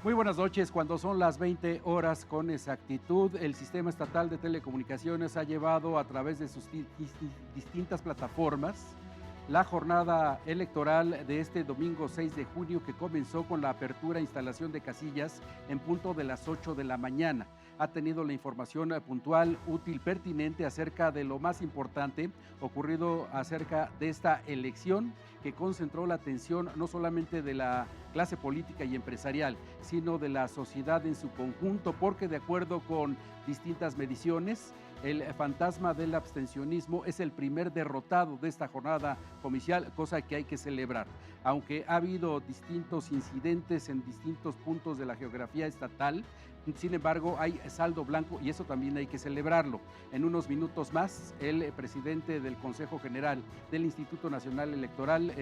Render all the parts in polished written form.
Muy buenas noches. Cuando son las 20 horas con exactitud, el Sistema Estatal de Telecomunicaciones ha llevado a través de sus distintas plataformas la jornada electoral de este domingo 6 de junio, que comenzó con la apertura e instalación de casillas en punto de las 8 de la mañana. Ha tenido la información puntual, útil, pertinente acerca de lo más importante ocurrido acerca de esta elección, que concentró la atención no solamente de la clase política y empresarial, sino de la sociedad en su conjunto, porque de acuerdo con distintas mediciones, el fantasma del abstencionismo es el primer derrotado de esta jornada comicial, cosa que hay que celebrar. Aunque ha habido distintos incidentes en distintos puntos de la geografía estatal, sin embargo hay saldo blanco y eso también hay que celebrarlo. En unos minutos más, el presidente del Consejo General del Instituto Nacional Electoral,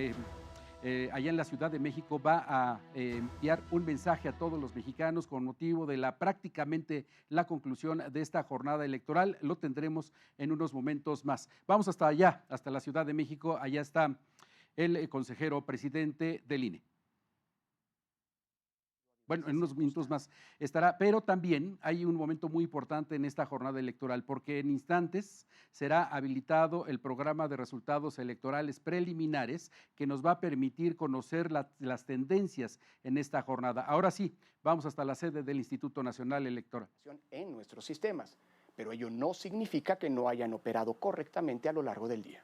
allá en la Ciudad de México, va a enviar un mensaje a todos los mexicanos con motivo de prácticamente la conclusión de esta jornada electoral. Lo tendremos en unos momentos más. Vamos hasta allá, hasta la Ciudad de México. Allá está el consejero presidente del INE. Bueno, en unos minutos más estará, pero también hay un momento muy importante en esta jornada electoral, porque en instantes será habilitado el programa de resultados electorales preliminares, que nos va a permitir conocer las tendencias en esta jornada. Ahora sí, vamos hasta la sede del Instituto Nacional Electoral. En nuestros sistemas, pero ello no significa que no hayan operado correctamente a lo largo del día.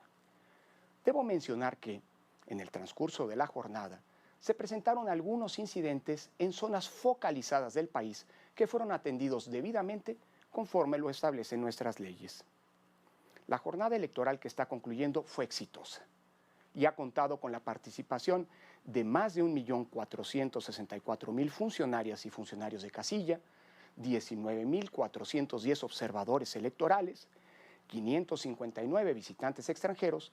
Debo mencionar que, en el transcurso de la jornada, se presentaron algunos incidentes en zonas focalizadas del país que fueron atendidos debidamente conforme lo establecen nuestras leyes. La jornada electoral que está concluyendo fue exitosa y ha contado con la participación de más de 1.464.000 funcionarias y funcionarios de casilla, 19.410 observadores electorales, 559 visitantes extranjeros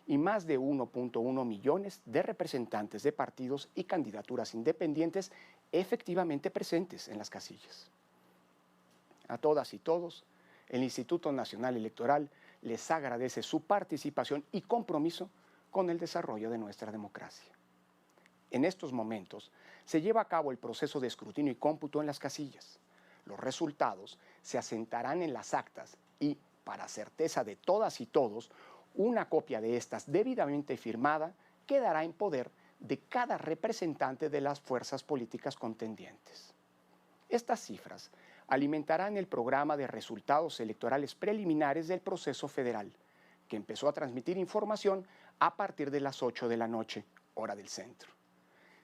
y más de 1.1 millones de representantes de partidos y candidaturas independientes efectivamente presentes en las casillas. A todas y todos, el Instituto Nacional Electoral les agradece su participación y compromiso con el desarrollo de nuestra democracia. En estos momentos se lleva a cabo el proceso de escrutinio y cómputo en las casillas. Los resultados se asentarán en las actas y, para certeza de todas y todos, una copia de estas debidamente firmada quedará en poder de cada representante de las fuerzas políticas contendientes. Estas cifras alimentarán el programa de resultados electorales preliminares del proceso federal, que empezó a transmitir información a partir de las 8 de la noche, hora del centro.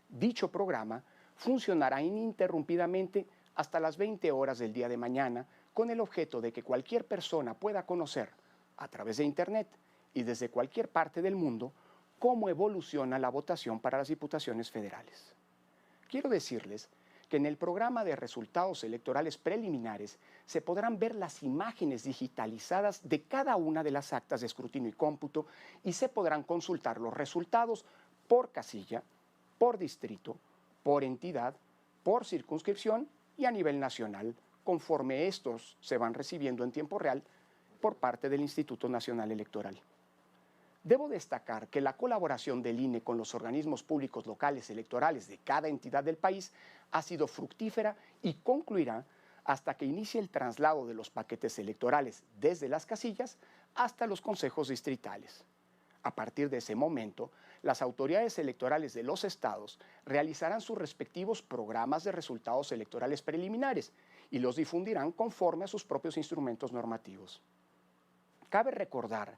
Dicho programa funcionará ininterrumpidamente hasta las 20 horas del día de mañana, con el objeto de que cualquier persona pueda conocer, a través de Internet y desde cualquier parte del mundo, cómo evoluciona la votación para las diputaciones federales. Quiero decirles que en el programa de resultados electorales preliminares se podrán ver las imágenes digitalizadas de cada una de las actas de escrutinio y cómputo y se podrán consultar los resultados por casilla, por distrito, por entidad, por circunscripción y a nivel nacional, conforme estos se van recibiendo en tiempo real por parte del Instituto Nacional Electoral. Debo destacar que la colaboración del INE con los organismos públicos locales electorales de cada entidad del país ha sido fructífera y concluirá hasta que inicie el traslado de los paquetes electorales desde las casillas hasta los consejos distritales. A partir de ese momento, las autoridades electorales de los estados realizarán sus respectivos programas de resultados electorales preliminares y los difundirán conforme a sus propios instrumentos normativos. Cabe recordar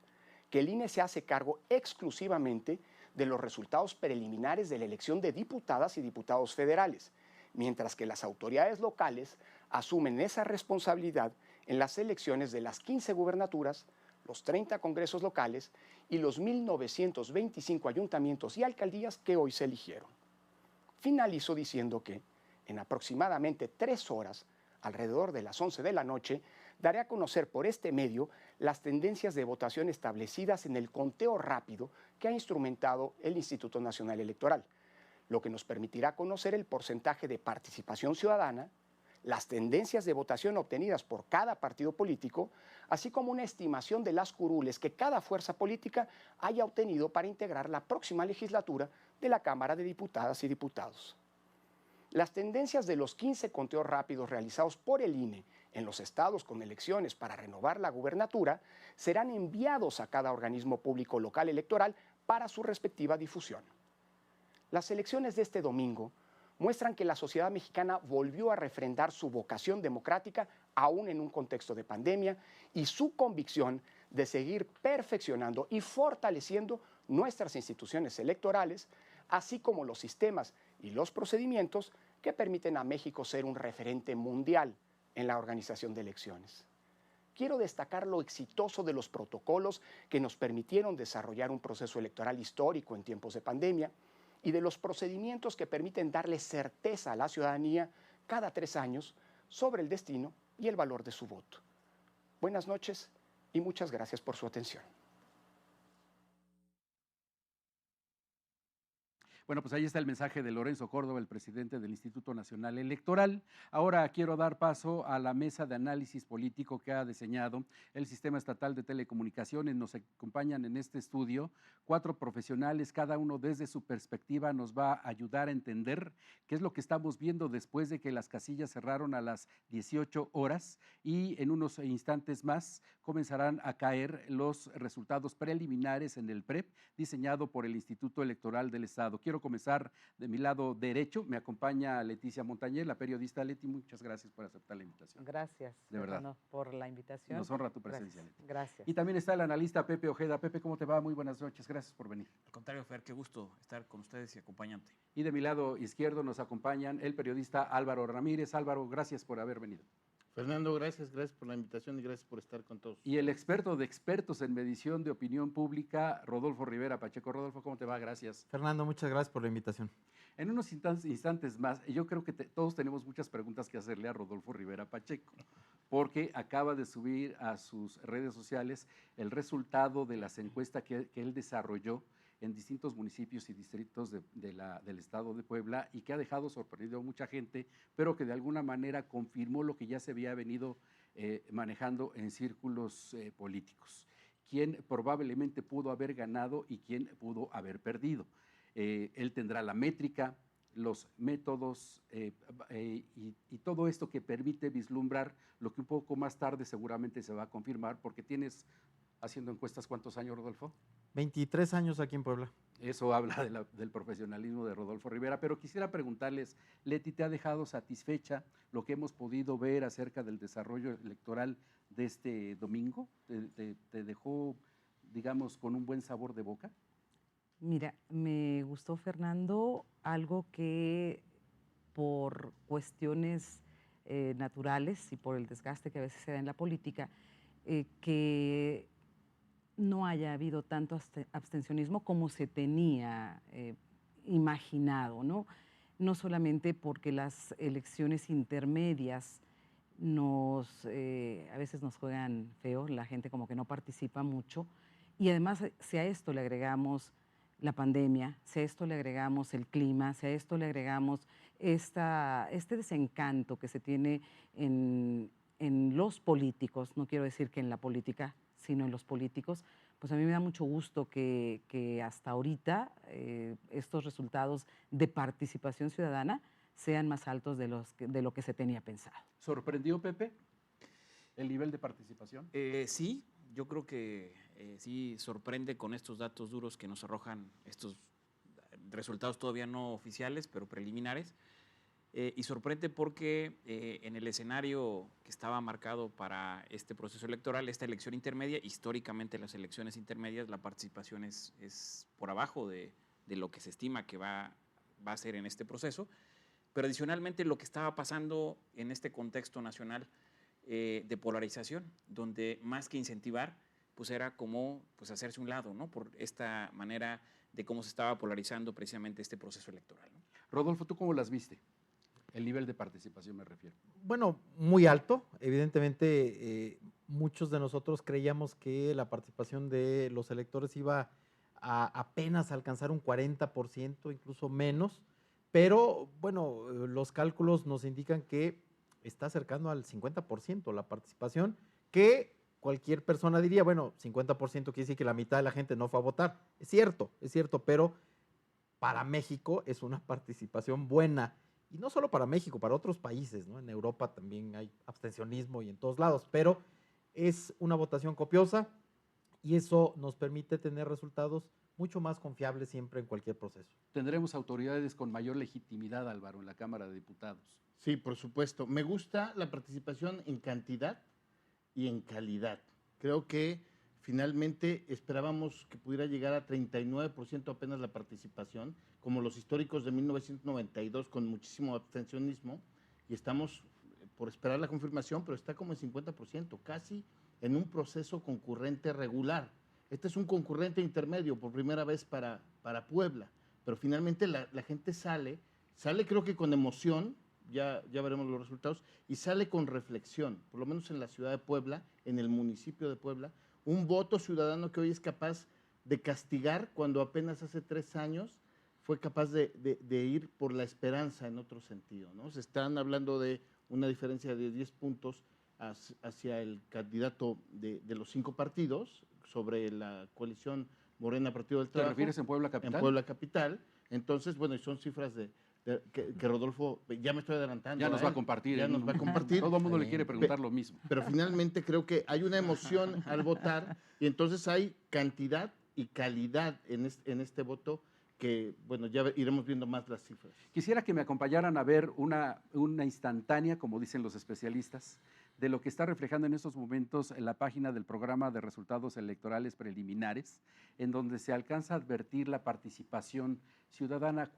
que el INE se hace cargo exclusivamente de los resultados preliminares de la elección de diputadas y diputados federales, mientras que las autoridades locales asumen esa responsabilidad en las elecciones de las 15 gubernaturas, los 30 congresos locales y los 1.925 ayuntamientos y alcaldías que hoy se eligieron. Finalizo diciendo que, en aproximadamente 3 horas, alrededor de las 11 de la noche, daré a conocer por este medio las tendencias de votación establecidas en el conteo rápido que ha instrumentado el Instituto Nacional Electoral, lo que nos permitirá conocer el porcentaje de participación ciudadana, las tendencias de votación obtenidas por cada partido político, así como una estimación de las curules que cada fuerza política haya obtenido para integrar la próxima legislatura de la Cámara de Diputadas y Diputados. Las tendencias de los 15 conteos rápidos realizados por el INE en los estados con elecciones para renovar la gubernatura serán enviados a cada organismo público local electoral para su respectiva difusión. Las elecciones de este domingo muestran que la sociedad mexicana volvió a refrendar su vocación democrática aún en un contexto de pandemia y su convicción de seguir perfeccionando y fortaleciendo nuestras instituciones electorales, así como los sistemas y los procedimientos que permiten a México ser un referente mundial en la organización de elecciones. Quiero destacar lo exitoso de los protocolos que nos permitieron desarrollar un proceso electoral histórico en tiempos de pandemia y de los procedimientos que permiten darle certeza a la ciudadanía cada 3 años sobre el destino y el valor de su voto. Buenas noches y muchas gracias por su atención. Bueno, pues ahí está el mensaje de Lorenzo Córdoba, el presidente del Instituto Nacional Electoral. Ahora quiero dar paso a la mesa de análisis político que ha diseñado el Sistema Estatal de Telecomunicaciones. Nos acompañan en este estudio 4 profesionales, cada uno desde su perspectiva nos va a ayudar a entender qué es lo que estamos viendo después de que las casillas cerraron a las 18 horas y en unos instantes más comenzarán a caer los resultados preliminares en el PREP diseñado por el Instituto Electoral del Estado. Quiero comenzar de mi lado derecho. Me acompaña Leticia Montañez, la periodista. Leti, muchas gracias por aceptar la invitación. Gracias, de verdad, por la invitación. Nos honra tu presencia, Gracias. Leti. Gracias. Y también está el analista Pepe Ojeda. Pepe, ¿cómo te va? Muy buenas noches. Gracias por venir. Al contrario, Fer, qué gusto estar con ustedes y acompañante. Y de mi lado izquierdo nos acompañan el periodista Álvaro Ramírez. Álvaro, gracias por haber venido. Fernando, gracias por la invitación y gracias por estar con todos. Y el experto de expertos en medición de opinión pública, Rodolfo Rivera Pacheco. Rodolfo, ¿cómo te va? Gracias. Fernando, muchas gracias por la invitación. En unos instantes más, yo creo que todos tenemos muchas preguntas que hacerle a Rodolfo Rivera Pacheco, porque acaba de subir a sus redes sociales el resultado de las encuestas que él desarrolló en distintos municipios y distritos del estado de Puebla y que ha dejado sorprendido a mucha gente, pero que de alguna manera confirmó lo que ya se había venido manejando en círculos políticos. Quién probablemente pudo haber ganado y quién pudo haber perdido. Él tendrá la métrica, los métodos y todo esto que permite vislumbrar lo que un poco más tarde seguramente se va a confirmar, porque tienes haciendo encuestas, ¿cuántos años, Rodolfo? 23 años aquí en Puebla. Eso habla del profesionalismo de Rodolfo Rivera, pero quisiera preguntarles, Leti, ¿te ha dejado satisfecha lo que hemos podido ver acerca del desarrollo electoral de este domingo? ¿Te dejó, digamos, con un buen sabor de boca? Mira, me gustó, Fernando, algo que por cuestiones naturales y por el desgaste que a veces se da en la política, que no haya habido tanto abstencionismo como se tenía imaginado, ¿no? No solamente porque las elecciones intermedias a veces nos juegan feo, la gente como que no participa mucho, y además si a esto le agregamos la pandemia, si a esto le agregamos el clima, si a esto le agregamos este desencanto que se tiene en los políticos, no quiero decir que en la política, sino en los políticos, pues a mí me da mucho gusto que hasta ahorita estos resultados de participación ciudadana sean más altos de lo que se tenía pensado. ¿Sorprendió, Pepe, el nivel de participación? Sí, yo creo que sí sorprende con estos datos duros que nos arrojan estos resultados todavía no oficiales, pero preliminares. Y sorprende porque en el escenario que estaba marcado para este proceso electoral, esta elección intermedia, históricamente las elecciones intermedias, la participación es por abajo de lo que se estima que va a ser en este proceso. Pero adicionalmente lo que estaba pasando en este contexto nacional de polarización, donde más que incentivar, pues era como pues hacerse un lado, ¿no? Por esta manera de cómo se estaba polarizando precisamente este proceso electoral, ¿no? Rodolfo, ¿tú cómo las viste? El nivel de participación me refiero. Bueno, muy alto. Evidentemente, muchos de nosotros creíamos que la participación de los electores iba a apenas alcanzar un 40%, incluso menos. Pero, bueno, los cálculos nos indican que está acercando al 50% la participación, que cualquier persona diría, bueno, 50% quiere decir que la mitad de la gente no fue a votar. Es cierto, pero para México es una participación buena y no solo para México, para otros países, ¿no? En Europa también hay abstencionismo y en todos lados, pero es una votación copiosa y eso nos permite tener resultados mucho más confiables siempre en cualquier proceso. Tendremos autoridades con mayor legitimidad, Álvaro, en la Cámara de Diputados. Sí, por supuesto. Me gusta la participación en cantidad y en calidad. Creo que finalmente esperábamos que pudiera llegar a 39% apenas la participación, como los históricos de 1992 con muchísimo abstencionismo, y estamos por esperar la confirmación, pero está como en 50%, casi en un proceso concurrente regular. Este es un concurrente intermedio por primera vez para Puebla, pero finalmente la gente sale creo que con emoción, ya veremos los resultados, y sale con reflexión, por lo menos en la ciudad de Puebla, en el municipio de Puebla, un voto ciudadano que hoy es capaz de castigar cuando apenas hace 3 años fue capaz de ir por la esperanza en otro sentido, ¿no? Se están hablando de una diferencia de 10 puntos hacia el candidato de los 5 partidos sobre la coalición Morena Partido del Trabajo. ¿Te refieres en Puebla Capital? En Puebla Capital. Entonces, bueno, y son cifras que Rodolfo, ya me estoy adelantando. Ya nos va a compartir. Ya nos va a compartir. Todo el mundo le quiere preguntar lo mismo. Pero finalmente creo que hay una emoción al votar y entonces hay cantidad y calidad en este voto que, bueno, ya iremos viendo más las cifras. Quisiera que me acompañaran a ver una instantánea, como dicen los especialistas, de lo que está reflejando en estos momentos en la página del programa de resultados electorales preliminares, en donde se alcanza a advertir la participación ciudadana,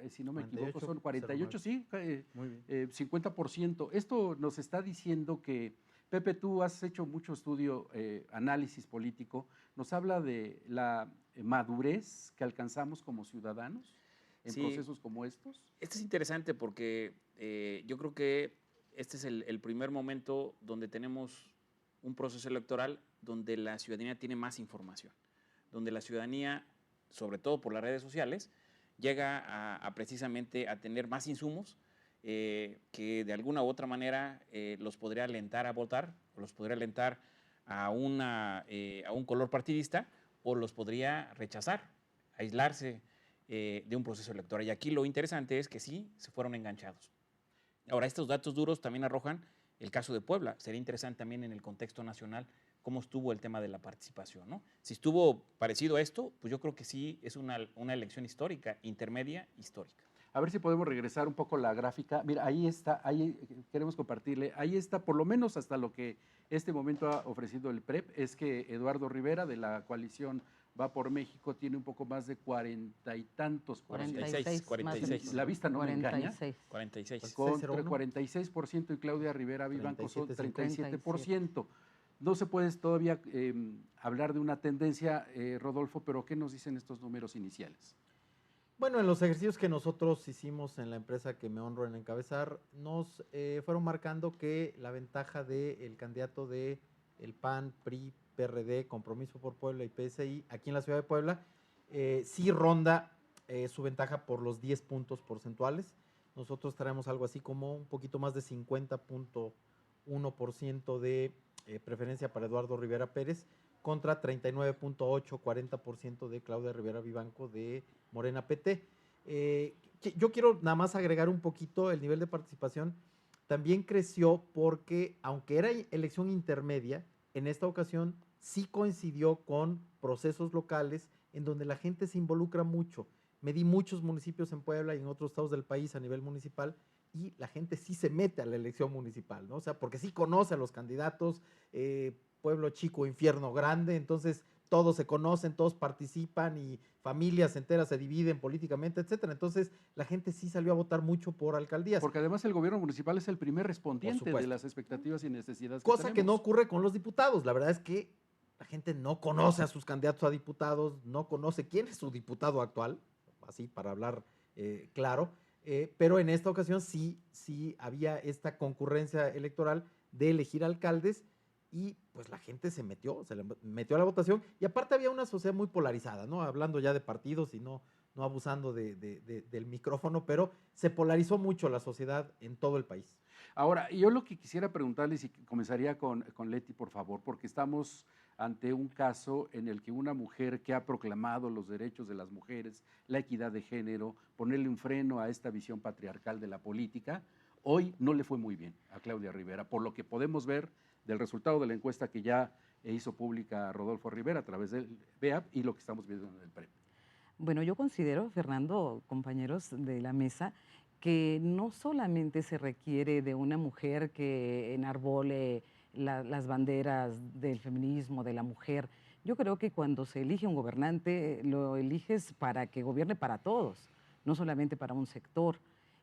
si no me equivoco, son 48, sí, Muy bien. 50%. Esto nos está diciendo que, Pepe, tú has hecho mucho estudio, análisis político, nos habla de la madurez que alcanzamos como ciudadanos en procesos como estos. Este es interesante porque yo creo que este es el primer momento donde tenemos un proceso electoral donde la ciudadanía tiene más información, donde la ciudadanía, sobre todo por las redes sociales, llega precisamente a tener más insumos que de alguna u otra manera los podría alentar a votar, o los podría alentar a un color partidista, o los podría rechazar, aislarse de un proceso electoral. Y aquí lo interesante es que sí se fueron enganchados. Ahora, estos datos duros también arrojan el caso de Puebla. Sería interesante también en el contexto nacional cómo estuvo el tema de la participación, ¿no? Si estuvo parecido a esto, pues yo creo que sí es una elección histórica, intermedia histórica. A ver si podemos regresar un poco la gráfica. Mira, ahí está, ahí queremos compartirle, ahí está, por lo menos hasta lo que este momento ha ofrecido el PREP, es que Eduardo Rivera de la coalición Va por México tiene un poco más de 40 y tantos. 46. La vista no 46. me engaña. 46. Contra 46% y Claudia Rivera Vivanco son 37%. No se puede todavía hablar de una tendencia, Rodolfo, pero ¿qué nos dicen estos números iniciales? Bueno, en los ejercicios que nosotros hicimos en la empresa que me honro en encabezar, nos fueron marcando que la ventaja del candidato de el PAN, PRI, PRD, Compromiso por Puebla y PSI, aquí en la ciudad de Puebla, sí ronda su ventaja por los 10 puntos porcentuales. Nosotros traemos algo así como un poquito más de 50.1% de preferencia para Eduardo Rivera Pérez contra 39.8, 40% de Claudia Rivera Vivanco de Morena PT. Yo quiero nada más agregar un poquito el nivel de participación. También creció porque, aunque era elección intermedia, en esta ocasión sí coincidió con procesos locales en donde la gente se involucra mucho. Medí muchos municipios en Puebla y en otros estados del país a nivel municipal y la gente sí se mete a la elección municipal, ¿no? O sea, porque sí conoce a los candidatos, pueblo chico, infierno grande, entonces todos se conocen, todos participan y familias enteras se dividen políticamente, etcétera. Entonces, la gente sí salió a votar mucho por alcaldías. Porque además el gobierno municipal es el primer respondiente de las expectativas y necesidades que cosa tenemos. que no ocurre con los diputados. La verdad es que la gente no conoce a sus candidatos a diputados, no conoce quién es su diputado actual, así para hablar claro, pero en esta ocasión sí había esta concurrencia electoral de elegir alcaldes y pues la gente se metió a la votación y aparte había una sociedad muy polarizada, ¿no? Hablando ya de partidos y no abusando del micrófono, pero se polarizó mucho la sociedad en todo el país. Ahora, yo lo que quisiera preguntarles, y comenzaría con Leti, por favor, porque estamos ante un caso en el que una mujer que ha proclamado los derechos de las mujeres, la equidad de género, ponerle un freno a esta visión patriarcal de la política, hoy no le fue muy bien a Claudia Rivera, por lo que podemos ver del resultado de la encuesta que ya hizo pública Rodolfo Rivera a través del BEAP y lo que estamos viendo en el PREP. Bueno, yo considero, Fernando, compañeros de la mesa, que no solamente se requiere de una mujer que enarbole las banderas del feminismo, de la mujer. Yo creo que cuando se elige un gobernante, lo eliges para que gobierne para todos, no solamente para un sector.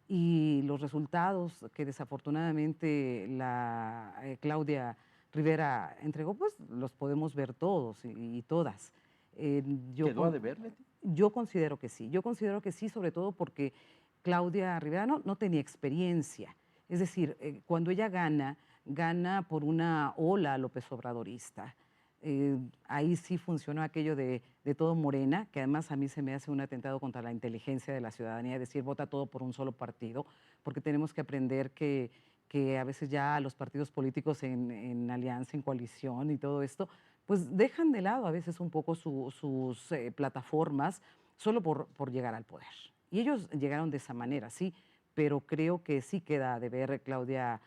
Y los resultados que desafortunadamente la Claudia Rivera entregó, pues los podemos ver todos y todas. ¿Quedó a deber, Leti? Yo considero que sí, sobre todo porque Claudia Rivera no tenía experiencia. Es decir, cuando ella gana por una ola López Obradorista. Ahí sí funcionó aquello de todo Morena, que además a mí se me hace un atentado contra la inteligencia de la ciudadanía, decir vota todo por un solo partido, porque tenemos que aprender que a veces ya los partidos políticos en alianza, en coalición y todo esto, pues dejan de lado a veces un poco sus plataformas solo por llegar al poder. Y ellos llegaron de esa manera, sí, pero creo que sí queda de ver Claudia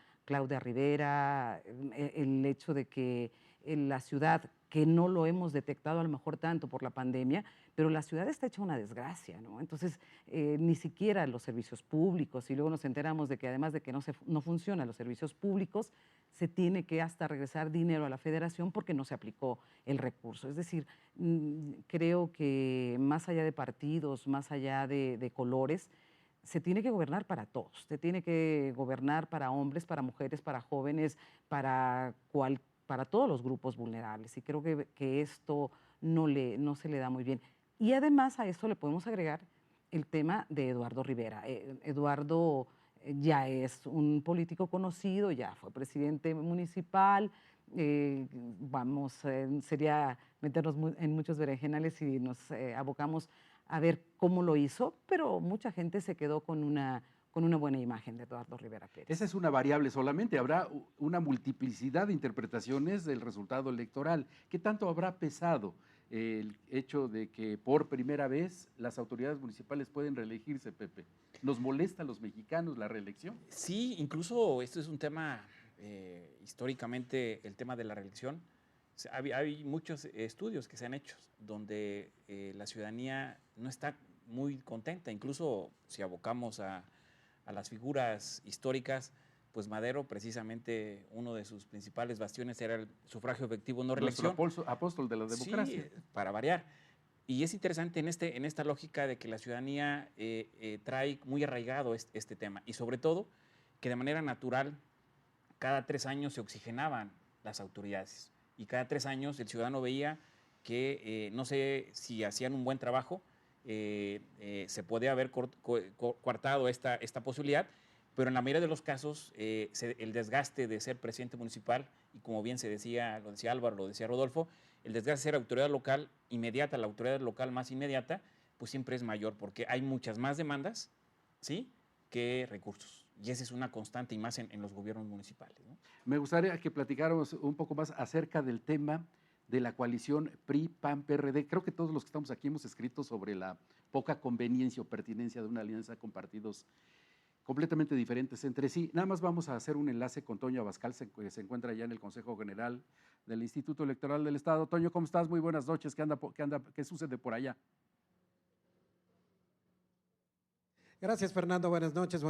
Rivera, el hecho de que en la ciudad, que no lo hemos detectado a lo mejor tanto por la pandemia, pero la ciudad está hecha una desgracia, ¿no? Entonces, ni siquiera los servicios públicos, y luego nos enteramos de que además de que no funcionan los servicios públicos, se tiene que hasta regresar dinero a la federación porque no se aplicó el recurso. Es decir, creo que más allá de partidos, más allá de colores, se tiene que gobernar para todos, se tiene que gobernar para hombres, para mujeres, para jóvenes, para todos los grupos vulnerables. Y creo que esto no se le da muy bien. Y además a esto le podemos agregar el tema de Eduardo Rivera. Eduardo ya es un político conocido, ya fue presidente municipal. Sería meternos en muchos berenjenales si nos abocamos a ver cómo lo hizo, pero mucha gente se quedó con una buena imagen de Eduardo Rivera Pérez. Esa es una variable solamente, habrá una multiplicidad de interpretaciones del resultado electoral. ¿Qué tanto habrá pesado el hecho de que por primera vez las autoridades municipales pueden reelegirse, Pepe? ¿Nos molesta a los mexicanos la reelección? Sí, incluso esto es un tema, históricamente, el tema de la reelección. Hay muchos estudios que se han hecho donde la ciudadanía no está muy contenta, incluso si abocamos a las figuras históricas, pues Madero, precisamente, uno de sus principales bastiones era el sufragio efectivo no reelección. Nuestro apóstol de la democracia. Sí, para variar. Y es interesante en esta lógica de que la ciudadanía trae muy arraigado este tema, y sobre todo que de manera natural cada 3 años se oxigenaban las autoridades, y cada 3 años el ciudadano veía que no sé si hacían un buen trabajo, se podía haber coartado esta posibilidad, pero en la mayoría de los casos el desgaste de ser presidente municipal, y como bien se decía, lo decía Álvaro, lo decía Rodolfo, el desgaste de ser autoridad local inmediata, la autoridad local más inmediata, pues siempre es mayor, porque hay muchas más demandas, ¿sí?, que recursos. Y esa es una constante, y más en los gobiernos municipales, ¿no? Me gustaría que platicáramos un poco más acerca del tema de la coalición PRI-PAN-PRD. Creo que todos los que estamos aquí hemos escrito sobre la poca conveniencia o pertinencia de una alianza con partidos completamente diferentes entre sí. Nada más vamos a hacer un enlace con Toño Abascal, que se encuentra ya en el Consejo General del Instituto Electoral del Estado. Toño, ¿cómo estás? Muy buenas noches. ¿Qué sucede por allá? Gracias, Fernando. Buenas noches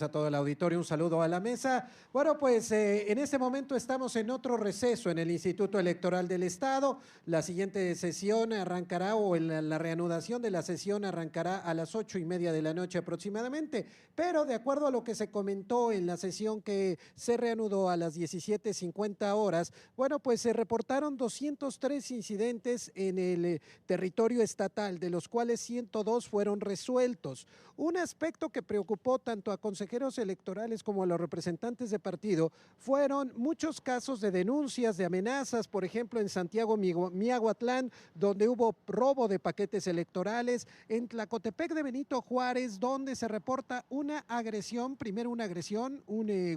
a todo el auditorio. Un saludo a la mesa. Bueno, pues en este momento estamos en otro receso en el Instituto Electoral del Estado. La siguiente sesión arrancará, o la reanudación de la sesión arrancará a las 8:30 de la noche aproximadamente. Pero de acuerdo a lo que se comentó en la sesión que se reanudó a las 17:50 horas, bueno, pues se reportaron 203 incidentes en el territorio estatal, de los cuales 102 fueron resueltos. Unas aspecto que preocupó tanto a consejeros electorales como a los representantes de partido fueron muchos casos de denuncias, de amenazas, por ejemplo, en Santiago Miahuatlán, donde hubo robo de paquetes electorales, en Tlacotepec de Benito Juárez, donde se reporta una agresión, primero una agresión,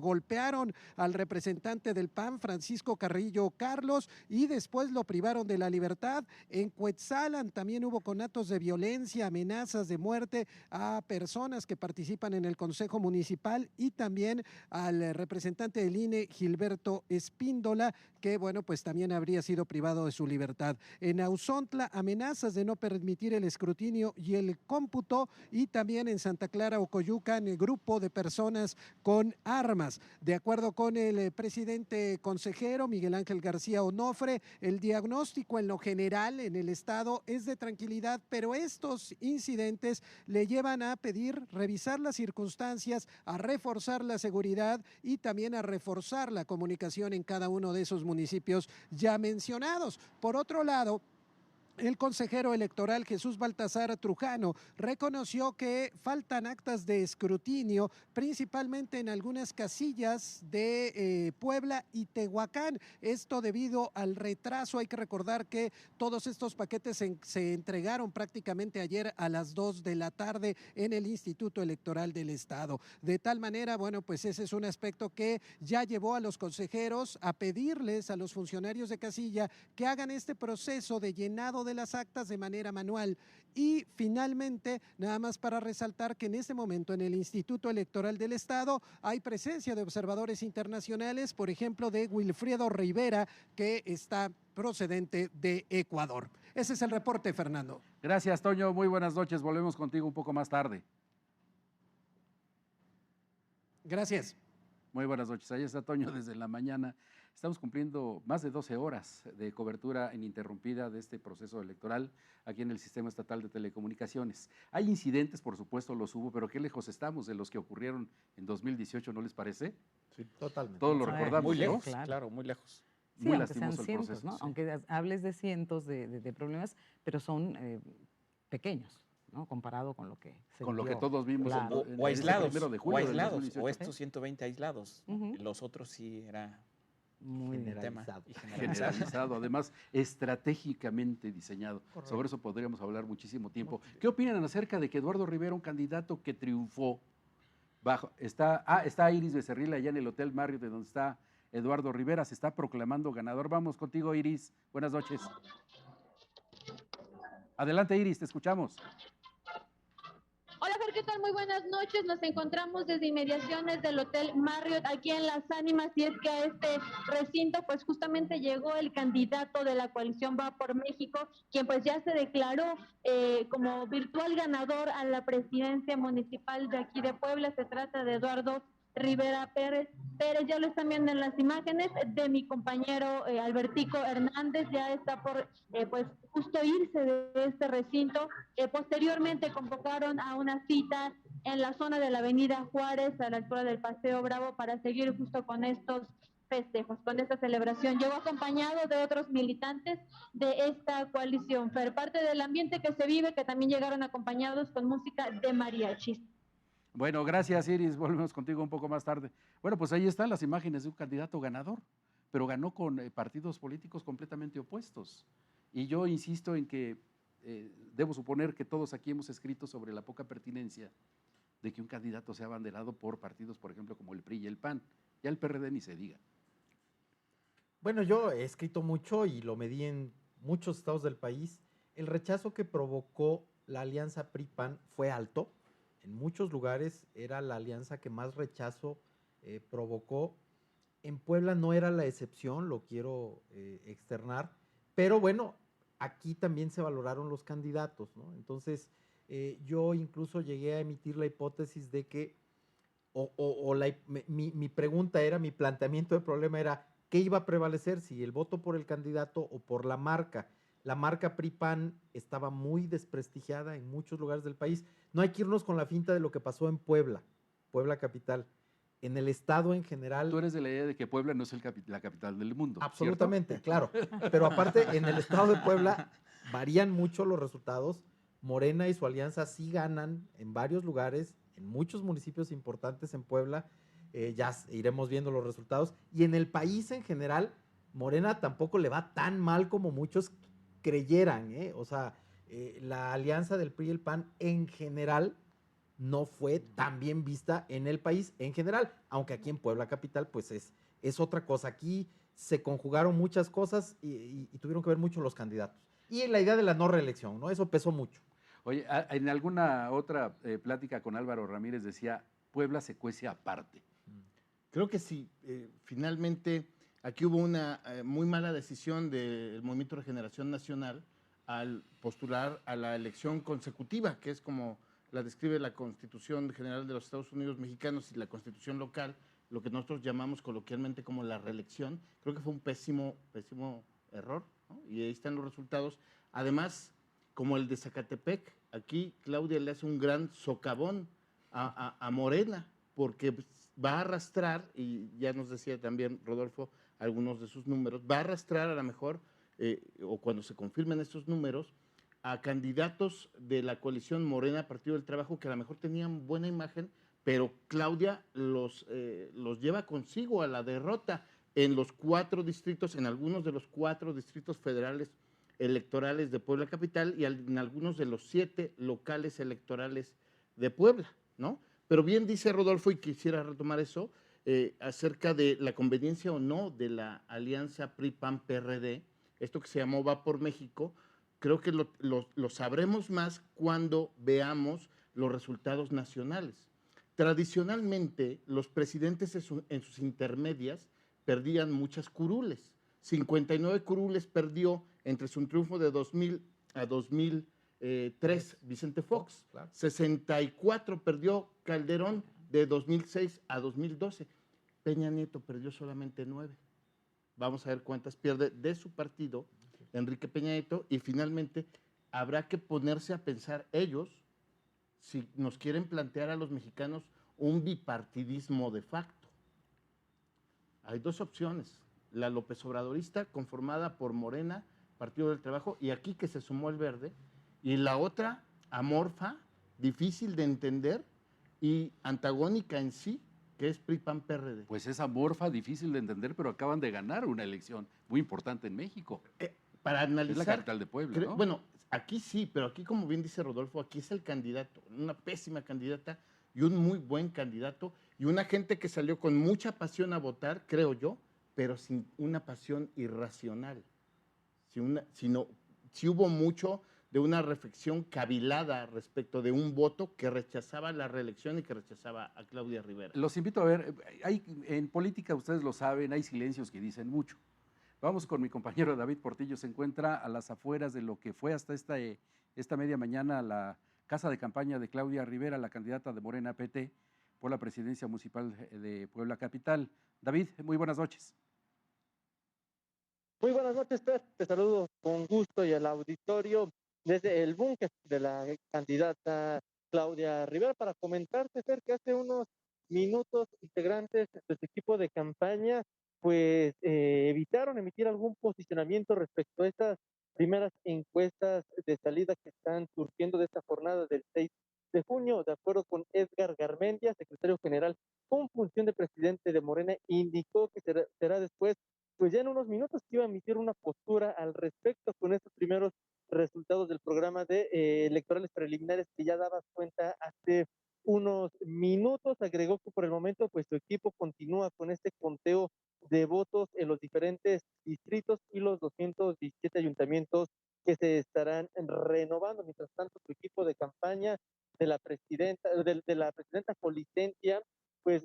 golpearon al representante del PAN, Francisco Carrillo Carlos, y después lo privaron de la libertad. En Cuetzalan también hubo conatos de violencia, amenazas de muerte a personas que participan en el Consejo Municipal y también al representante del INE, Gilberto Espíndola, que bueno, pues también habría sido privado de su libertad. En Auzontla, amenazas de no permitir el escrutinio y el cómputo, y también en Santa Clara, Ocoyucan, el grupo de personas con armas. De acuerdo con el presidente consejero Miguel Ángel García Onofre, el diagnóstico en lo general en el estado es de tranquilidad, pero estos incidentes le llevan a pedir revisar las circunstancias, a reforzar la seguridad y también a reforzar la comunicación en cada uno de esos municipios ya mencionados. Por otro lado, el consejero electoral Jesús Baltasar Trujano reconoció que faltan actas de escrutinio, principalmente en algunas casillas de Puebla y Tehuacán. Esto debido al retraso. Hay que recordar que todos estos paquetes se entregaron prácticamente ayer a las 2 de la tarde en el Instituto Electoral del Estado. De tal manera, bueno, pues ese es un aspecto que ya llevó a los consejeros a pedirles a los funcionarios de casilla que hagan este proceso de llenado de las actas de manera manual. Y finalmente, nada más para resaltar que en este momento en el Instituto Electoral del Estado hay presencia de observadores internacionales, por ejemplo de Wilfredo Rivera, que está procedente de Ecuador. Ese es el reporte, Fernando. Gracias, Toño. Muy buenas noches. Volvemos contigo un poco más tarde. Gracias. Muy buenas noches. Ahí está Toño desde la mañana. Estamos cumpliendo más de 12 horas de cobertura ininterrumpida de este proceso electoral aquí en el Sistema Estatal de Telecomunicaciones. Hay incidentes, por supuesto, los hubo, pero qué lejos estamos de los que ocurrieron en 2018, ¿no les parece? Sí, totalmente. Todos lo recordamos, Muy lejos, ¿no? claro, muy lejos. Sí, Muy aunque lastimoso sean el cientos, proceso, ¿no? sí. Aunque hables de cientos de problemas, pero son pequeños, ¿no? Comparado con lo que se Con lo que vivió. todos vimos Claro. en O aislados, ese 1 de julio o del aislados, 2018. o estos 120 aislados. Ujú. Los otros sí era Muy bien. tema Generalizado. y generalizado. Generalizado, además estratégicamente diseñado. Correcto. Sobre eso podríamos hablar muchísimo tiempo. ¿Qué opinan acerca de que Eduardo Rivera, un candidato que triunfó está Iris Becerril allá en el Hotel Marriott, de donde está Eduardo Rivera, se está proclamando ganador? Vamos contigo, Iris. Buenas noches. Adelante, Iris, te escuchamos. Hola, Fer, ¿qué tal? Muy buenas noches. Nos encontramos desde inmediaciones del Hotel Marriott aquí en Las Ánimas, y es que a este recinto pues justamente llegó el candidato de la coalición Va por México, quien pues ya se declaró como virtual ganador a la presidencia municipal de aquí de Puebla. Se trata de Eduardo Rivera Pérez. Ya lo están viendo en las imágenes de mi compañero Albertico Hernández, ya está por pues justo irse de este recinto. Posteriormente convocaron a una cita en la zona de la Avenida Juárez, a la altura del Paseo Bravo, para seguir justo con estos festejos, con esta celebración. Llegó acompañado de otros militantes de esta coalición. Fer, parte del ambiente que se vive, que también llegaron acompañados con música de mariachis. Bueno, gracias, Iris. Volvemos contigo un poco más tarde. Bueno, pues ahí están las imágenes de un candidato ganador, pero ganó con partidos políticos completamente opuestos. Y yo insisto en que debo suponer que todos aquí hemos escrito sobre la poca pertinencia de que un candidato sea abanderado por partidos, por ejemplo, como el PRI y el PAN. Ya el PRD ni se diga. Bueno, yo he escrito mucho y lo medí en muchos estados del país. El rechazo que provocó la alianza PRI-PAN fue alto. En muchos lugares era la alianza que más rechazo provocó. En Puebla no era la excepción, lo quiero externar, pero bueno, aquí también se valoraron los candidatos, ¿no? Entonces, yo incluso llegué a emitir la hipótesis de que, mi pregunta era, mi planteamiento de problema era, ¿qué iba a prevalecer? Si el voto por el candidato o por la marca. La marca PRI-PAN estaba muy desprestigiada en muchos lugares del país. No hay que irnos con la finta de lo que pasó en Puebla, Puebla capital. En el estado en general. Tú eres de la idea de que Puebla no es la capital del mundo. Absolutamente, claro. Pero aparte, en el estado de Puebla varían mucho los resultados. Morena y su alianza sí ganan en varios lugares, en muchos municipios importantes en Puebla, ya iremos viendo los resultados, y en el país en general, Morena tampoco le va tan mal como muchos creyeran, ¿eh? O sea, la alianza del PRI y el PAN en general no fue tan bien vista en el país en general, aunque aquí en Puebla capital pues es otra cosa. Aquí se conjugaron muchas cosas y tuvieron que ver mucho los candidatos. Y la idea de la no reelección, ¿no? Eso pesó mucho. Oye, en alguna otra plática con Álvaro Ramírez decía, Puebla se cuece aparte. Creo que sí. Finalmente, aquí hubo una muy mala decisión del Movimiento de Regeneración Nacional al postular a la elección consecutiva, que es como la describe la Constitución General de los Estados Unidos Mexicanos y la Constitución local, lo que nosotros llamamos coloquialmente como la reelección. Creo que fue un pésimo error, ¿no? Y ahí están los resultados. Además, como el de Zacatepec, aquí Claudia le hace un gran socavón a Morena, porque va a arrastrar, y ya nos decía también Rodolfo algunos de sus números, va a arrastrar a lo mejor, o cuando se confirmen estos números, a candidatos de la coalición Morena Partido del Trabajo que a lo mejor tenían buena imagen, pero Claudia los lleva consigo a la derrota en los 4 distritos, en algunos de los 4 distritos federales electorales de Puebla Capital y en algunos de los 7 locales electorales de Puebla, ¿no? Pero bien dice Rodolfo, y quisiera retomar eso, acerca de la conveniencia o no de la alianza PRI-PAN-PRD, esto que se llamó Va por México. Creo que lo sabremos más cuando veamos los resultados nacionales. Tradicionalmente, los presidentes en sus intermedias perdían muchas curules. 59 curules perdió entre su triunfo de 2000 a 2003 Vicente Fox. Claro. 64 perdió Calderón de 2006 a 2012. Peña Nieto perdió solamente 9. Vamos a ver cuántas pierde de su partido Enrique Peña Nieto, y finalmente habrá que ponerse a pensar ellos si nos quieren plantear a los mexicanos un bipartidismo de facto. Hay 2 opciones, la López Obradorista conformada por Morena, Partido del Trabajo, y aquí que se sumó el Verde, y la otra amorfa, difícil de entender y antagónica en sí, que es PRI-PAN-PRD. Pues es amorfa, difícil de entender, pero acaban de ganar una elección muy importante en México. Para analizar, es la capital de Puebla, ¿no? Bueno, aquí sí, pero aquí, como bien dice Rodolfo, aquí es el candidato, una pésima candidata y un muy buen candidato, y una gente que salió con mucha pasión a votar, creo yo, pero sin una pasión irracional. Si hubo mucho de una reflexión cavilada respecto de un voto que rechazaba la reelección y que rechazaba a Claudia Rivera. Los invito a ver, en política ustedes lo saben, hay silencios que dicen mucho. Vamos con mi compañero David Portillo, se encuentra a las afueras de lo que fue hasta esta media mañana la casa de campaña de Claudia Rivera, la candidata de Morena PT por la presidencia municipal de Puebla Capital. David, muy buenas noches. Muy buenas noches, Fer. Te saludo con gusto y al auditorio desde el búnker de la candidata Claudia Rivera para comentarte, Fer, que hace unos minutos integrantes de su equipo de campaña pues evitaron emitir algún posicionamiento respecto a estas primeras encuestas de salida que están surgiendo de esta jornada del 6 de junio. De acuerdo con Edgar Garmendia, secretario general con función de presidente de Morena, indicó que será después, pues ya en unos minutos, que iba a emitir una postura al respecto con estos primeros resultados del programa de electorales preliminares que ya daba cuenta hace unos minutos. Agregó que por el momento pues su equipo continúa con este conteo de votos en los diferentes distritos y los 217 ayuntamientos que se estarán renovando. Mientras tanto, su equipo de campaña de la presidenta Policentia pues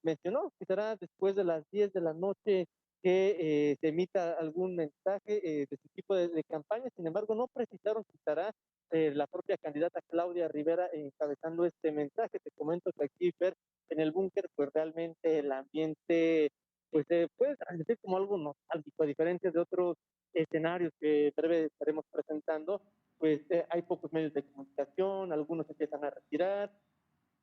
mencionó que será después de las 10 de la noche que se emita algún mensaje de su equipo de campaña. Sin embargo, no precisaron si estará la propia candidata Claudia Rivera encabezando este mensaje. Te comento que aquí, Fer, en el búnker, pues realmente el ambiente pues puede transmitir como algo nostálgico, a diferencia de otros escenarios que en breve estaremos presentando. Pues hay pocos medios de comunicación, algunos empiezan a retirar,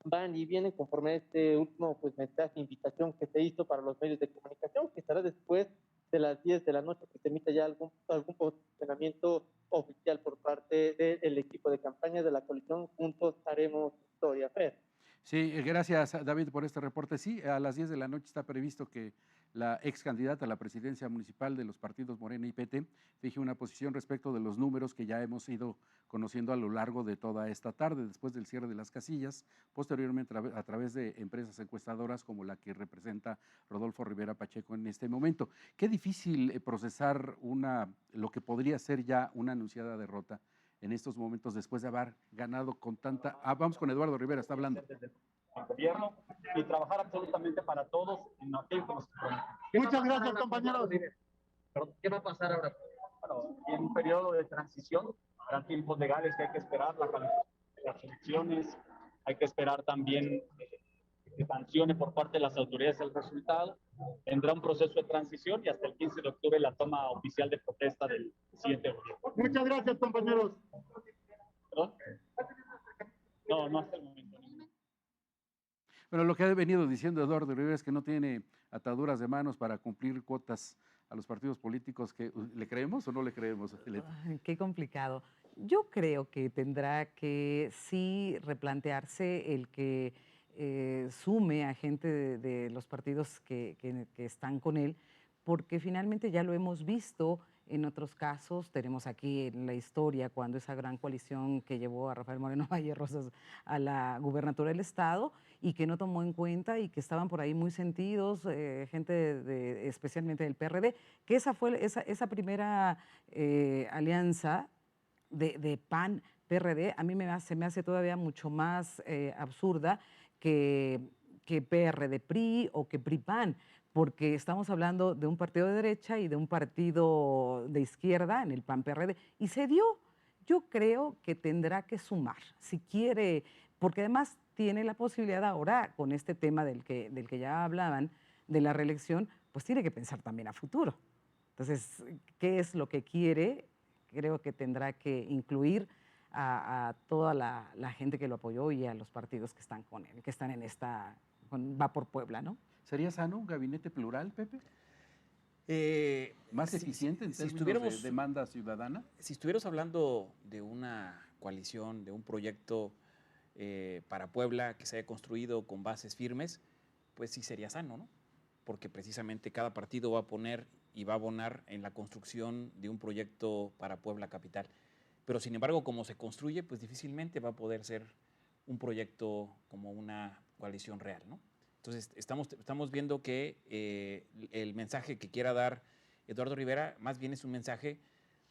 van y vienen conforme a este último pues mensaje, invitación que se hizo para los medios de comunicación, que estará después de las 10 de la noche, que se emita ya algún posicionamiento oficial por parte del equipo de campaña de la coalición Juntos Haremos Historia, Fer. Sí, gracias David por este reporte. Sí, a las 10 de la noche está previsto que la ex candidata a la presidencia municipal de los partidos Morena y PT fije una posición respecto de los números que ya hemos ido conociendo a lo largo de toda esta tarde, después del cierre de las casillas, posteriormente a través de empresas encuestadoras como la que representa Rodolfo Rivera Pacheco en este momento. Qué difícil procesar lo que podría ser ya una anunciada derrota en estos momentos después de haber ganado con tanta... vamos con Eduardo Rivera, está hablando. El gobierno y trabajar absolutamente para todos en aquello que nos compromete. Muchas gracias, compañeros. ¿Qué va a pasar ahora? Bueno, en un periodo de transición, habrá tiempos legales que hay que esperar, las elecciones, hay que esperar también que sancione por parte de las autoridades el resultado. Vendrá un proceso de transición y hasta el 15 de octubre la toma oficial de protesta del siguiente gobierno. Muchas gracias, compañeros. ¿Perdón? No hasta el momento. Bueno, lo que ha venido diciendo Eduardo Rivera es que no tiene ataduras de manos para cumplir cuotas a los partidos políticos. ¿Le creemos o no le creemos? Qué complicado. Yo creo que tendrá que sí replantearse el que sume a gente de los partidos que están con él, porque finalmente ya lo hemos visto en otros casos. Tenemos aquí en la historia cuando esa gran coalición que llevó a Rafael Moreno Valle Rosas a la gubernatura del Estado y que no tomó en cuenta y que estaban por ahí muy sentidos, gente especialmente del PRD, que esa fue esa primera alianza de PAN-PRD, a mí se me hace todavía mucho más absurda que PRD-PRI o que PRI-PAN, porque estamos hablando de un partido de derecha y de un partido de izquierda en el PAN-PRD, y se dio. Yo creo que tendrá que sumar, si quiere, porque además tiene la posibilidad ahora, con este tema del que ya hablaban, de la reelección, pues tiene que pensar también a futuro. Entonces, ¿qué es lo que quiere? Creo que tendrá que incluir a toda la gente que lo apoyó y a los partidos que están con él, que están en Va por Puebla, ¿no? ¿Sería sano un gabinete plural, Pepe? ¿Más eficiente en términos de demanda ciudadana? Si estuviéramos hablando de una coalición, de un proyecto para Puebla que se haya construido con bases firmes, pues sí sería sano, ¿no? Porque precisamente cada partido va a poner y va a abonar en la construcción de un proyecto para Puebla capital. Pero sin embargo, como se construye, pues difícilmente va a poder ser un proyecto como una coalición real, ¿no? Entonces, estamos viendo que el mensaje que quiera dar Eduardo Rivera más bien es un mensaje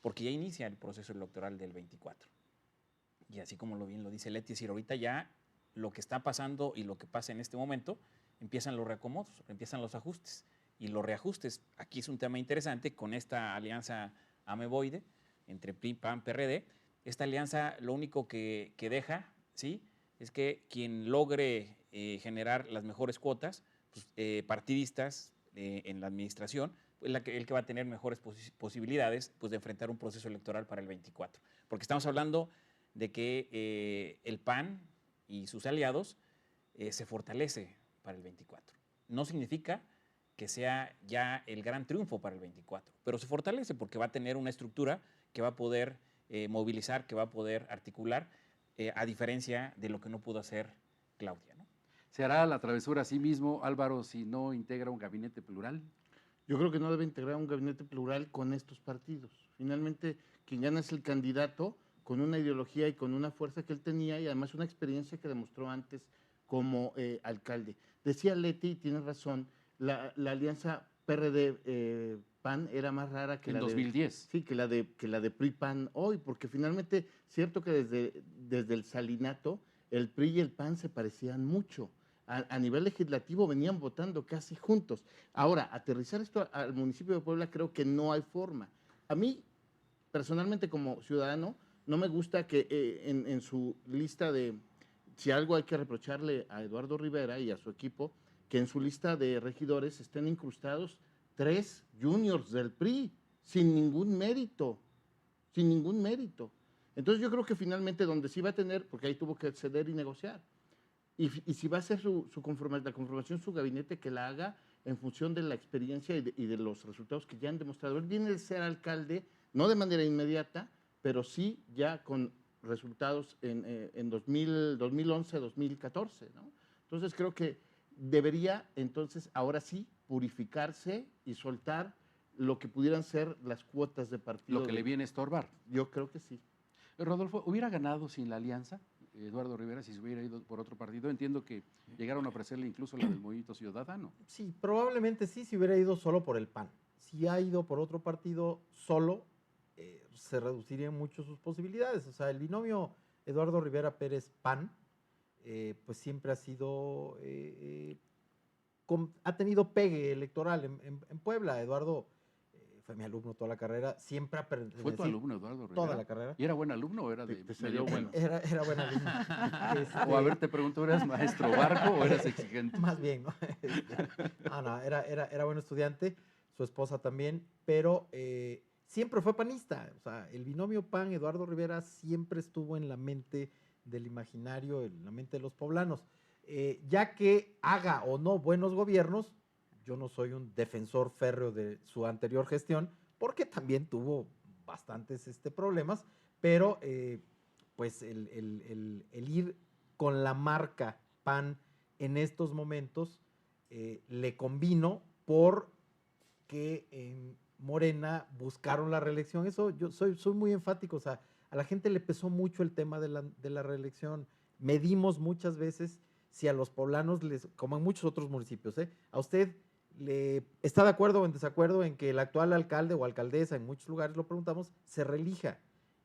porque ya inicia el proceso electoral del 24. Y así como bien lo dice Leti, es decir, ahorita ya lo que está pasando y lo que pasa en este momento, empiezan los reacomodos, empiezan los ajustes. Y los reajustes, aquí es un tema interesante con esta alianza ameboide entre PRI, PAN, PRD. Esta alianza lo único que deja, ¿sí?, es que quien logre generar las mejores cuotas pues, partidistas en la administración, pues el que va a tener mejores posibilidades pues, de enfrentar un proceso electoral para el 24. Porque estamos hablando de que el PAN y sus aliados se fortalece para el 24. No significa que sea ya el gran triunfo para el 24, pero se fortalece porque va a tener una estructura que va a poder movilizar, que va a poder articular, a diferencia de lo que no pudo hacer Claudia, ¿no? ¿Se hará la travesura a sí mismo, Álvaro, si no integra un gabinete plural? Yo creo que no debe integrar un gabinete plural con estos partidos. Finalmente, quien gana es el candidato con una ideología y con una fuerza que él tenía y además una experiencia que demostró antes como alcalde. Decía Leti, y tiene razón, la alianza PRD-PAN era más rara que en la 2010. Sí, que la de PRI-PAN hoy, porque finalmente, cierto que desde el salinato, el PRI y el PAN se parecían mucho. A nivel legislativo venían votando casi juntos. Ahora, aterrizar esto al municipio de Puebla creo que no hay forma. A mí, personalmente como ciudadano, no me gusta que en su lista de, si algo hay que reprocharle a Eduardo Rivera y a su equipo, que en su lista de regidores estén incrustados 3 juniors del PRI, sin ningún mérito. Entonces yo creo que finalmente donde sí va a tener, porque ahí tuvo que ceder y negociar, y si va a hacer la conformación, su gabinete, que la haga en función de la experiencia y de los resultados que ya han demostrado. Él viene de ser alcalde, no de manera inmediata, pero sí ya con resultados en 2011, 2014, ¿no? Entonces creo que debería entonces ahora sí purificarse y soltar lo que pudieran ser las cuotas de partido. Lo que le viene a estorbar. Yo creo que sí. Rodolfo, ¿hubiera ganado sin la alianza Eduardo Rivera si se hubiera ido por otro partido? Entiendo que llegaron a ofrecerle incluso la del Movimiento Ciudadano. Sí, probablemente sí, si hubiera ido solo por el PAN. Si ha ido por otro partido solo, se reducirían mucho sus posibilidades. O sea, el binomio Eduardo Rivera Pérez-PAN, pues siempre ha sido, ha tenido pegue electoral en Puebla. Eduardo fue mi alumno toda la carrera, siempre aprendió. ¿Fue tu alumno Eduardo Rivera? Toda la carrera. ¿Y era buen alumno o era de Te salió bueno? Era buen alumno. O a ver, te pregunto, ¿eras maestro barco o eras exigente? Más bien, ¿no? No, era buen estudiante, su esposa también, pero siempre fue panista. O sea, el binomio PAN, Eduardo Rivera, siempre estuvo en la mente del imaginario, en la mente de los poblanos. Ya que haga o no buenos gobiernos, yo no soy un defensor férreo de su anterior gestión, porque también tuvo bastantes problemas, pero pues el ir con la marca PAN en estos momentos le convino porque en Morena buscaron la reelección. Eso yo soy muy enfático, o sea, a la gente le pesó mucho el tema de la reelección. Medimos muchas veces si a los poblanos, como en muchos otros municipios, a usted está de acuerdo o en desacuerdo en que el actual alcalde o alcaldesa, en muchos lugares lo preguntamos, se reelija.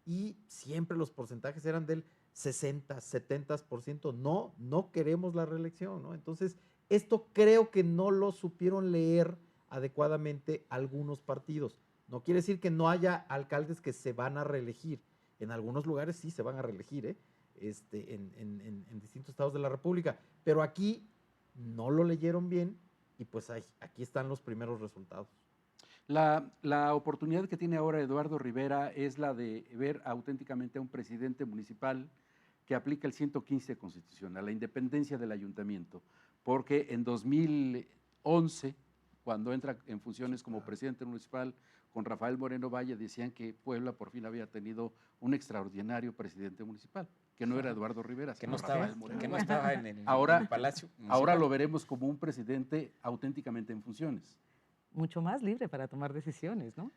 Y siempre los porcentajes eran del 60, 70%. No queremos la reelección, ¿no? Entonces, esto creo que no lo supieron leer adecuadamente algunos partidos. No quiere decir que no haya alcaldes que se van a reelegir. En algunos lugares sí se van a reelegir, en distintos estados de la República. Pero aquí no lo leyeron bien y pues aquí están los primeros resultados. La oportunidad que tiene ahora Eduardo Rivera es la de ver auténticamente a un presidente municipal que aplica el 115 constitucional, la independencia del ayuntamiento, porque en 2011, cuando entra en funciones como presidente municipal con Rafael Moreno Valle, decían que Puebla por fin había tenido un extraordinario presidente municipal, que no era Eduardo Rivera, que no estaba en el Palacio Municipal. Ahora lo veremos como un presidente auténticamente en funciones. Mucho más libre para tomar decisiones, ¿no?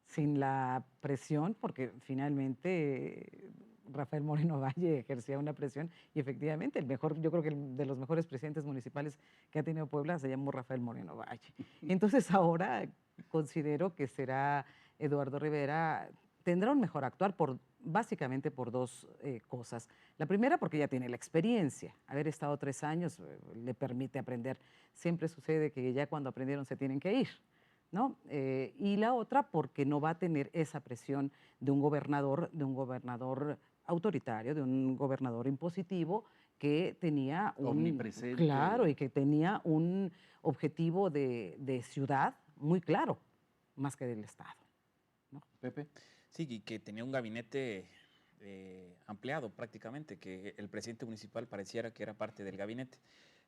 Sin la presión, porque finalmente Rafael Moreno Valle ejercía una presión y efectivamente yo creo que el de los mejores presidentes municipales que ha tenido Puebla se llamó Rafael Moreno Valle. Entonces ahora considero que será Eduardo Rivera, tendrá un mejor actuar básicamente por dos cosas. La primera, porque ya tiene la experiencia. Haber estado 3 años le permite aprender. Siempre sucede que ya cuando aprendieron se tienen que ir, ¿no? Y la otra, porque no va a tener esa presión de un gobernador autoritario, de un gobernador impositivo que tenía omnipresente. Claro, y que tenía un objetivo de ciudad muy claro, más que del Estado, ¿no? Pepe. Sí, y que tenía un gabinete ampliado prácticamente, que el presidente municipal pareciera que era parte del gabinete.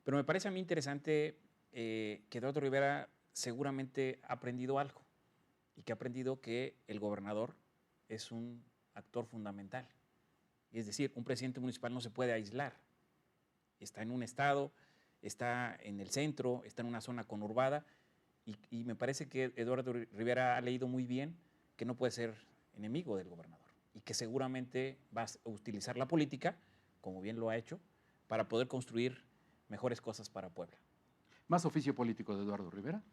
Pero me parece a mí interesante que Eduardo Rivera seguramente ha aprendido algo y que ha aprendido que el gobernador es un actor fundamental. Es decir, un presidente municipal no se puede aislar. Está en un estado, está en el centro, está en una zona conurbada y me parece que Eduardo Rivera ha leído muy bien que no puede ser enemigo del gobernador y que seguramente va a utilizar la política, como bien lo ha hecho, para poder construir mejores cosas para Puebla. ¿Más oficio político de Eduardo Rivera?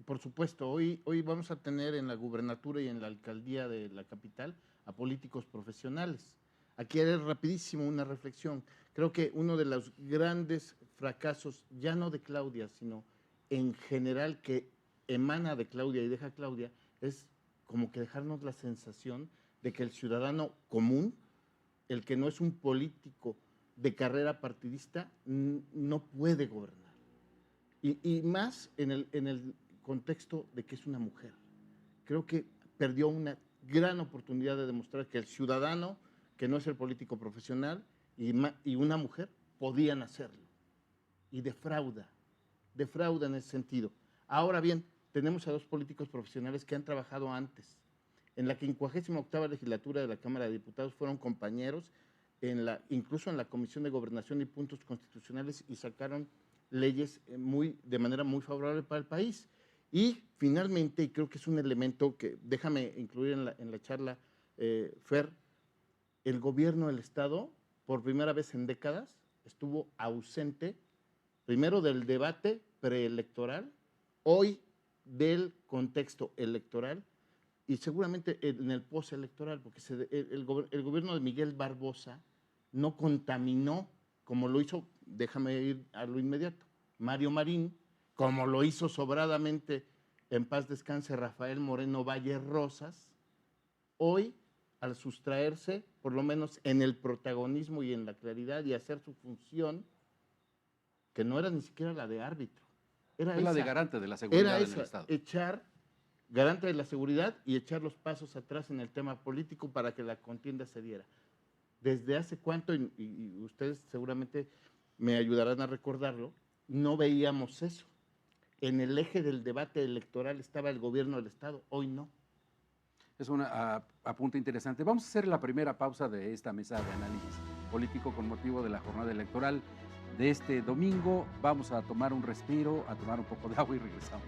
Por supuesto, hoy vamos a tener en la gubernatura y en la alcaldía de la capital a políticos profesionales. Aquí haré rapidísimo una reflexión. Creo que uno de los grandes fracasos, ya no de Claudia, sino en general que emana de Claudia y deja a Claudia, es como que dejarnos la sensación de que el ciudadano común, el que no es un político de carrera partidista, no puede gobernar. Y más en el contexto de que es una mujer. Creo que perdió una gran oportunidad de demostrar que el ciudadano, que no es el político profesional, y una mujer podían hacerlo. Y defrauda en ese sentido. Ahora bien, tenemos a 2 políticos profesionales que han trabajado antes. En la 58ª legislatura de la Cámara de Diputados fueron compañeros incluso en la Comisión de Gobernación y Puntos Constitucionales, y sacaron leyes de manera muy favorable para el país. Y finalmente, y creo que es un elemento que déjame incluir en la charla, Fer, el gobierno del Estado, por primera vez en décadas, estuvo ausente, primero del debate preelectoral, hoy del contexto electoral y seguramente en el postelectoral, porque el gobierno de Miguel Barbosa no contaminó como lo hizo, déjame ir a lo inmediato, Mario Marín, como lo hizo sobradamente, en paz descanse, Rafael Moreno Valle Rosas. Hoy, al sustraerse, por lo menos en el protagonismo y en la claridad, y hacer su función, que no era ni siquiera la de árbitro, era la de garante de la seguridad en el Estado. Garante de la seguridad y echar los pasos atrás en el tema político para que la contienda se diera. ¿Desde hace cuánto? Y ustedes seguramente me ayudarán a recordarlo, no veíamos eso. En el eje del debate electoral estaba el gobierno del Estado, hoy no. Es un apunte interesante. Vamos a hacer la primera pausa de esta mesa de análisis político con motivo de la jornada electoral de este domingo. Vamos a tomar un respiro, a tomar un poco de agua y regresamos.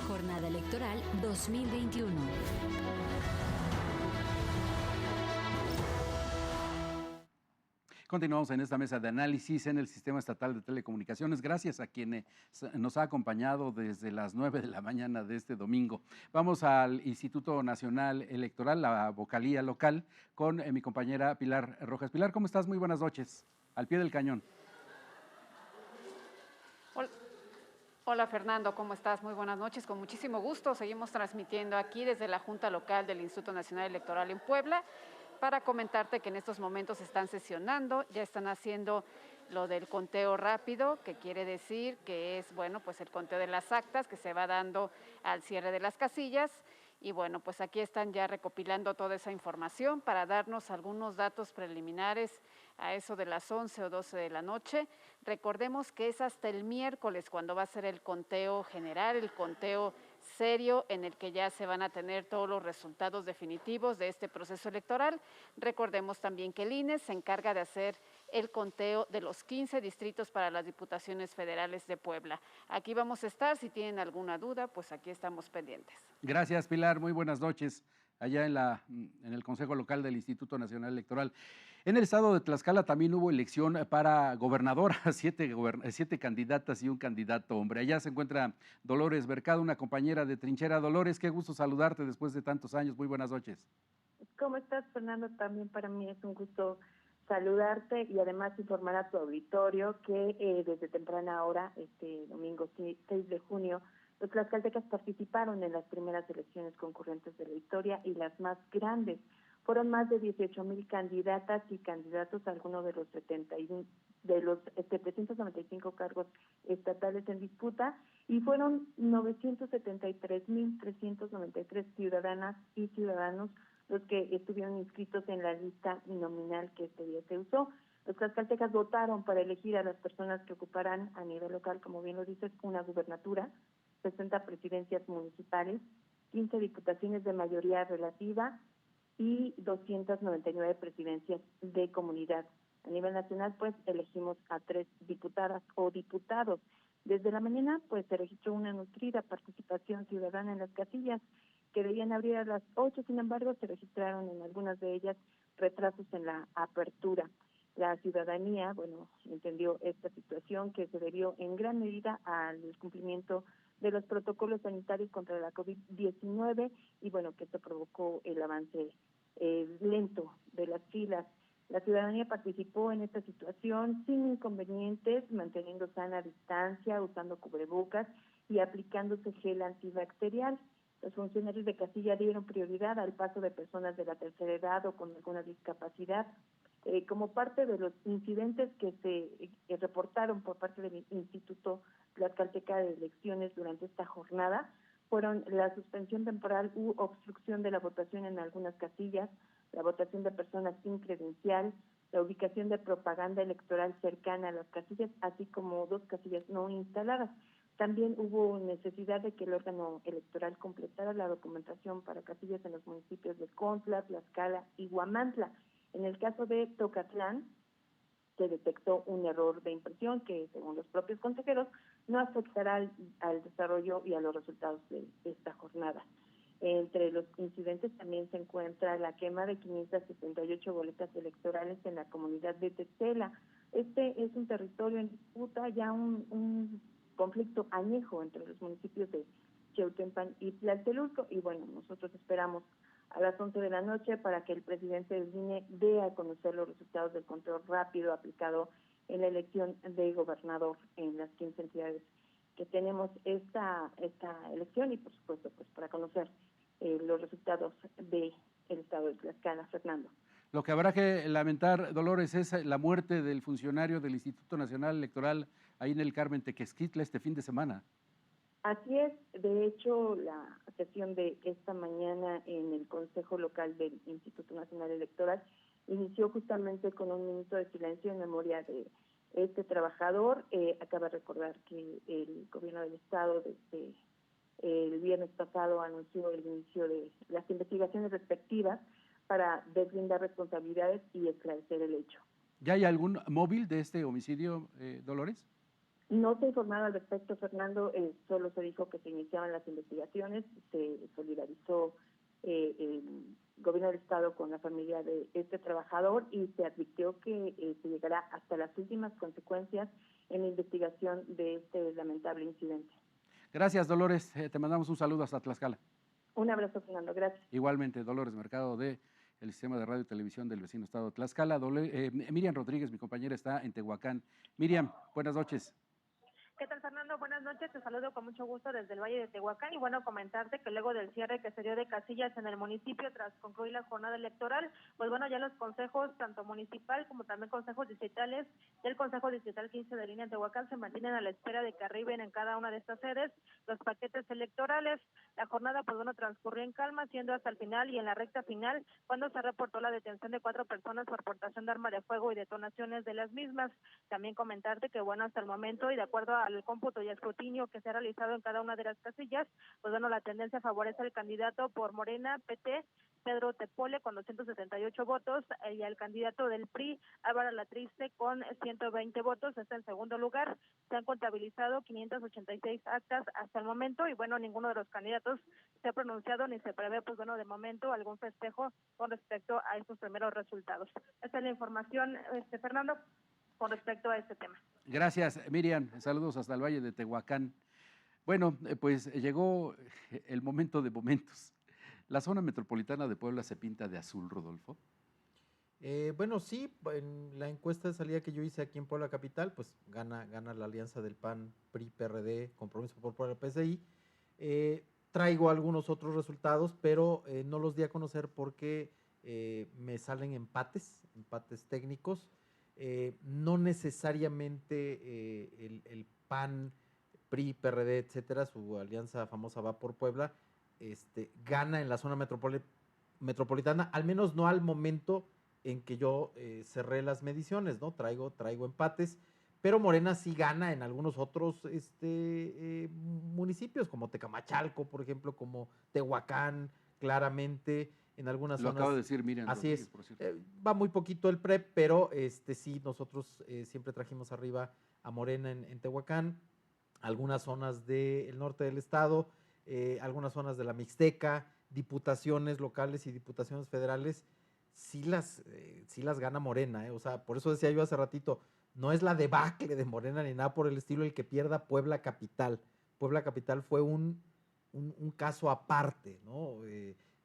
Jornada Electoral 2021. Continuamos en esta mesa de análisis en el Sistema Estatal de Telecomunicaciones, gracias a quienes nos ha acompañado desde las 9 de la mañana de este domingo. Vamos al Instituto Nacional Electoral, la vocalía local, con mi compañera Pilar Rojas. Pilar, ¿cómo estás? Muy buenas noches. Al pie del cañón. Hola Fernando, ¿cómo estás? Muy buenas noches, con muchísimo gusto. Seguimos transmitiendo aquí desde la Junta Local del Instituto Nacional Electoral en Puebla para comentarte que en estos momentos están sesionando, ya están haciendo lo del conteo rápido, que quiere decir que es, bueno, pues el conteo de las actas que se va dando al cierre de las casillas. Y bueno, pues aquí están ya recopilando toda esa información para darnos algunos datos preliminares a eso de las 11 o 12 de la noche. Recordemos que es hasta el miércoles cuando va a ser el conteo general, el conteo serio en el que ya se van a tener todos los resultados definitivos de este proceso electoral. Recordemos también que el INE se encarga de hacer el conteo de los 15 distritos para las diputaciones federales de Puebla. Aquí vamos a estar, si tienen alguna duda, pues aquí estamos pendientes. Gracias, Pilar. Muy buenas noches allá en el Consejo Local del Instituto Nacional Electoral. En el estado de Tlaxcala también hubo elección para gobernadora, siete candidatas y un candidato hombre. Allá se encuentra Dolores Mercado, una compañera de trinchera. Dolores, qué gusto saludarte después de tantos años. Muy buenas noches. ¿Cómo estás, Fernando? También para mí es un gusto saludarte y además informar a tu auditorio que desde temprana hora, este domingo 6 de junio, los tlaxcaltecas participaron en las primeras elecciones concurrentes de la historia y las más grandes. Fueron más de 18,000 candidatas y candidatos a alguno de los 795 cargos estatales en disputa y fueron 973,393 ciudadanas y ciudadanos los que estuvieron inscritos en la lista nominal que este día se usó. Los tlaxcaltecas votaron para elegir a las personas que ocuparán a nivel local, como bien lo dices, una gubernatura, 60 presidencias municipales, 15 diputaciones de mayoría relativa y 299 presidencias de comunidad. A nivel nacional, pues, elegimos a 3 diputadas o diputados. Desde la mañana, pues, se registró una nutrida participación ciudadana en las casillas, que debían abrir a las 8, sin embargo, se registraron en algunas de ellas retrasos en la apertura. La ciudadanía, bueno, entendió esta situación que se debió en gran medida al cumplimiento de los protocolos sanitarios contra la COVID-19 y bueno, que esto provocó el avance lento de las filas. La ciudadanía participó en esta situación sin inconvenientes, manteniendo sana distancia, usando cubrebocas y aplicándose gel antibacterial. Los funcionarios de casilla dieron prioridad al paso de personas de la tercera edad o con alguna discapacidad. Como parte de los incidentes que se reportaron por parte del Instituto Tlaxcalteca de Elecciones durante esta jornada, fueron la suspensión temporal u obstrucción de la votación en algunas casillas, la votación de personas sin credencial, la ubicación de propaganda electoral cercana a las casillas, así como 2 casillas no instaladas. También hubo necesidad de que el órgano electoral completara la documentación para casillas en los municipios de Contla, Tlaxcala y Huamantla. En el caso de Tocatlán, se detectó un error de impresión que, según los propios consejeros, no afectará al desarrollo y a los resultados de esta jornada. Entre los incidentes también se encuentra la quema de 578 boletas electorales en la comunidad de Tetzela. Este es un territorio en disputa, ya un conflicto añejo entre los municipios de Cheutempan y Tlatelolco, y bueno, nosotros esperamos a las 11 de la noche para que el presidente del INE dé a conocer los resultados del conteo rápido aplicado en la elección de gobernador en las 15 entidades que tenemos esta elección y por supuesto pues para conocer los resultados del estado de Tlaxcala. Fernando. Lo que habrá que lamentar, Dolores, es la muerte del funcionario del Instituto Nacional Electoral ahí en el Carmen Tequesquitla este fin de semana. Así es, de hecho la sesión de esta mañana en el Consejo Local del Instituto Nacional Electoral inició justamente con un minuto de silencio en memoria de este trabajador. Acaba de recordar que el gobierno del estado desde el viernes pasado anunció el inicio de las investigaciones respectivas para deslindar responsabilidades y esclarecer el hecho. ¿Ya hay algún móvil de este homicidio, Dolores? No se ha informado al respecto, Fernando, solo se dijo que se iniciaban las investigaciones, se solidarizó el gobierno del estado con la familia de este trabajador y se advirtió que se llegará hasta las últimas consecuencias en la investigación de este lamentable incidente. Gracias, Dolores. Te mandamos un saludo hasta Tlaxcala. Un abrazo, Fernando. Gracias. Igualmente, Dolores Mercado del Sistema de Radio y Televisión del vecino estado de Tlaxcala. Miriam Rodríguez, mi compañera, está en Tehuacán. Miriam, buenas noches. ¿Qué tal, Fernando? Buenas noches, te saludo con mucho gusto desde el Valle de Tehuacán y bueno, comentarte que luego del cierre que se dio de casillas en el municipio tras concluir la jornada electoral, pues bueno, ya los consejos, tanto municipal como también consejos distritales del Consejo Distrital 15 de Línea en Tehuacán se mantienen a la espera de que arriben en cada una de estas sedes los paquetes electorales. La jornada, pues bueno, transcurrió en calma, siendo hasta el final y en la recta final cuando se reportó la detención de 4 personas por portación de arma de fuego y detonaciones de las mismas. También comentarte que bueno, hasta el momento y de acuerdo al cómputo y escrutinio que se ha realizado en cada una de las casillas, pues bueno, la tendencia favorece al candidato por Morena, PT, Pedro Tepole, con 278 votos, y al candidato del PRI, Álvaro Latriste, con 120 votos, está en segundo lugar. Se han contabilizado 586 actas hasta el momento, y bueno, ninguno de los candidatos se ha pronunciado ni se prevé, pues bueno, de momento algún festejo con respecto a estos primeros resultados. Esta es la información, Fernando, con respecto a este tema. Gracias, Miriam. Saludos hasta el Valle de Tehuacán. Bueno, pues llegó el momento de momentos. ¿La zona metropolitana de Puebla se pinta de azul, Rodolfo? Bueno, sí, en la encuesta de salida que yo hice aquí en Puebla Capital, pues gana la alianza del PAN, PRI, PRD, Compromiso por Puebla, PSI. Traigo algunos otros resultados, pero no los di a conocer porque me salen empates técnicos. No necesariamente el PAN, PRI, PRD, etcétera, su alianza famosa Va por Puebla, gana en la zona metropolitana, al menos no al momento en que yo cerré las mediciones, ¿no? Traigo empates, pero Morena sí gana en algunos otros municipios, como Tecamachalco, por ejemplo, como Tehuacán, claramente, en algunas zonas. Lo acabo de decir, Miriam. Así Rodríguez, es. por cierto. Va muy poquito el PREP, pero sí, nosotros siempre trajimos arriba a Morena en Tehuacán, algunas zonas del norte del estado, algunas zonas de la Mixteca, diputaciones locales y diputaciones federales, sí las gana Morena, o sea, por eso decía yo hace ratito, no es la debacle de Morena ni nada por el estilo el que pierda Puebla Capital. Puebla Capital fue un caso aparte, ¿no?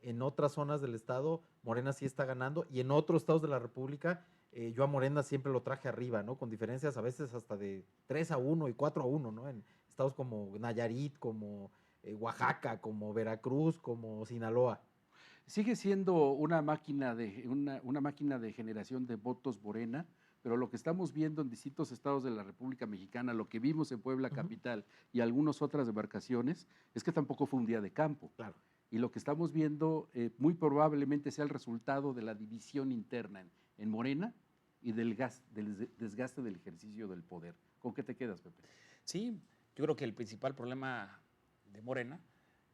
En otras zonas del estado, Morena sí está ganando, y en otros estados de la República, yo a Morena siempre lo traje arriba, ¿no? Con diferencias a veces hasta de 3-1 y 4-1, ¿no? En estados como Nayarit, como Oaxaca, como Veracruz, como Sinaloa. Sigue siendo una máquina de generación de votos Morena, pero lo que estamos viendo en distintos estados de la República Mexicana, lo que vimos en Puebla Capital y algunas otras demarcaciones, es que tampoco fue un día de campo. Claro. Y lo que estamos viendo muy probablemente sea el resultado de la división interna en Morena y del desgaste del ejercicio del poder. ¿Con qué te quedas, Pepe? Sí, yo creo que el principal problema de Morena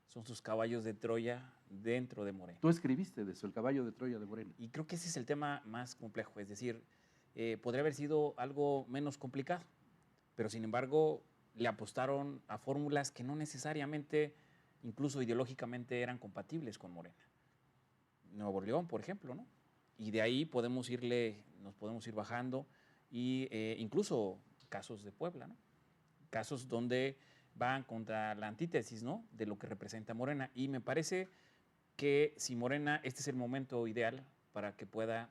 son sus caballos de Troya dentro de Morena. Tú escribiste de eso, el caballo de Troya de Morena. Y creo que ese es el tema más complejo, es decir, podría haber sido algo menos complicado, pero sin embargo le apostaron a fórmulas que no necesariamente, incluso ideológicamente, eran compatibles con Morena. Nuevo León, por ejemplo, ¿no? Y de ahí nos podemos ir bajando, y incluso casos de Puebla, ¿no? Casos donde van contra la antítesis, ¿no?, de lo que representa Morena. Y me parece que si Morena, este es el momento ideal para que pueda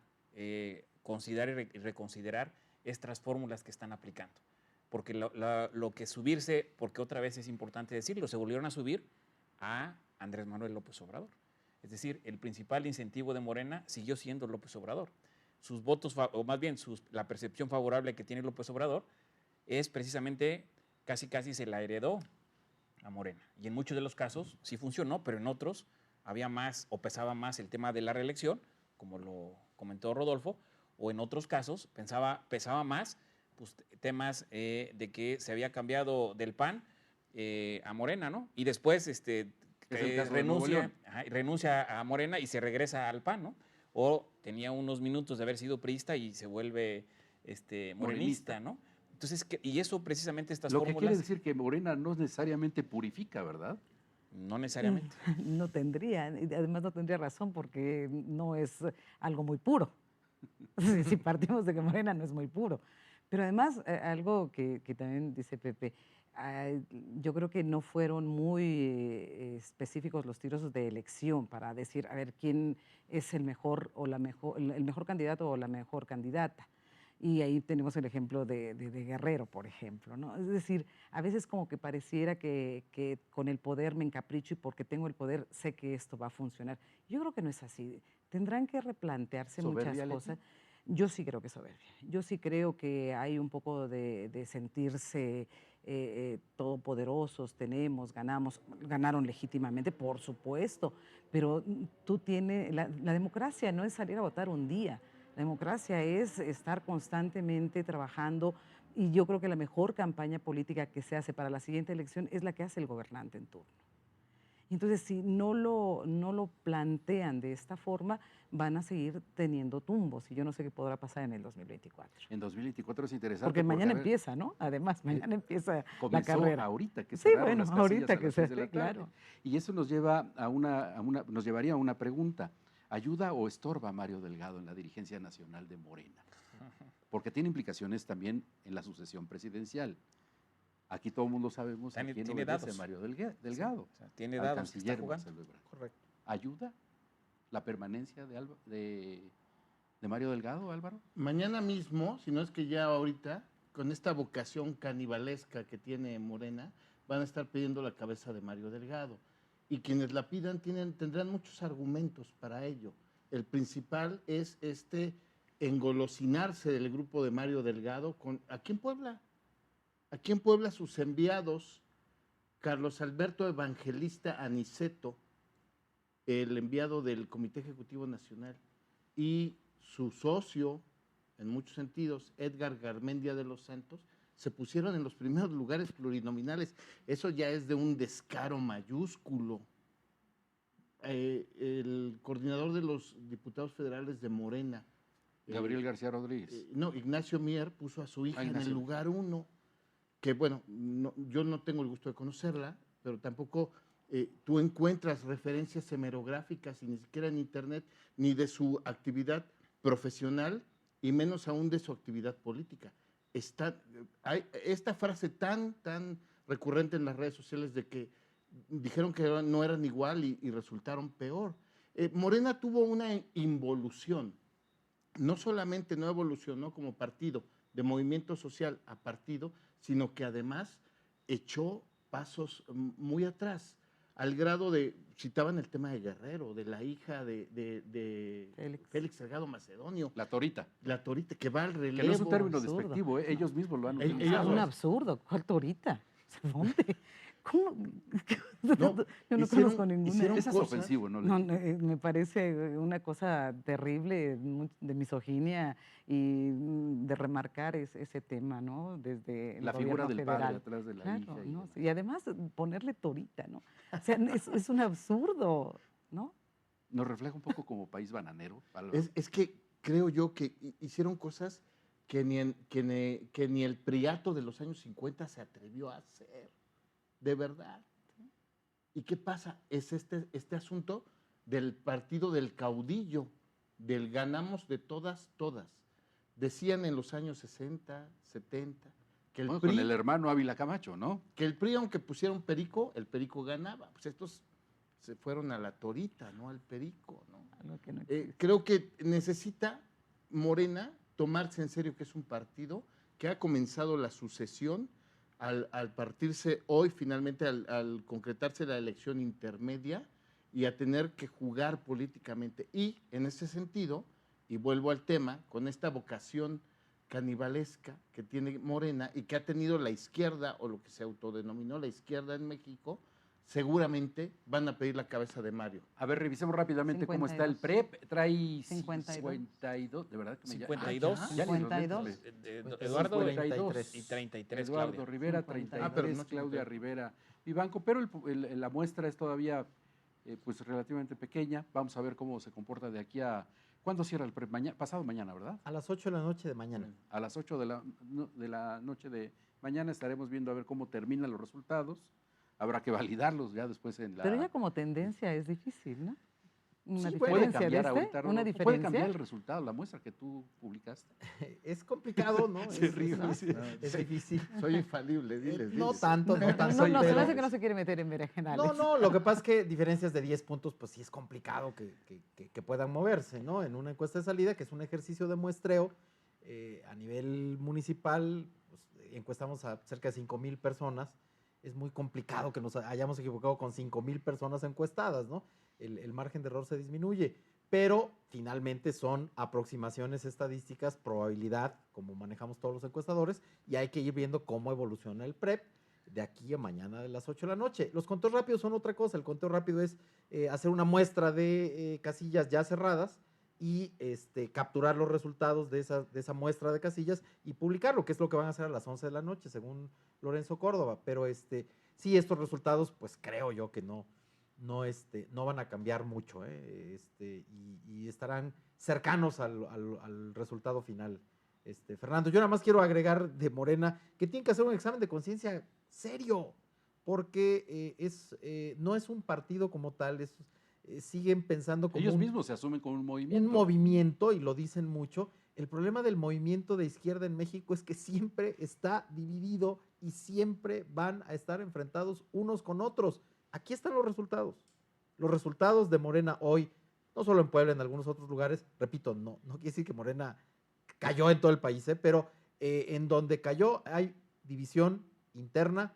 considerar y reconsiderar estas fórmulas que están aplicando. Porque lo que subirse, porque otra vez es importante decirlo, se volvieron a subir a Andrés Manuel López Obrador. Es decir, el principal incentivo de Morena siguió siendo López Obrador. Sus votos, o más bien la percepción favorable que tiene López Obrador es precisamente casi se la heredó a Morena. Y en muchos de los casos sí funcionó, pero en otros había más o pesaba más el tema de la reelección, como lo comentó Rodolfo, o en otros casos pesaba más pues, temas de que se había cambiado del PAN a Morena, ¿no? Y después renuncia a Morena y se regresa al PAN, ¿no? O tenía unos minutos de haber sido priista y se vuelve morenista, ¿no? Entonces, y eso precisamente estas fórmulas... Lo que quiere decir que Morena no necesariamente purifica, ¿verdad? No necesariamente. No tendría, además no tendría razón porque no es algo muy puro. Si partimos de que Morena no es muy puro. Pero además, algo que también dice Pepe, yo creo que no fueron muy específicos los tiros de elección para decir, a ver, quién es el mejor candidato o la mejor candidata. Y ahí tenemos el ejemplo de Guerrero, por ejemplo, ¿no? Es decir, a veces como que pareciera que con el poder me encapricho y porque tengo el poder sé que esto va a funcionar. Yo creo que no es así. Tendrán que replantearse muchas ¿Soberbia, Leti? cosas. Yo sí creo que es soberbia. Yo sí creo que hay un poco de sentirse todopoderosos, ganaron legítimamente, por supuesto, pero la democracia no es salir a votar un día. La democracia es estar constantemente trabajando y yo creo que la mejor campaña política que se hace para la siguiente elección es la que hace el gobernante en turno. Entonces, si no lo plantean de esta forma, van a seguir teniendo tumbos y yo no sé qué podrá pasar en el 2024. En 2024 es interesante. Porque mañana a ver, empieza, ¿no? Además, mañana empieza la comenzó carrera. ahorita que Sí, cerraron bueno, las casillas ahorita a que las se 6 de la esté, tarde. claro. Y eso nos lleva nos llevaría a una pregunta. ¿Ayuda o estorba Mario Delgado en la dirigencia nacional de Morena? Porque tiene implicaciones también en la sucesión presidencial. Aquí todo el mundo sabemos a quién tiene obedece dados. Mario Delgado. Sí, o sea, tiene al dados que está canciller jugando. Marcelo Ebrard. Correcto. ¿Ayuda la permanencia de Mario Delgado, Álvaro? Mañana mismo, si no es que ya ahorita, con esta vocación canibalesca que tiene Morena, van a estar pidiendo la cabeza de Mario Delgado. Y quienes la pidan tendrán muchos argumentos para ello. El principal es engolosinarse del grupo de Mario Delgado aquí en Puebla. Aquí en Puebla sus enviados, Carlos Alberto Evangelista Aniceto, el enviado del Comité Ejecutivo Nacional, y su socio, en muchos sentidos, Edgar Garmendia de los Santos, se pusieron en los primeros lugares plurinominales. Eso ya es de un descaro mayúsculo. El coordinador de los diputados federales de Morena, Gabriel García Rodríguez. no, Ignacio Mier, puso a su hija en el lugar 1, que bueno, yo no tengo el gusto de conocerla, pero tampoco tú encuentras referencias hemerográficas, y ni siquiera en internet, ni de su actividad profesional, y menos aún de su actividad política. Hay esta frase tan recurrente en las redes sociales de que dijeron que no eran igual y resultaron peor. Morena tuvo una involución. No solamente no evolucionó como partido, de movimiento social a partido, sino que además echó pasos muy atrás, al grado de, citaban el tema de Guerrero, de la hija de Félix Salgado Macedonio. La Torita. La Torita, que va al relevo. Que no es un término despectivo, ellos mismos lo han utilizado. Es un absurdo. ¿Cuál Torita? ¿Dónde? ¿Cómo? Yo no conozco ninguna. Es ofensivo, ¿no? Me parece una cosa terrible de misoginia y de remarcar ese tema, ¿no? Desde la figura del padre atrás de la hija. ¿no? Y además ponerle Torita, ¿no? O sea, es un absurdo, ¿no? Nos refleja un poco como país bananero. Es que creo yo que hicieron cosas que ni el priato de los años 50 se atrevió a hacer. De verdad. ¿Y qué pasa? Es este asunto del partido del caudillo, del ganamos de todas. Decían en los años 60, 70, que el PRI... Con el hermano Ávila Camacho, ¿no? Que el PRI, aunque pusiera un perico, el perico ganaba. Pues estos se fueron a la Torita, no al perico, ¿no? Algo que no creo que necesita Morena tomarse en serio que es un partido que ha comenzado la sucesión al partirse hoy, finalmente, al concretarse la elección intermedia y a tener que jugar políticamente. Y en ese sentido, y vuelvo al tema, con esta vocación canibalesca que tiene Morena y que ha tenido la izquierda, o lo que se autodenominó la izquierda en México, seguramente van a pedir la cabeza de Mario. A ver, revisemos rápidamente 52. Cómo está el PREP. Trae 52. De verdad que me 52. 52. Eduardo 42. Y 33. Eduardo Claudia. Rivera, 33. No Claudia Rivera Vivanco. Pero la muestra es todavía pues relativamente pequeña. Vamos a ver cómo se comporta de aquí a... ¿Cuándo cierra el PREP? Pasado mañana, ¿verdad? A las 8 de la noche de mañana. A las 8 de la noche de mañana estaremos viendo a ver cómo terminan los resultados. Habrá que validarlos ya después en la... Pero ya como tendencia es difícil, ¿no? Una diferencia de este, puede cambiar el resultado, la muestra que tú publicaste. Es complicado, ¿no? Se ríe, es difícil. Soy infalible, diles. No tanto. No, se me hace que no se quiere meter en berenjenales. No, lo que pasa es que diferencias de 10 puntos, pues sí es complicado que puedan moverse, ¿no? En una encuesta de salida, que es un ejercicio de muestreo, A nivel municipal, pues, encuestamos a cerca de 5,000 personas. Es muy complicado que nos hayamos equivocado con 5,000 personas encuestadas, ¿no? El margen de error se disminuye, pero finalmente son aproximaciones estadísticas, probabilidad, como manejamos todos los encuestadores, y hay que ir viendo cómo evoluciona el PREP de aquí a mañana de las 8 de la noche. Los conteos rápidos son otra cosa. El conteo rápido es hacer una muestra de casillas ya cerradas y capturar los resultados de esa muestra de casillas y publicarlo, que es lo que van a hacer a las 11 de la noche, según Lorenzo Córdoba. Pero sí, estos resultados, pues creo yo que no van a cambiar mucho, y estarán cercanos al resultado final. Fernando, yo nada más quiero agregar de Morena que tienen que hacer un examen de conciencia serio, porque no es un partido como tal, siguen pensando como ellos mismos se asumen como un movimiento. Un movimiento, y lo dicen mucho. El problema del movimiento de izquierda en México es que siempre está dividido y siempre van a estar enfrentados unos con otros. Aquí están los resultados. Los resultados de Morena hoy, no solo en Puebla, en algunos otros lugares, repito, no quiere decir que Morena cayó en todo el país, pero en donde cayó hay división interna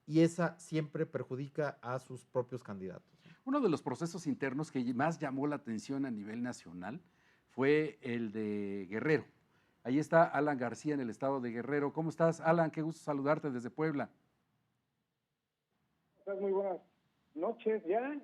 y esa siempre perjudica a sus propios candidatos. Uno de los procesos internos que más llamó la atención a nivel nacional fue el de Guerrero. Ahí está Alan García en el estado de Guerrero. ¿Cómo estás, Alan? Qué gusto saludarte desde Puebla. Muy buenas noches ya.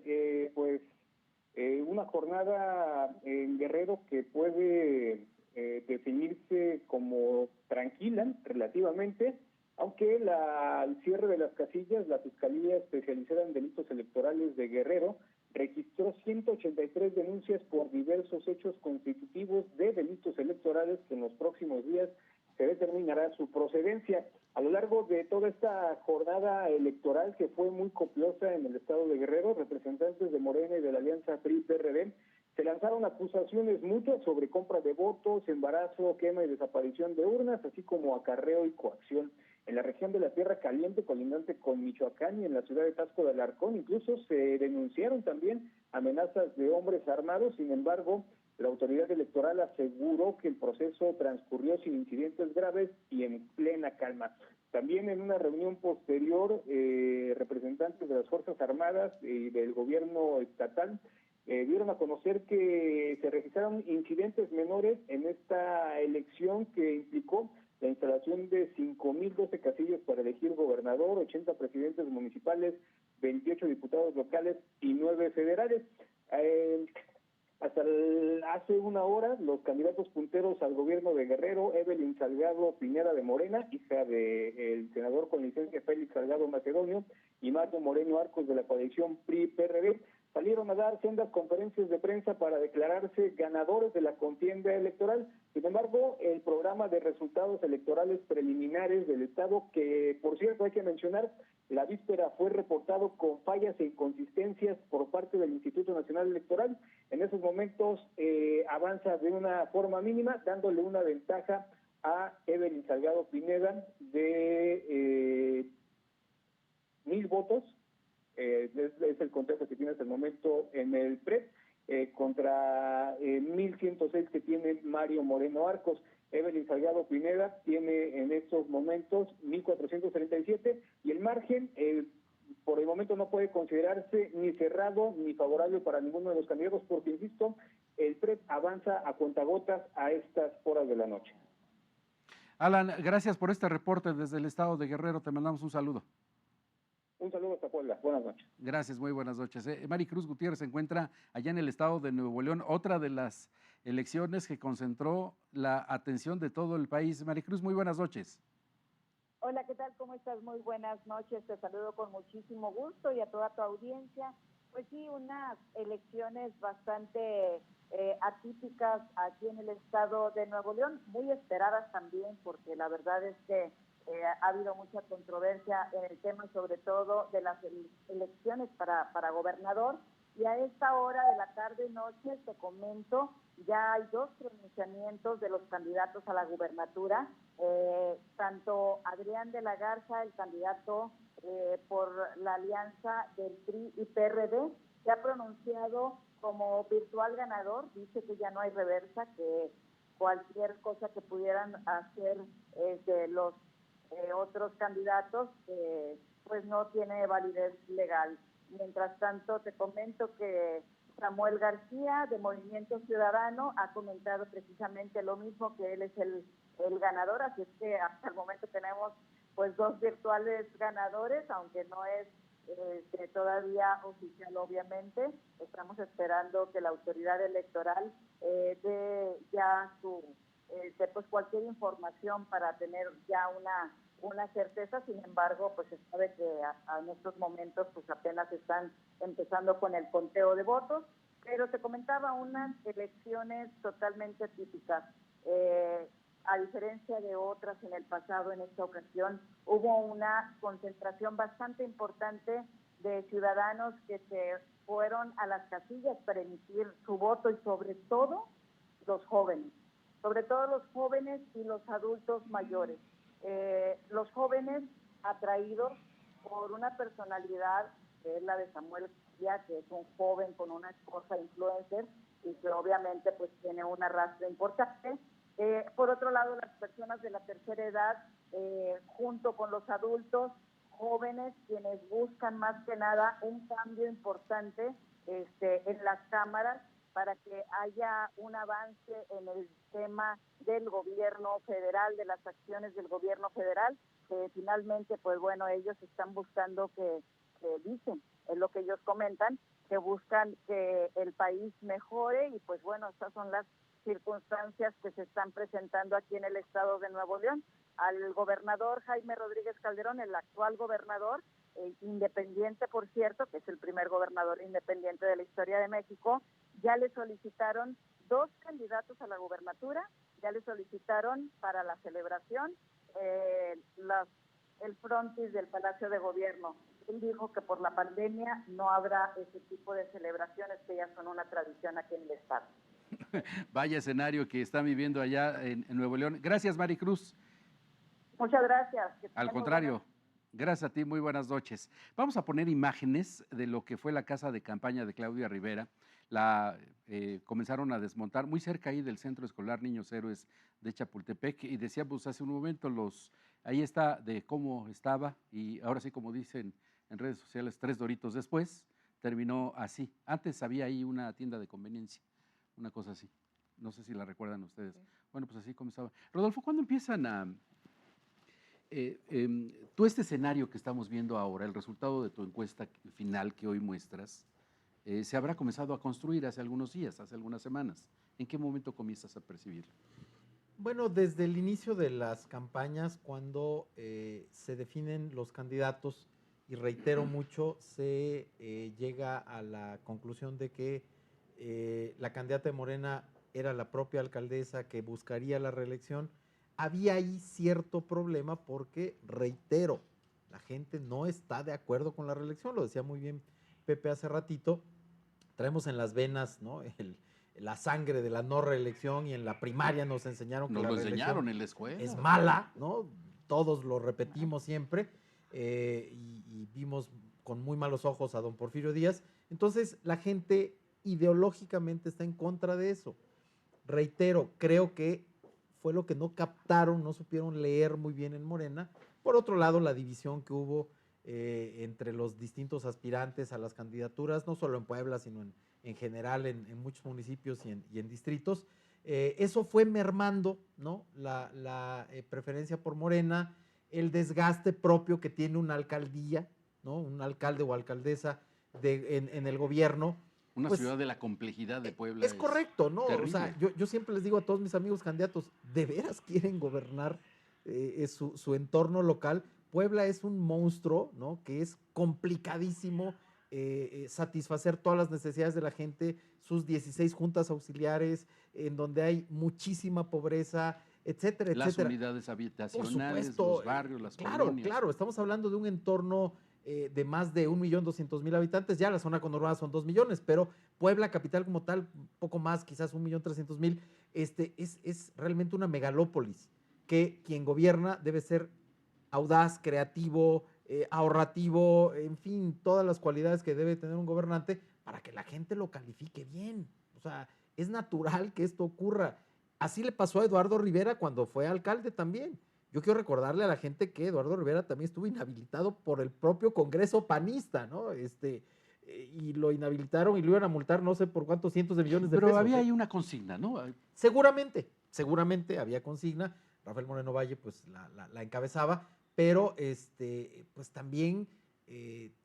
Una jornada en Guerrero que puede definirse como tranquila relativamente, aunque al cierre de las casillas, la Fiscalía Especializada en Delitos Electorales de Guerrero registró 183 denuncias por diversos hechos constitutivos de delitos electorales que en los próximos días se determinará su procedencia. A lo largo de toda esta jornada electoral, que fue muy copiosa en el estado de Guerrero, representantes de Morena y de la Alianza PRI-PRD se lanzaron acusaciones mutuas sobre compra de votos, embarazo, quema y desaparición de urnas, así como acarreo y coacción. En la región de la Tierra Caliente, colindante con Michoacán, y en la ciudad de Taxco de Alarcón, incluso se denunciaron también amenazas de hombres armados. Sin embargo, la autoridad electoral aseguró que el proceso transcurrió sin incidentes graves y en plena calma. También en una reunión posterior, representantes de las Fuerzas Armadas y del gobierno estatal dieron a conocer que se registraron incidentes menores en esta elección que implicó la instalación de 5,012 casillas para elegir gobernador, 80 presidentes municipales, 28 diputados locales y 9 federales. Hasta hace una hora, los candidatos punteros al gobierno de Guerrero, Evelyn Salgado Pineda de Morena, hija del senador con licencia Félix Salgado Macedonio, y Mario Moreno Arcos de la coalición PRI-PRD, salieron a dar sendas conferencias de prensa para declararse ganadores de la contienda electoral. Sin embargo, el programa de resultados electorales preliminares del Estado, que por cierto hay que mencionar, la víspera fue reportado con fallas e inconsistencias por parte del Instituto Nacional Electoral. En esos momentos avanza de una forma mínima, dándole una ventaja a Evelyn Salgado Pineda de 1,000 votos. Es el conteo que tiene hasta el momento en el PREP, contra 1,106 que tiene Mario Moreno Arcos. Evelyn Salgado Pineda tiene en estos momentos 1,437 y el margen por el momento no puede considerarse ni cerrado ni favorable para ninguno de los candidatos porque, insisto, el PREP avanza a cuentagotas a estas horas de la noche. Alan, gracias por este reporte desde el estado de Guerrero. Te mandamos un saludo. Un saludo hasta Puebla. Buenas noches. Gracias, muy buenas noches. Maricruz Gutiérrez se encuentra allá en el estado de Nuevo León, otra de las elecciones que concentró la atención de todo el país. Maricruz, muy buenas noches. Hola, ¿qué tal? ¿Cómo estás? Muy buenas noches. Te saludo con muchísimo gusto y a toda tu audiencia. Pues sí, unas elecciones bastante atípicas aquí en el estado de Nuevo León, muy esperadas también, porque la verdad es que ha habido mucha controversia en el tema, sobre todo de las elecciones para gobernador, y a esta hora de la tarde-noche, te comento, ya hay 2 pronunciamientos de los candidatos a la gubernatura, tanto Adrián de la Garza, el candidato por la alianza del PRI y PRD, se ha pronunciado como virtual ganador, dice que ya no hay reversa, que cualquier cosa que pudieran hacer los otros candidatos, pues no tiene validez legal. Mientras tanto, te comento que Samuel García, de Movimiento Ciudadano, ha comentado precisamente lo mismo, que él es el ganador, así es que hasta el momento tenemos pues 2 virtuales ganadores, aunque no es todavía oficial, obviamente. Estamos esperando que la autoridad electoral dé ya pues cualquier información para tener ya una certeza. Sin embargo, pues se sabe que en estos momentos pues apenas están empezando con el conteo de votos, pero te comentaba, unas elecciones totalmente típicas. A diferencia de otras en el pasado, en esta ocasión hubo una concentración bastante importante de ciudadanos que se fueron a las casillas para emitir su voto, y sobre todo los jóvenes y los adultos mayores. Los jóvenes atraídos por una personalidad que es la de Samuel García, que es un joven con una esposa influencer y que obviamente pues tiene un arrastre importante. Por otro lado, las personas de la tercera edad, junto con los adultos jóvenes, quienes buscan más que nada un cambio importante en las cámaras para que haya un avance en el tema del gobierno federal, de las acciones del gobierno federal, que finalmente, pues bueno, ellos están buscando que dicen, es lo que ellos comentan, que buscan que el país mejore, y pues bueno, estas son las circunstancias que se están presentando aquí en el estado de Nuevo León. Al gobernador Jaime Rodríguez Calderón, el actual gobernador, independiente, por cierto, que es el primer gobernador independiente de la historia de México, ya le solicitaron 2 candidatos a la gubernatura, ya le solicitaron para la celebración el frontis del Palacio de Gobierno. Él dijo que por la pandemia no habrá ese tipo de celebraciones que ya son una tradición aquí en el estado. Vaya escenario que están viviendo allá en Nuevo León. Gracias, Maricruz. Muchas gracias. Al contrario, gracias a ti, muy buenas noches. Vamos a poner imágenes de lo que fue la casa de campaña de Claudia Rivera. La comenzaron a desmontar muy cerca ahí del Centro Escolar Niños Héroes de Chapultepec, y decíamos hace un momento, ahí está de cómo estaba, y ahora sí, como dicen en redes sociales, 3 doritos después, terminó así. Antes había ahí una tienda de conveniencia, una cosa así. No sé si la recuerdan ustedes. Sí. Bueno, pues así comenzaba. Rodolfo, ¿cuándo empiezan a... tú este escenario que estamos viendo ahora, el resultado de tu encuesta final que hoy muestras, se habrá comenzado a construir hace algunos días, hace algunas semanas. ¿En qué momento comienzas a percibirlo? Bueno, desde el inicio de las campañas, cuando se definen los candidatos, y reitero mucho, se llega a la conclusión de que la candidata de Morena era la propia alcaldesa que buscaría la reelección. Había ahí cierto problema porque, reitero, la gente no está de acuerdo con la reelección, lo decía muy bien Pepe hace ratito. Traemos en las venas, ¿no?, la sangre de la no reelección, y en la primaria nos enseñaron que la reelección en la escuela. Es mala, ¿no? Todos lo repetimos siempre, y vimos con muy malos ojos a don Porfirio Díaz. Entonces, la gente ideológicamente está en contra de eso. Reitero, creo que fue lo que no captaron, no supieron leer muy bien en Morena. Por otro lado, la división que hubo entre los distintos aspirantes a las candidaturas, no solo en Puebla, sino en general en muchos municipios y en distritos. Eso fue mermando, ¿no?, la preferencia por Morena, el desgaste propio que tiene una alcaldía, ¿no?, un alcalde o alcaldesa en el gobierno. Una pues, ciudad de la complejidad de Puebla. Es correcto, ¿no? Terrible. O sea, yo siempre les digo a todos mis amigos candidatos, ¿de veras quieren gobernar su entorno local? Puebla es un monstruo, ¿no?, que es complicadísimo satisfacer todas las necesidades de la gente, sus 16 juntas auxiliares, en donde hay muchísima pobreza, etcétera, etcétera. Las unidades habitacionales, los barrios, las colonias. Claro, estamos hablando de un entorno de más de 1.200.000 habitantes. Ya la zona conurbada son 2 millones, pero Puebla capital como tal, poco más, quizás 1.300.000, es realmente una megalópolis, que quien gobierna debe ser audaz, creativo, ahorrativo, en fin, todas las cualidades que debe tener un gobernante para que la gente lo califique bien. O sea, es natural que esto ocurra. Así le pasó a Eduardo Rivera cuando fue alcalde también. Yo quiero recordarle a la gente que Eduardo Rivera también estuvo inhabilitado por el propio Congreso panista, ¿no? Y lo inhabilitaron y lo iban a multar no sé por cuántos cientos de millones de pesos. Pero había ahí una consigna, ¿no? Seguramente había consigna. Rafael Moreno Valle pues la encabezaba, pero pues también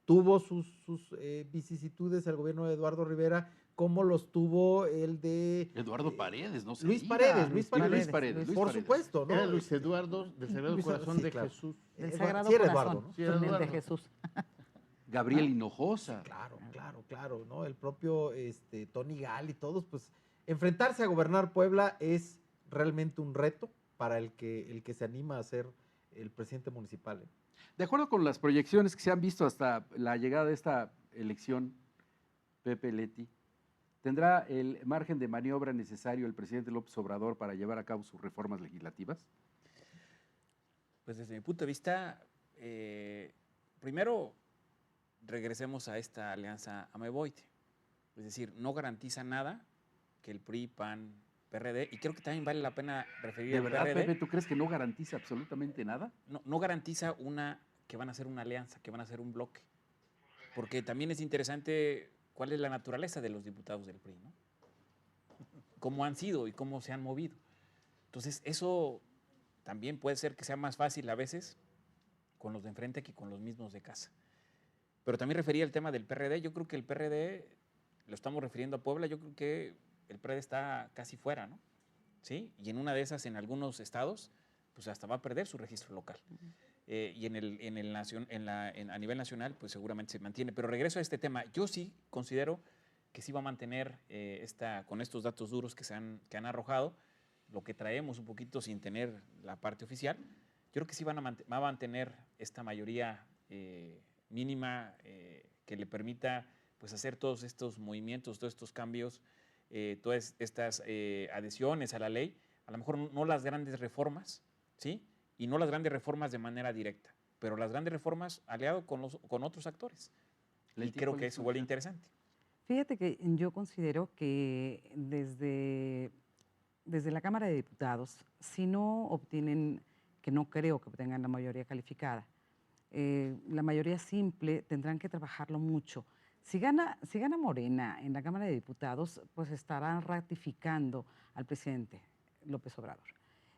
tuvo sus vicisitudes el gobierno de Eduardo Rivera, como los tuvo el de Eduardo Paredes, no sé. Luis Paredes, por supuesto, ¿no? Era Luis Eduardo del Sagrado Corazón de claro. Jesús. Del Sagrado Sí, era Corazón, Eduardo, ¿no? Sí, era también de Eduardo. Jesús. Gabriel Hinojosa. Claro, ¿no? El propio Tony Gal y todos, pues enfrentarse a gobernar Puebla es realmente un reto para el que se anima a ser el presidente municipal. De acuerdo con las proyecciones que se han visto hasta la llegada de esta elección, Pepe Leti, ¿tendrá el margen de maniobra necesario el presidente López Obrador para llevar a cabo sus reformas legislativas? Pues desde mi punto de vista, primero regresemos a esta alianza Ameboite. Es decir, no garantiza nada que el PRI, PAN, PRD, y creo que también vale la pena referir ¿De al verdad, PRD. Pepe, tú crees que no garantiza absolutamente nada? No garantiza que van a hacer una alianza, que van a hacer un bloque. Porque también es interesante cuál es la naturaleza de los diputados del PRI, ¿no? Cómo han sido y cómo se han movido. Entonces, eso también puede ser que sea más fácil a veces con los de enfrente que con los mismos de casa. Pero también refería el tema del PRD. Yo creo que el PRD, lo estamos refiriendo a Puebla, yo creo que el PRD está casi fuera, ¿no? ¿Sí? Y en una de esas, en algunos estados, pues hasta va a perder su registro local. Y a nivel nacional, pues seguramente se mantiene. Pero regreso a este tema. Yo sí considero que sí va a mantener con estos datos duros que han arrojado, lo que traemos un poquito sin tener la parte oficial. Yo creo que sí va a mantener esta mayoría mínima que le permita pues hacer todos estos movimientos, todos estos cambios, todas estas adhesiones a la ley, a lo mejor no las grandes reformas, ¿sí? Y no las grandes reformas de manera directa, pero las grandes reformas aliado con otros actores. Y creo que eso vuelve interesante. Fíjate que yo considero que desde la Cámara de Diputados, si no obtienen, que no creo que obtengan la mayoría calificada, la mayoría simple, tendrán que trabajarlo mucho. Si gana Morena en la Cámara de Diputados, pues estarán ratificando al presidente López Obrador.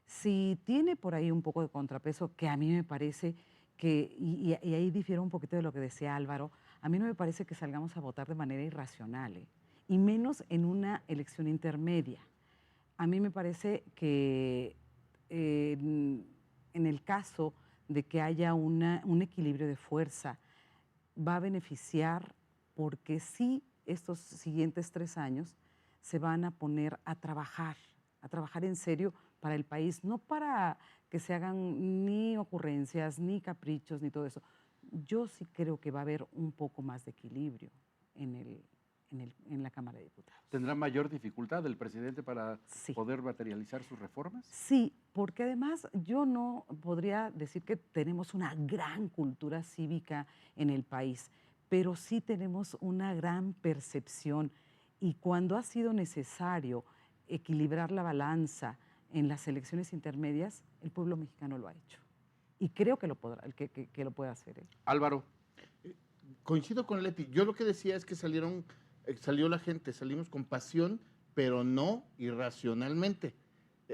Si tiene por ahí un poco de contrapeso, que a mí me parece que, y ahí difiero un poquito de lo que decía Álvaro, a mí no me parece que salgamos a votar de manera irracional, y menos en una elección intermedia. A mí me parece que en el caso de que haya un equilibrio de fuerza, va a beneficiar porque sí estos siguientes 3 años se van a poner a trabajar en serio para el país, no para que se hagan ni ocurrencias, ni caprichos, ni todo eso. Yo sí creo que va a haber un poco más de equilibrio en la Cámara de Diputados. ¿Tendrá mayor dificultad el presidente para poder materializar sus reformas? Sí, porque además yo no podría decir que tenemos una gran cultura cívica en el país, pero sí tenemos una gran percepción, y cuando ha sido necesario equilibrar la balanza en las elecciones intermedias, el pueblo mexicano lo ha hecho. Y creo que lo puede hacer. Álvaro. Coincido con Leti. Yo lo que decía es que salió la gente, salimos con pasión, pero no irracionalmente.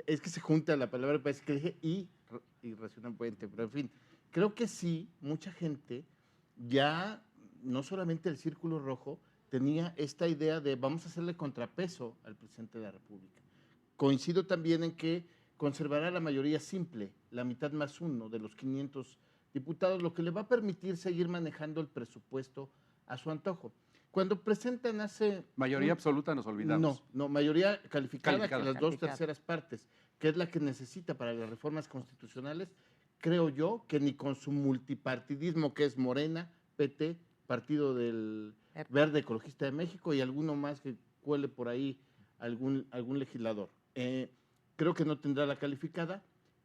Es que se junta la palabra, parece que dije irracionalmente, pero en fin. Creo que sí, mucha gente, ya no solamente el Círculo Rojo, tenía esta idea de vamos a hacerle contrapeso al presidente de la República. Coincido también en que conservará la mayoría simple, la mitad más uno de los 500 diputados, lo que le va a permitir seguir manejando el presupuesto a su antojo. Cuando presentan Mayoría absoluta nos olvidamos. No, mayoría calificada. Con las 2/3 partes, que es la que necesita para las reformas constitucionales, creo yo que ni con su multipartidismo, que es Morena, PT, Partido del Verde Ecologista de México y alguno más que cuele por ahí algún legislador. Creo que no tendrá la calificada.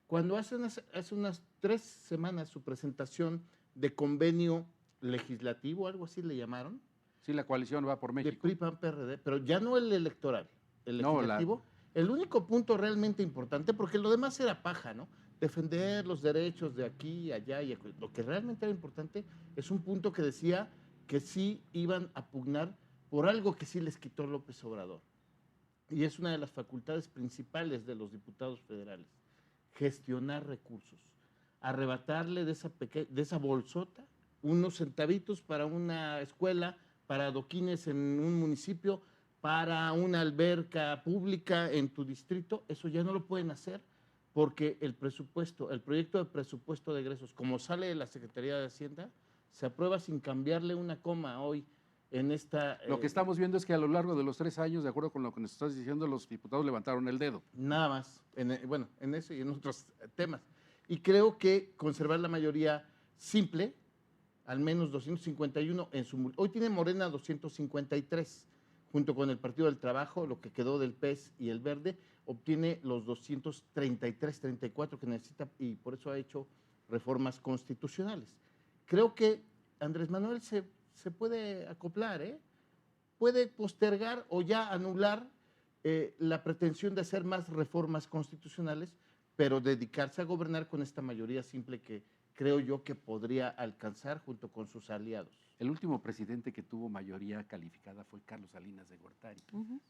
Cuando hace unas 3 semanas su presentación de convenio legislativo, algo así le llamaron. Sí, la coalición va por México. De PRI, PAN, PRD, pero ya no el electoral, el legislativo. El único punto realmente importante, porque lo demás era paja, ¿no? Defender los derechos de aquí, allá y acullá. Lo que realmente era importante es un punto que decía que sí iban a pugnar por algo que sí les quitó López Obrador. Y es una de las facultades principales de los diputados federales, gestionar recursos, arrebatarle de esa bolsota unos centavitos para una escuela, para adoquines en un municipio, para una alberca pública en tu distrito. Eso ya no lo pueden hacer porque el proyecto de presupuesto de egresos, como sale de la Secretaría de Hacienda, se aprueba sin cambiarle una coma hoy en esta... Lo que estamos viendo es que a lo largo de los 3 años, de acuerdo con lo que nos estás diciendo, los diputados levantaron el dedo. Nada más, en eso y en otros temas. Y creo que conservar la mayoría simple, al menos 251 en su... Hoy tiene Morena 253, junto con el Partido del Trabajo, lo que quedó del PES y el Verde, obtiene los 233, 34 que necesita y por eso ha hecho reformas constitucionales. Creo que Andrés Manuel se puede acoplar, puede postergar o ya anular la pretensión de hacer más reformas constitucionales, pero dedicarse a gobernar con esta mayoría simple que creo yo que podría alcanzar junto con sus aliados. El último presidente que tuvo mayoría calificada fue Carlos Salinas de Gortari,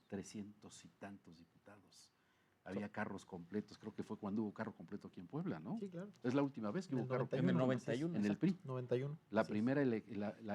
300 y tantos diputados. Había carros completos, creo que fue cuando hubo carro completo aquí en Puebla, ¿no? Sí, claro. Es la última vez que hubo carro completo. En el 91. En el PRI. 91. La primera, la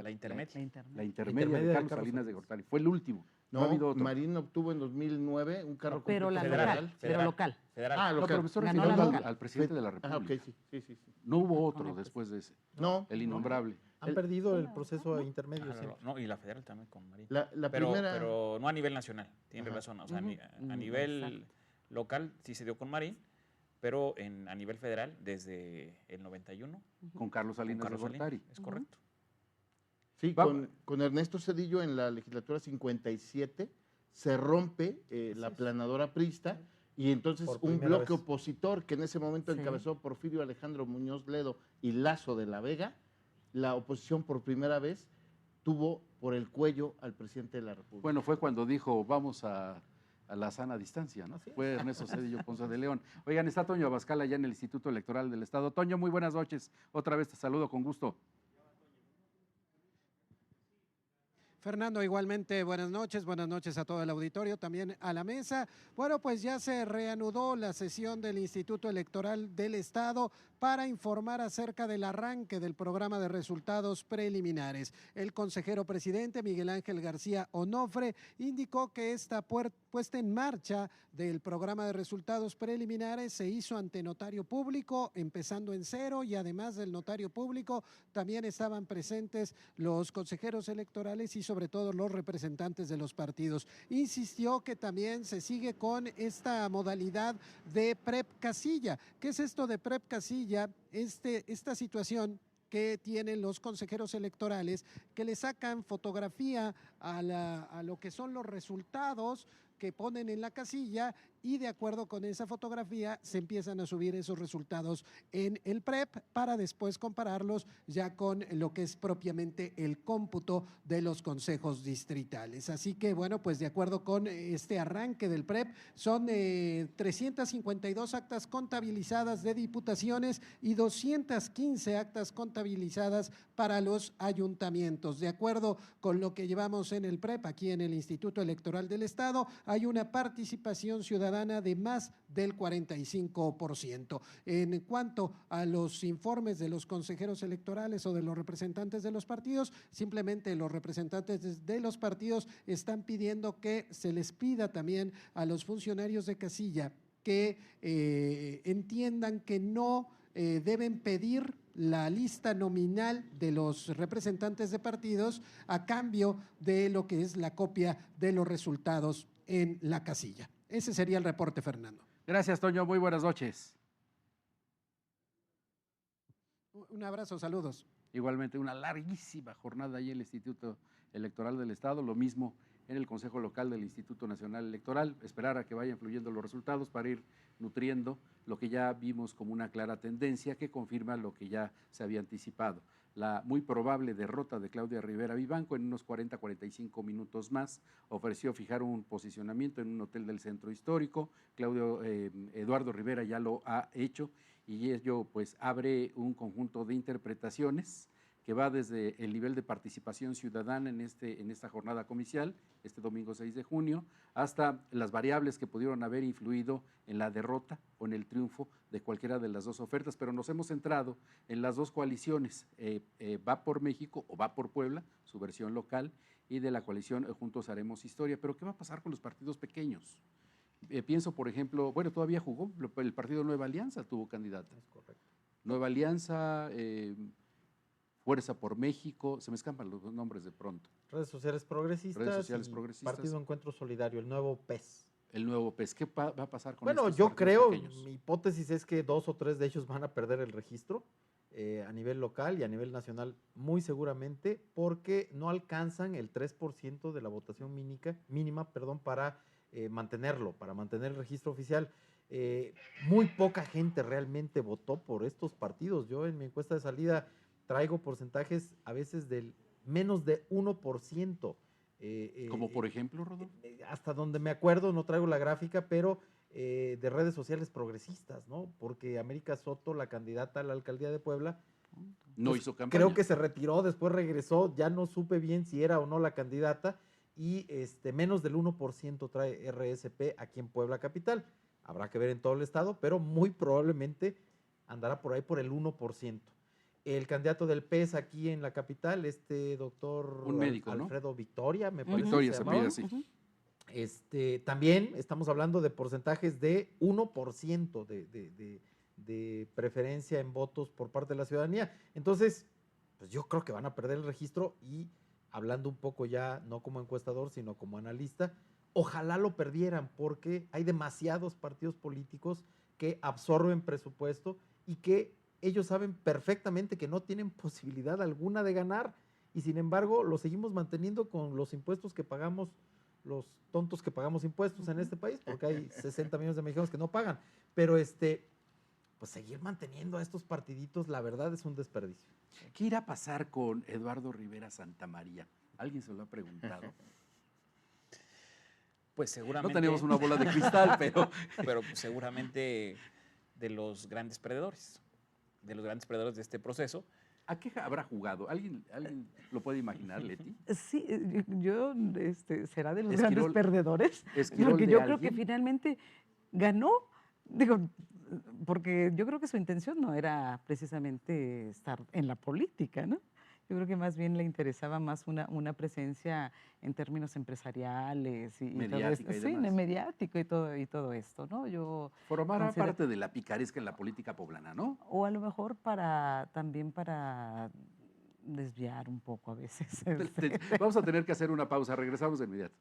intermedia. La intermedia de Carlos Salinas de Gortari. Fue el último. No, ha habido otro. Marín obtuvo en 2009 un carro pero completo federal. federal. Local. Ah, local. No, pero me estoy Ganó refiriendo al presidente de la República. Ah, ok, sí. No hubo otro después de ese. No. El innombrable. Han perdido el proceso intermedio siempre. No, y la federal también con Marín. Pero no a nivel nacional, tiene razón. O sea, a nivel local sí se dio con Marín, pero a nivel federal desde el 91. Con Carlos Salinas de Gortari. Es correcto. Sí, con Ernesto Zedillo en la legislatura 57 se rompe la planadora prista y entonces un bloque opositor que en ese momento encabezó Porfirio Alejandro Muñoz Ledo y Lazo de la Vega, la oposición por primera vez tuvo por el cuello al presidente de la República. Bueno, fue cuando dijo vamos a la sana distancia, ¿no? Fue Ernesto Zedillo Ponce de León. Oigan, está Toño Abascal allá en el Instituto Electoral del Estado. Toño, muy buenas noches. Otra vez te saludo con gusto. Fernando, igualmente buenas noches a todo el auditorio, también a la mesa. Bueno, pues ya se reanudó la sesión del Instituto Electoral del Estado para informar acerca del arranque del programa de resultados preliminares. El consejero presidente Miguel Ángel García Onofre indicó que esta puesta en marcha del programa de resultados preliminares se hizo ante notario público, empezando en cero, y además del notario público también estaban presentes los consejeros electorales y sobre todo los representantes de los partidos. Insistió que también se sigue con esta modalidad de PREP casilla. ¿Qué es esto de PREP casilla? Esta situación que tienen los consejeros electorales, que le sacan fotografía a lo que son los resultados que ponen en la casilla y de acuerdo con esa fotografía se empiezan a subir esos resultados en el PREP para después compararlos ya con lo que es propiamente el cómputo de los consejos distritales. Así que bueno, pues de acuerdo con este arranque del PREP son 352 actas contabilizadas de diputaciones y 215 actas contabilizadas para los ayuntamientos. De acuerdo con lo que llevamos en el PREP aquí en el Instituto Electoral del Estado, hay una participación ciudadana de más del 45%. En cuanto a los informes de los consejeros electorales o de los representantes de los partidos, simplemente los representantes de los partidos están pidiendo que se les pida también a los funcionarios de casilla que entiendan que no deben pedir la lista nominal de los representantes de partidos a cambio de lo que es la copia de los resultados en la casilla. Ese sería el reporte, Fernando. Gracias, Toño. Muy buenas noches. Un abrazo, saludos. Igualmente, una larguísima jornada ahí en el Instituto Electoral del Estado, lo mismo en el Consejo Local del Instituto Nacional Electoral, esperar a que vayan fluyendo los resultados para ir nutriendo lo que ya vimos como una clara tendencia que confirma lo que ya se había anticipado. la muy probable derrota de Claudia Rivera Vivanco. En unos 40-45 minutos más ofreció fijar un posicionamiento en un hotel del centro histórico. Eduardo Rivera ya lo ha hecho y ello pues abre un conjunto de interpretaciones que va desde el nivel de participación ciudadana en esta jornada comicial, este domingo 6 de junio, hasta las variables que pudieron haber influido en la derrota o en el triunfo de cualquiera de las dos ofertas, pero nos hemos centrado en las dos coaliciones, Va por México o Va por Puebla, su versión local, y de la coalición Juntos Haremos Historia. Pero ¿qué va a pasar con los partidos pequeños? Pienso, por ejemplo, bueno, todavía jugó, el partido Nueva Alianza tuvo candidata. Es correcto. Nueva Alianza, Fuerza por México, se me escapan los nombres de pronto. Redes Sociales Progresistas y Partido Encuentro Solidario, el nuevo PES. El nuevo PES, ¿qué va a pasar con Bueno, estos yo creo, pequeños? mi hipótesis es que 2 o 3 de ellos van a perder el registro a nivel local y a nivel nacional, muy seguramente, porque no alcanzan el 3% de la votación mínima para mantenerlo, para mantener el registro oficial. Muy poca gente realmente votó por estos partidos. Yo en mi encuesta de salida traigo porcentajes a veces del menos de 1%. ¿Como por ejemplo, Rodolfo? Hasta donde me acuerdo, no traigo la gráfica, pero de redes sociales progresistas, ¿no? Porque América Soto, la candidata a la alcaldía de Puebla, no pues, hizo campaña. Creo que se retiró, después regresó, ya no supe bien si era o no la candidata, y menos del 1% trae RSP aquí en Puebla capital. Habrá que ver en todo el estado, pero muy probablemente andará por ahí por el 1%. El candidato del PES aquí en la capital, doctor un médico, Alfredo, ¿no? Victoria, me parece. Victoria se pide así. También estamos hablando de porcentajes de 1% de preferencia en votos por parte de la ciudadanía. Entonces, pues yo creo que van a perder el registro y, hablando un poco ya, no como encuestador, sino como analista, ojalá lo perdieran porque hay demasiados partidos políticos que absorben presupuesto y que ellos saben perfectamente que no tienen posibilidad alguna de ganar y sin embargo lo seguimos manteniendo con los impuestos que pagamos, los tontos que pagamos impuestos en este país, porque hay 60 millones de mexicanos que no pagan, pero pues seguir manteniendo a estos partiditos, la verdad es un desperdicio. ¿Qué irá a pasar con Eduardo Rivera Santamaría? ¿Alguien se lo ha preguntado? Pues seguramente. No tenemos una bola de cristal, pero seguramente de los grandes perdedores. De los grandes perdedores de este proceso. ¿A qué habrá jugado? ¿Alguien lo puede imaginar, Leti? Sí, yo, ¿será de los grandes perdedores? Porque yo creo que finalmente ganó, porque yo creo que su intención no era precisamente estar en la política, ¿no? Yo creo que más bien le interesaba más una presencia en términos empresariales y mediática todo esto. Sí, mediático y todo esto, ¿no? Formará parte de la picaresca en la política poblana, ¿no? O a lo mejor también para desviar un poco a veces. Vamos a tener que hacer una pausa, regresamos de inmediato.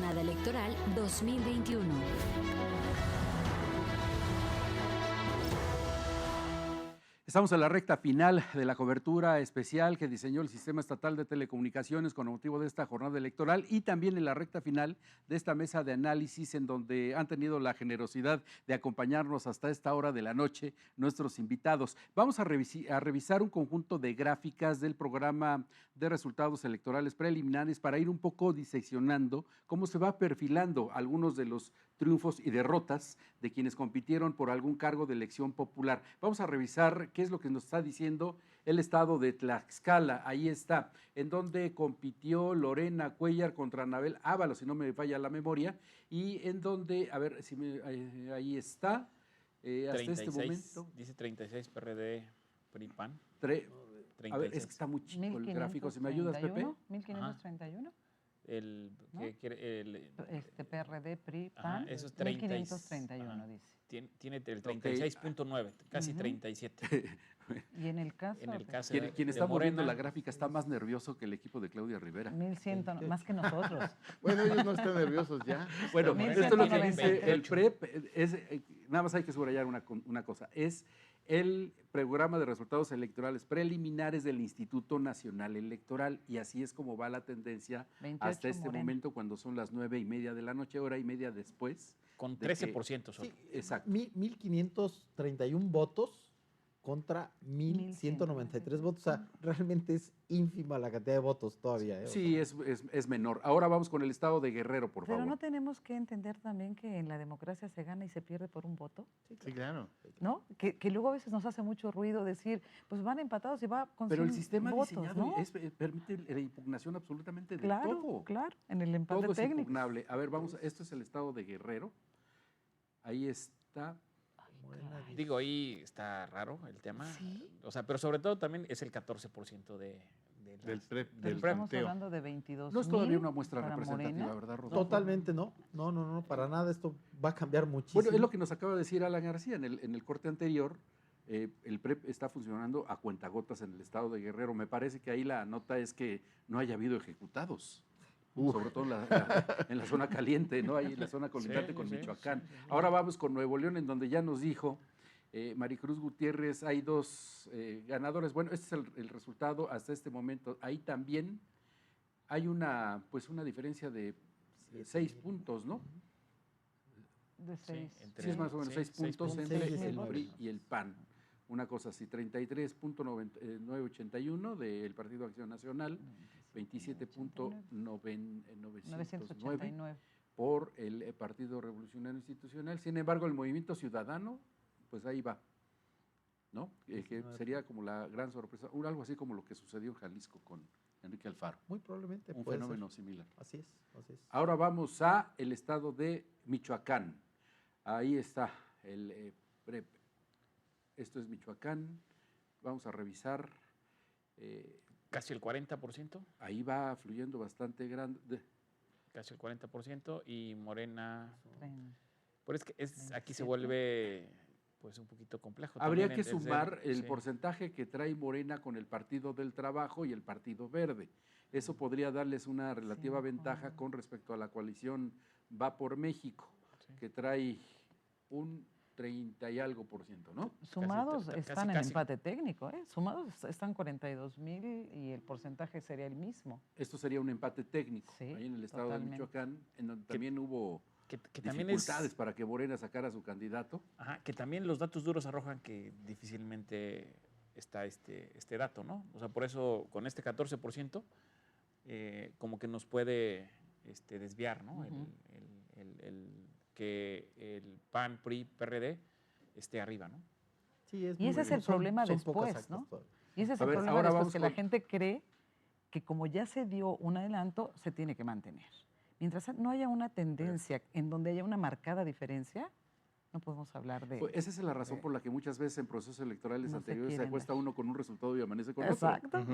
Jornada Electoral 2021. Estamos en la recta final de la cobertura especial que diseñó el Sistema Estatal de Telecomunicaciones con motivo de esta jornada electoral y también en la recta final de esta mesa de análisis en donde han tenido la generosidad de acompañarnos hasta esta hora de la noche nuestros invitados. Vamos a revisar un conjunto de gráficas del programa de resultados electorales preliminares para ir un poco diseccionando cómo se va perfilando algunos de los triunfos y derrotas de quienes compitieron por algún cargo de elección popular. Vamos a revisar qué es lo que nos está diciendo el estado de Tlaxcala. Ahí está, en donde compitió Lorena Cuellar contra Anabel Ábalos, si no me falla la memoria, y en donde, a ver, si ahí está, hasta 36, este momento. Dice 36 PRD, PRI, PAN. A ver, es que está muy chico el gráfico. ¿Si me ayudas, Pepe? 1531. El, ¿no? PRD, PRI, Ajá, PAN, eso es 1531 ajá. dice. Tiene el 36.9, casi 37. Y en el caso, quien está moviendo la gráfica está más nervioso que el equipo de Claudia Rivera. 1100, más que nosotros. Bueno, ellos no están nerviosos ya. Bueno, esto es lo que dice el PREP. Nada más hay que subrayar una cosa. Es el programa de resultados electorales preliminares del Instituto Nacional Electoral y así es como va la tendencia hasta este momento cuando son las 9:30 de la noche, hora y media después. Con 13% solo. Sí, exacto. 1.531 votos contra 1.193 votos. O sea, realmente es ínfima la cantidad de votos todavía. Sí, es menor. Ahora vamos con el estado de Guerrero, por favor. Pero no tenemos que entender también que en la democracia se gana y se pierde por un voto. Sí, claro. ¿No? Que luego a veces nos hace mucho ruido decir, pues van empatados y va con Pero 100 el sistema votos, diseñado ¿no? permite la impugnación absolutamente de Claro, todo. claro, en el empate todo es técnico. impugnable. A ver, vamos, esto es el estado de Guerrero. Ahí está. Digo, ahí está raro el tema. ¿Sí? O sea, pero sobre todo también es el 14% del PREP. Estamos hablando de 22. No es todavía una muestra representativa, Morena. ¿verdad, Rodolfo? Totalmente no. No, para nada. Esto va a cambiar muchísimo. Bueno, es lo que nos acaba de decir Alan García en el corte anterior. El PREP está funcionando a cuentagotas en el estado de Guerrero. Me parece que ahí la nota es que no haya habido ejecutados. Sobre todo en la zona caliente, ¿no? Ahí en la zona colindante con Michoacán. Ahora vamos con Nuevo León, en donde ya nos dijo Maricruz Gutiérrez, hay dos ganadores. Bueno, este es el resultado hasta este momento. Ahí también hay una diferencia de 6 puntos, ¿no? De 6. Sí, es más o menos 6 puntos entre el puntos. PRI y el PAN. Una cosa así, 33.981 del Partido Acción Nacional, 27.909 por el Partido Revolucionario Institucional. Sin embargo, el Movimiento Ciudadano, pues ahí va, ¿no? Que sería como la gran sorpresa, algo así como lo que sucedió en Jalisco con Enrique Alfaro. Muy probablemente. Un fenómeno similar. Así es. Ahora vamos a el estado de Michoacán. Ahí está el PREP. Esto es Michoacán. Vamos a revisar. Casi el 40%. Ahí va fluyendo bastante grande. Casi el 40% y Morena. Pero es que aquí se vuelve pues un poquito complejo. Habría que sumar el porcentaje que trae Morena con el Partido del Trabajo y el Partido Verde. Eso podría darles una relativa ventaja con respecto a la coalición Va por México, que trae un 30 y algo %, ¿no? Sumados están en empate técnico, ¿eh? Sumados están 42,000 y el porcentaje sería el mismo. Esto sería un empate técnico, ahí en el estado de Michoacán, en donde también hubo dificultades para que Morena sacara a su candidato. Ajá, que también los datos duros arrojan que difícilmente está este dato, ¿no? O sea, por eso con este 14% como que nos puede desviar, ¿no? Que el PAN, PRI, PRD esté arriba, ¿no? Sí, y ese es el problema después, ¿no? Y ese es el problema después, que la gente cree que como ya se dio un adelanto, se tiene que mantener. Mientras no haya una tendencia en donde haya una marcada diferencia, no podemos hablar de... Pues esa es la razón por la que muchas veces en procesos electorales anteriores se acuesta uno con un resultado y amanece con otro. Exacto.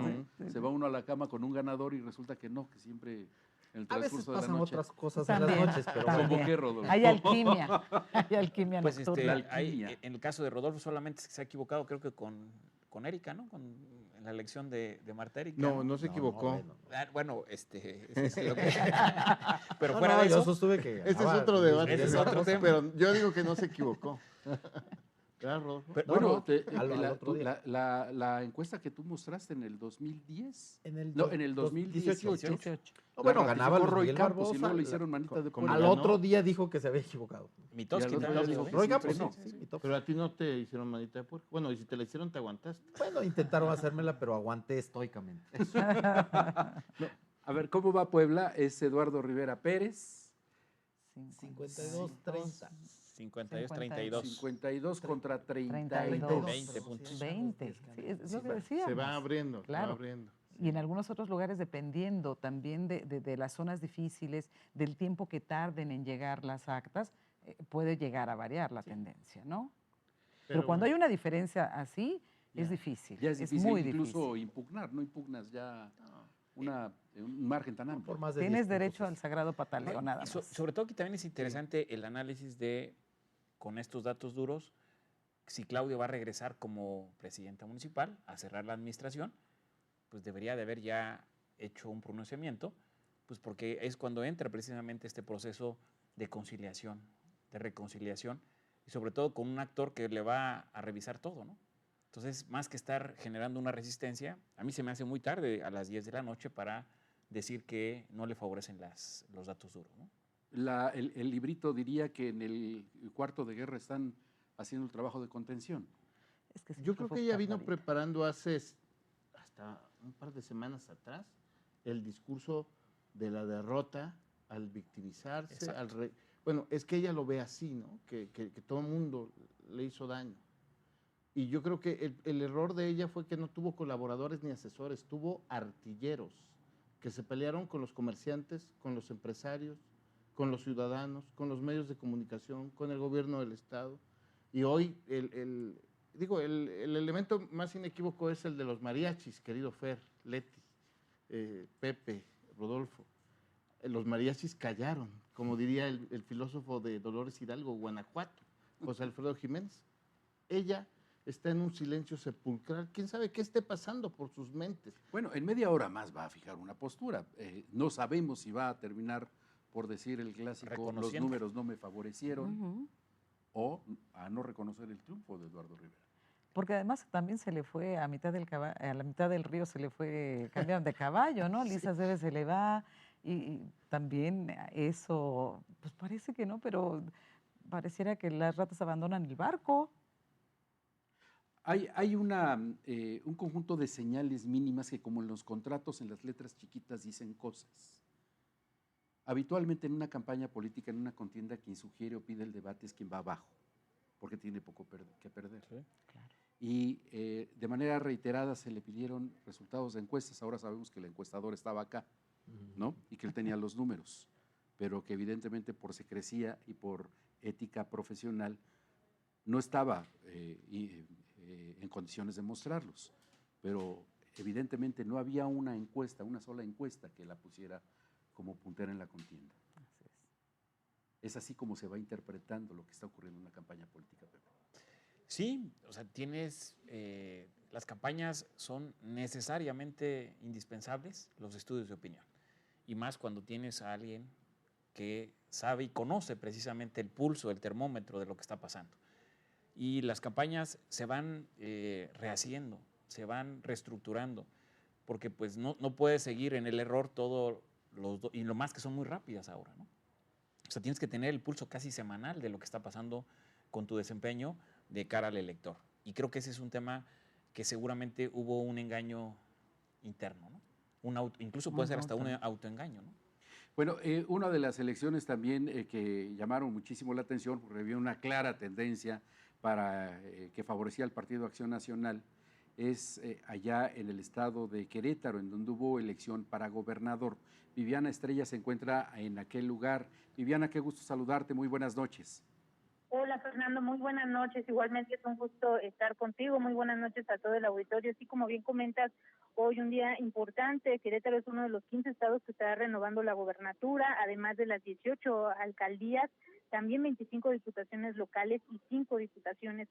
Se va uno a la cama con un ganador y resulta que no, que siempre... En el transcurso a veces pasan de la noche. otras cosas en las noches, pero ¿Cómo qué, Rodolfo? Hay alquimia, hay alquimia pues nocturna. En el caso de Rodolfo solamente se ha equivocado, creo que con Erika, ¿no? En la elección de Marta Erika. No se equivocó. Bueno, es lo que... Pero No, fuera no, de yo eso... sostuve que Ese es ganaba otro Luis debate. Miguel Ese es otro Barbosa. tema. Pero yo digo que no se equivocó. ¿Verdad, Rodolfo? Bueno, al otro día. la encuesta que tú mostraste en el 2010. En el, No, en el 2018. No, bueno, ganaba Luis Roy Miguel Campos Barbosa. y luego le hicieron manita de como puerco. Al ganó. otro día dijo que se había equivocado. Mitofsky Y al otro también día dijo dijo que Roy sí, Campos, pero sí, no. sí, Mitofsky. Pero a ti no te hicieron manita de puerco. Bueno, y si te la hicieron, te aguantaste. Bueno, intentaron hacérmela, pero aguanté estoicamente. A ver, ¿cómo va Puebla? Es Eduardo Rivera Pérez. 52-30. 52-32. 52 contra 32. 20 puntos. 20. Sí, es lo que decíamos. Se va abriendo, se va Claro. abriendo. Y en algunos otros lugares, dependiendo también de las zonas difíciles, del tiempo que tarden en llegar las actas, puede llegar a variar la tendencia, ¿no? Pero cuando hay una diferencia así, es difícil. Ya es difícil muy incluso difícil. impugnar, no impugnas ya un margen tan amplio. Por más de Tienes 10 derecho puntos. al sagrado pataleo, nada Y más. sobre todo aquí también es interesante el análisis de, con estos datos duros, si Claudia va a regresar como presidenta municipal a cerrar la administración, pues debería de haber ya hecho un pronunciamiento, pues porque es cuando entra precisamente este proceso de conciliación, de reconciliación, y sobre todo con un actor que le va a revisar todo, ¿no? Entonces, más que estar generando una resistencia, a mí se me hace muy tarde, a las 10 de la noche, para decir que no le favorecen los datos duros, ¿no? El librito diría que en el cuarto de guerra están haciendo el trabajo de contención. Es que Yo creo que ella vino preparando hace hasta un par de semanas atrás el discurso de la derrota al victimizarse. Bueno, es que ella lo ve así, ¿no? Que todo el mundo le hizo daño. Y yo creo que el error de ella fue que no tuvo colaboradores ni asesores, tuvo artilleros que se pelearon con los comerciantes, con los empresarios, con los ciudadanos, con los medios de comunicación, con el gobierno del Estado. Y hoy el elemento más inequívoco es el de los mariachis, querido Fer, Leti, Pepe, Rodolfo. Los mariachis callaron, como diría el filósofo de Dolores Hidalgo, Guanajuato, José Alfredo Jiménez. Ella está en un silencio sepulcral. ¿Quién sabe qué esté pasando por sus mentes? Bueno, en media hora más va a fijar una postura. No sabemos si va a terminar por decir el clásico, los números no me favorecieron, o a no reconocer el triunfo de Eduardo Rivera. Porque además también se le fue a la mitad del río se le fue, cambiaron de caballo, ¿no? Lisa Cebes se le va y también eso, pues parece que no, pero pareciera que las ratas abandonan el barco. Hay un conjunto de señales mínimas que, como en los contratos, en las letras chiquitas dicen cosas. Habitualmente en una campaña política, en una contienda, quien sugiere o pide el debate es quien va abajo, porque tiene poco que perder. Claro. Y de manera reiterada se le pidieron resultados de encuestas. Ahora sabemos que el encuestador estaba acá, ¿no? Y que él tenía los números, pero que evidentemente por secrecía y por ética profesional no estaba en condiciones de mostrarlos. Pero evidentemente no había una sola encuesta que la pusiera como puntera en la contienda. Así es. Es así como se va interpretando lo que está ocurriendo en una campaña política, Pepe. Sí, o sea, las campañas son necesariamente indispensables, los estudios de opinión, y más cuando tienes a alguien que sabe y conoce precisamente el pulso, el termómetro de lo que está pasando. Y las campañas se van rehaciendo, se van reestructurando, porque pues no puedes seguir en el error y lo más que son muy rápidas ahora, ¿no? O sea, tienes que tener el pulso casi semanal de lo que está pasando con tu desempeño de cara al elector. Y creo que ese es un tema que seguramente hubo un engaño interno, ¿no? Incluso puede ser hasta un autoengaño, ¿no? Bueno, una de las elecciones también que llamaron muchísimo la atención, porque había una clara tendencia para que favorecía al Partido Acción Nacional, es allá en el estado de Querétaro, en donde hubo elección para gobernador. Viviana Estrella se encuentra en aquel lugar. Viviana, qué gusto saludarte, muy buenas noches. Hola Fernando, muy buenas noches, igualmente es un gusto estar contigo, muy buenas noches a todo el auditorio. Sí, como bien comentas, hoy un día importante. Querétaro es uno de los 15 estados que estará renovando la gobernatura, además de las 18 alcaldías, también 25 diputaciones locales y 5 diputaciones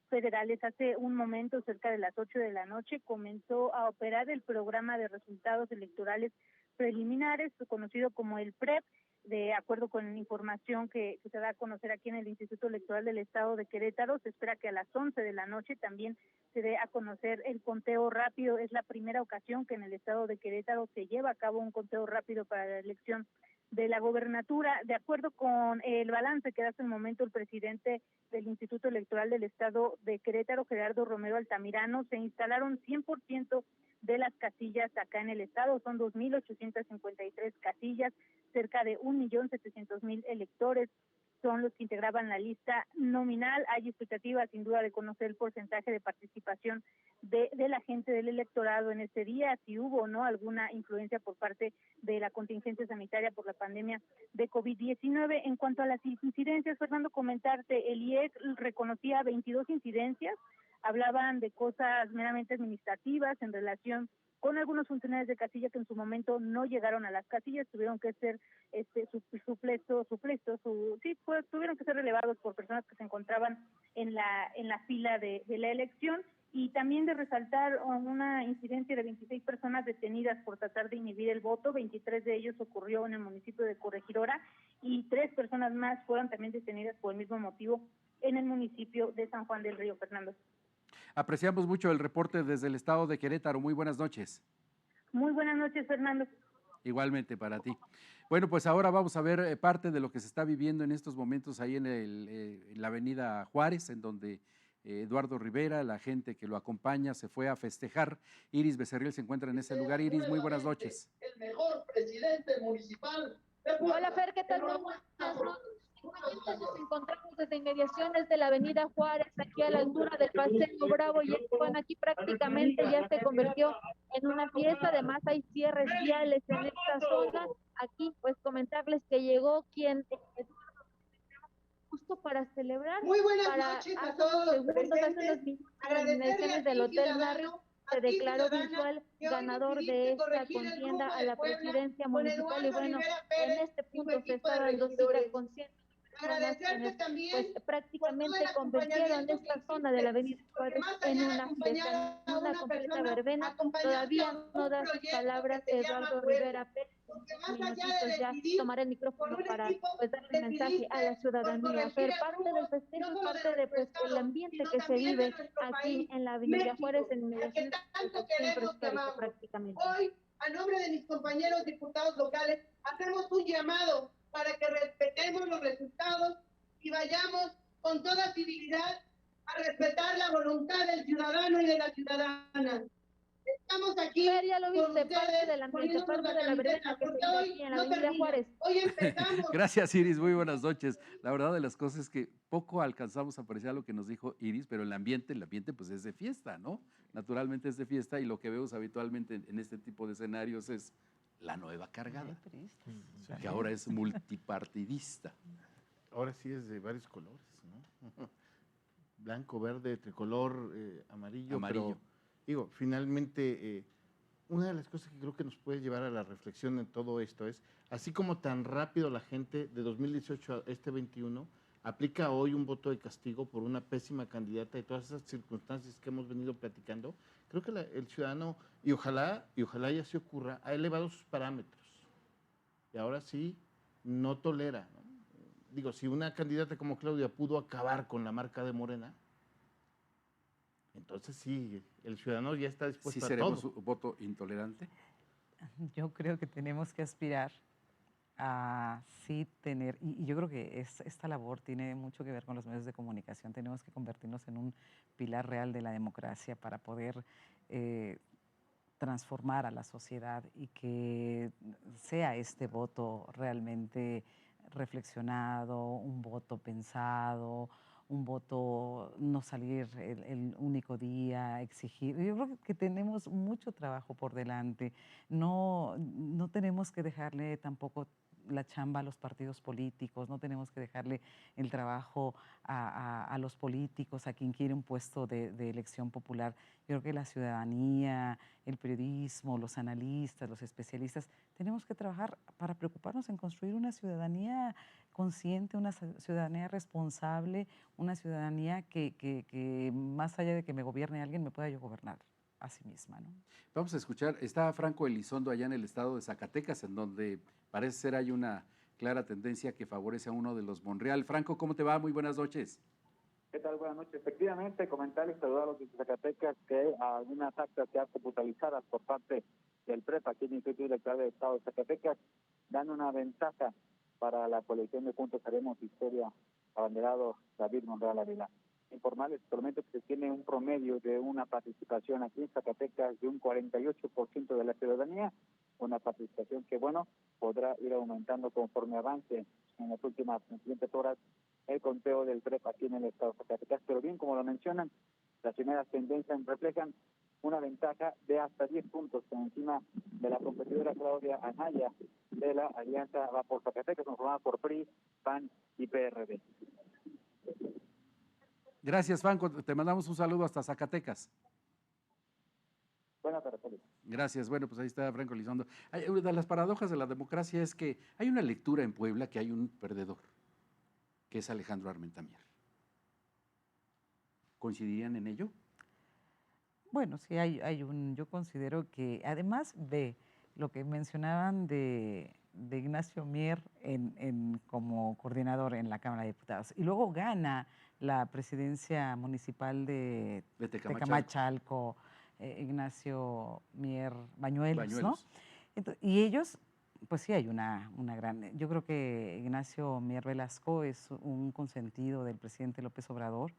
federales. Hace un momento, cerca de las 8 de la noche, comenzó a operar el programa de resultados electorales preliminares, conocido como el PREP, de acuerdo con información que se da a conocer aquí en el Instituto Electoral del Estado de Querétaro. Se espera que a las 11 de la noche también se dé a conocer el conteo rápido. Es la primera ocasión que en el Estado de Querétaro se lleva a cabo un conteo rápido para la elección de la gobernatura. De acuerdo con el balance que da hasta el momento el presidente del Instituto Electoral del Estado de Querétaro, Gerardo Romero Altamirano, se instalaron 100% de las casillas acá en el estado. Son 2.853 casillas, cerca de 1.700.000 electores son los que integraban la lista nominal. Hay expectativas, sin duda, de conocer el porcentaje de participación de la gente del electorado en este día, si hubo o no alguna influencia por parte de la contingencia sanitaria por la pandemia de COVID-19. En cuanto a las incidencias, Fernando, comentarte, el IEC reconocía 22 incidencias, hablaban de cosas meramente administrativas en relación con algunos funcionarios de casilla que en su momento no llegaron a las casillas, tuvieron que ser tuvieron que ser relevados por personas que se encontraban en la fila de la elección, y también de resaltar una incidencia de 26 personas detenidas por tratar de inhibir el voto. 23 de ellos ocurrió en el municipio de Corregidora y 3 personas más fueron también detenidas por el mismo motivo en el municipio de San Juan del Río. Fernando. Apreciamos mucho el reporte desde el estado de Querétaro. Muy buenas noches. Muy buenas noches, Fernando. Igualmente para ti. Bueno, pues ahora vamos a ver parte de lo que se está viviendo en estos momentos ahí en la avenida Juárez, en donde Eduardo Rivera, la gente que lo acompaña, se fue a festejar. Iris Becerril se encuentra en ese lugar. Iris, muy buenas noches. El mejor presidente municipal. Hola Fer, ¿qué tal? Buenas noches. Nos encontramos desde inmediaciones de la avenida Juárez, aquí a la altura del Paseo Bravo, y bueno, aquí prácticamente ya se convirtió en una fiesta. Además hay cierres viales en esta zona. Aquí pues comentarles que llegó quien justo para celebrar. Muy buenas noches a todos los presentes. Hace los minutos del Hotel Mario se declaró virtual ganador de esta contienda a la presidencia municipal, y bueno, en este punto se está dando cita consciente. Agradecerte también, pues prácticamente convirtieron esta zona de la avenida Juárez en una fiesta, en una completa verbena. Todavía no da sus palabras Eduardo Rivera Pérez, minutitos ya tomará el micrófono para pues darle mensaje a la ciudadanía. Ser parte del festejo, parte de pues el ambiente que se vive aquí en la avenida Juárez, en inmediaciones tanto queremos que amamos. Prácticamente. Hoy, a nombre de mis compañeros diputados locales, hacemos un llamado para que respetemos los resultados y vayamos con toda civilidad a respetar la voluntad del ciudadano y de la ciudadana. Estamos aquí ya lo viste, con ustedes, parte del ambiente, parte de la verbena que se vive aquí en la avenida Juárez. Hoy empezamos. Gracias, Iris, muy buenas noches. La verdad de las cosas es que poco alcanzamos a apreciar lo que nos dijo Iris, pero el ambiente pues es de fiesta, ¿no? Naturalmente es de fiesta, y lo que vemos habitualmente en este tipo de escenarios es la nueva cargada, que ahora es multipartidista. Ahora sí es de varios colores, ¿no? Blanco, verde, tricolor, amarillo. Pero, digo, finalmente, una de las cosas que creo que nos puede llevar a la reflexión en todo esto es, así como tan rápido la gente de 2018 a este 21 aplica hoy un voto de castigo por una pésima candidata y todas esas circunstancias que hemos venido platicando, creo que el ciudadano, y ojalá ya se ocurra, ha elevado sus parámetros. Y ahora sí, no tolera, ¿no? Digo, si una candidata como Claudia pudo acabar con la marca de Morena, entonces sí, el ciudadano ya está dispuesto a todo. ¿Sí seremos un voto intolerante? Yo creo que tenemos que aspirar a sí tener, y yo creo que esta labor tiene mucho que ver con los medios de comunicación. Tenemos que convertirnos en un pilar real de la democracia para poder transformar a la sociedad, y que sea este voto realmente reflexionado, un voto pensado, un voto no salir el único día, exigir. Yo creo que tenemos mucho trabajo por delante. No tenemos que dejarle tampoco la chamba a los partidos políticos, no tenemos que dejarle el trabajo a los políticos, a quien quiere un puesto de elección popular. Yo creo que la ciudadanía, el periodismo, los analistas, los especialistas, tenemos que trabajar para preocuparnos en construir una ciudadanía consciente, una ciudadanía responsable, una ciudadanía que más allá de que me gobierne alguien, me pueda yo gobernar a sí misma, ¿no? Vamos a escuchar, está Franco Elizondo allá en el estado de Zacatecas, en donde parece ser hay una clara tendencia que favorece a uno de los Monreal. Franco, ¿cómo te va? Muy buenas noches. ¿Qué tal? Buenas noches. Efectivamente, comentarles, saludarlos desde Zacatecas, que algunas actas ya computarizadas por parte del PREP, aquí en el Instituto Electoral del Estado de Zacatecas, dan una ventaja para la coalición de Juntos Haremos Historia, abanderado David Monreal Ávila. Informarles solamente que se tiene un promedio de una participación aquí en Zacatecas de un 48% de la ciudadanía, una participación que, bueno, podrá ir aumentando conforme avance en las últimas 20 horas el conteo del PREP aquí en el estado de Zacatecas. Pero bien, como lo mencionan, las primeras tendencias reflejan una ventaja de hasta 10 puntos por encima de la competidora Claudia Anaya de la Alianza Va por Zacatecas, conformada por PRI, PAN y PRD. Gracias, Franco. Te mandamos un saludo hasta Zacatecas. Buenas tardes, Felipe. Gracias. Bueno, pues ahí está Franco Elizondo. Una de las paradojas de la democracia es que hay una lectura en Puebla que hay un perdedor, que es Alejandro Armenta-Mier. ¿Coincidirían en ello? Bueno, sí, yo considero que, además de lo que mencionaban de Ignacio Mier como coordinador en la Cámara de Diputados, y luego gana la presidencia municipal de Tecamachalco, Ignacio Mier Bañuelos, ¿no? Entonces, y ellos, pues sí hay una gran... Yo creo que Ignacio Mier Velasco es un consentido del presidente López Obrador,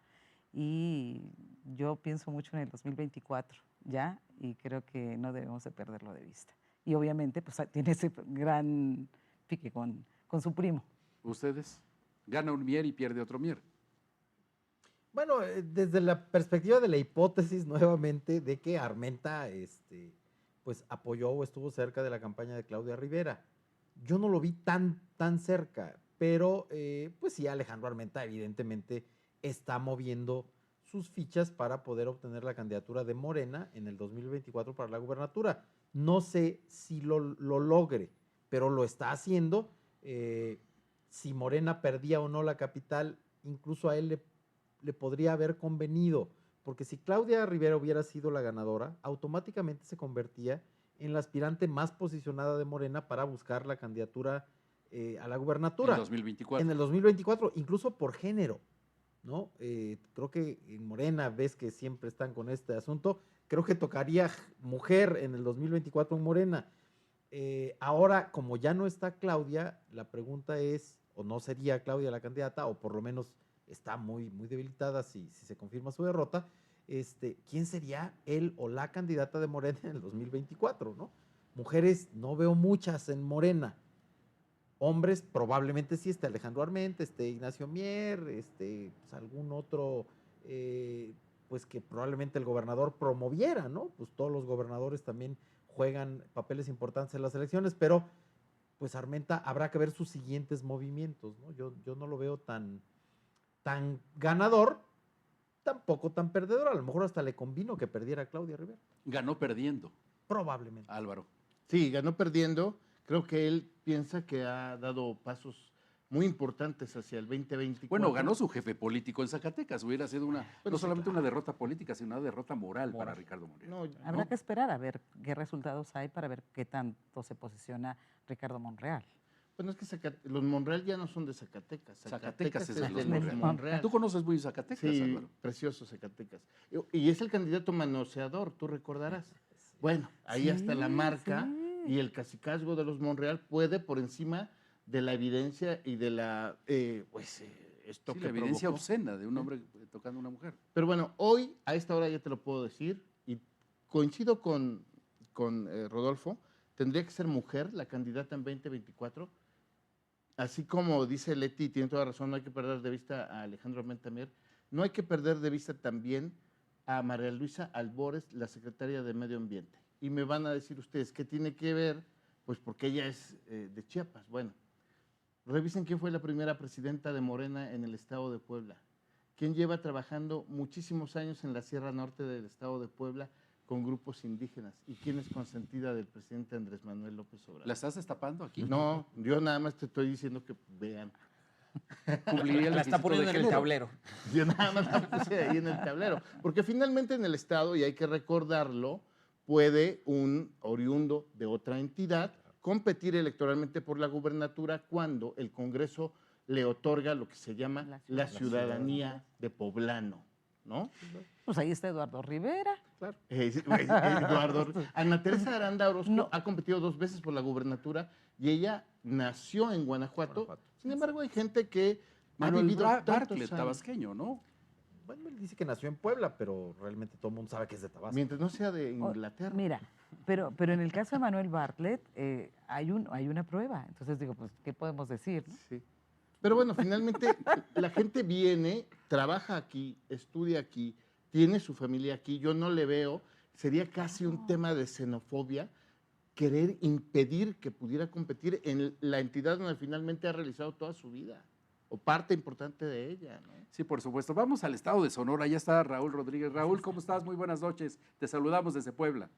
y yo pienso mucho en el 2024, ¿ya? Y creo que no debemos de perderlo de vista. Y obviamente, pues tiene ese gran pique con su primo. ¿Ustedes? Gana un Mier y pierde otro Mier. Bueno, desde la perspectiva de la hipótesis nuevamente de que Armenta pues apoyó o estuvo cerca de la campaña de Claudia Rivera. Yo no lo vi tan cerca, pero pues sí, Alejandro Armenta evidentemente está moviendo sus fichas para poder obtener la candidatura de Morena en el 2024 para la gubernatura. No sé si lo logre, pero lo está haciendo. Si Morena perdía o no la capital, incluso a él le podría haber convenido, porque si Claudia Rivera hubiera sido la ganadora, automáticamente se convertía en la aspirante más posicionada de Morena para buscar la candidatura a la gubernatura. En 2024. En el 2024, incluso por género, ¿no? Creo que en Morena ves que siempre están con este asunto. Creo que tocaría mujer en el 2024 en Morena. Ahora, como ya no está Claudia, la pregunta es, o no sería Claudia la candidata, o por lo menos está muy debilitada si se confirma su derrota, ¿quién sería él o la candidata de Morena en el 2024, ¿no? Mujeres no veo muchas en Morena. Hombres probablemente sí, Alejandro Armenta, Ignacio Mier, pues algún otro, pues que probablemente el gobernador promoviera, ¿no? Pues todos los gobernadores también juegan papeles importantes en las elecciones, pero pues Armenta habrá que ver sus siguientes movimientos, ¿no? Yo no lo veo tan ganador, tampoco tan perdedor. A lo mejor hasta le convino que perdiera a Claudia Rivera. Ganó perdiendo. Probablemente. Álvaro. Sí, ganó perdiendo. Creo que él piensa que ha dado pasos muy importantes hacia el 2024. Bueno, ganó su jefe político en Zacatecas. Hubiera sido no solamente una derrota política, sino una derrota moral para Ricardo Monreal. Habrá que esperar a ver qué resultados hay para ver qué tanto se posiciona Ricardo Monreal. Bueno, es que los Monreal ya no son de Zacatecas. Zacatecas es de los Monreal. ¿Tú conoces muy Zacatecas, sí, Álvaro? Precioso Zacatecas. Y es el candidato manoseador, tú recordarás. Bueno, ahí hasta la marca y el cacicazgo de los Monreal puede por encima de la evidencia y de la esto que la evidencia provocó. obscena de un hombre tocando a una mujer. Pero bueno, hoy a esta hora ya te lo puedo decir y coincido con Rodolfo, tendría que ser mujer la candidata en 2024. Así como dice Leti, tiene toda razón, no hay que perder de vista a Alejandro Armenta-Mier, no hay que perder de vista también a María Luisa Albores, la secretaria de Medio Ambiente. Y me van a decir ustedes, ¿qué tiene que ver? Pues porque ella es de Chiapas. Bueno, Revisen quién fue la primera presidenta de Morena en el estado de Puebla. Quién lleva trabajando muchísimos años en la Sierra Norte del estado de Puebla con grupos indígenas. ¿Y quién es consentida del presidente Andrés Manuel López Obrador? ¿La estás destapando aquí? No, yo nada más te estoy diciendo que vean. La está poniendo en el tablero. Yo nada más la puse ahí en el tablero. Porque finalmente en el estado, y hay que recordarlo, puede un oriundo de otra entidad competir electoralmente por la gubernatura cuando el Congreso le otorga lo que se llama la ciudadanía de poblano, ¿no? Pues ahí está Eduardo Rivera. Claro. Ana Teresa Aranda Orozco ha competido 2 veces por la gubernatura y ella nació en Guanajuato. Sin embargo, hay gente que Manuel ha vivido Bartlett, tantos años. tabasqueño, ¿no? Bueno, él dice que nació en Puebla, pero realmente todo el mundo sabe que es de Tabasco. Mientras no sea de Inglaterra. Mira, pero en el caso de Manuel Bartlett hay una prueba. Entonces digo, pues, ¿qué podemos decir? ¿No? Sí. Pero bueno, finalmente la gente viene, trabaja aquí, estudia aquí, tiene su familia aquí. Yo no le veo, sería casi un tema de xenofobia querer impedir que pudiera competir en la entidad donde finalmente ha realizado toda su vida, o parte importante de ella, ¿no? Sí, por supuesto. Vamos al estado de Sonora. Ya está Raúl Rodríguez. Raúl, ¿cómo estás? Muy buenas noches. Te saludamos desde Puebla.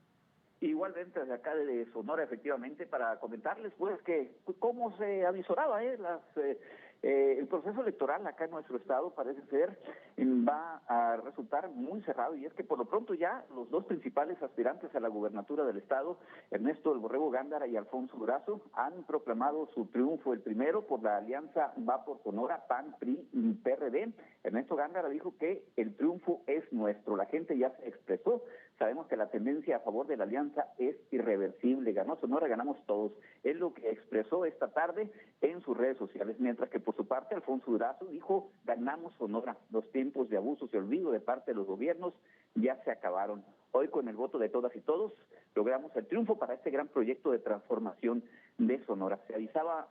Igualmente desde acá de Sonora, efectivamente, para comentarles pues que cómo se avisoraba el proceso electoral acá en nuestro estado parece ser va a resultar muy cerrado, y es que por lo pronto ya los 2 principales aspirantes a la gubernatura del estado, Ernesto El Borrego Gándara y Alfonso Durazo, han proclamado su triunfo. El primero por la alianza Va por Sonora, PAN, PRI y PRD. Ernesto Gándara dijo que el triunfo es nuestro, la gente ya se expresó. Sabemos que la tendencia a favor de la alianza es irreversible. Ganó Sonora, ganamos todos. Es lo que expresó esta tarde en sus redes sociales. Mientras que por su parte, Alfonso Durazo dijo, ganamos Sonora. Los tiempos de abuso y olvido de parte de los gobiernos ya se acabaron. Hoy, con el voto de todas y todos, logramos el triunfo para este gran proyecto de transformación de Sonora. Se avisoraba,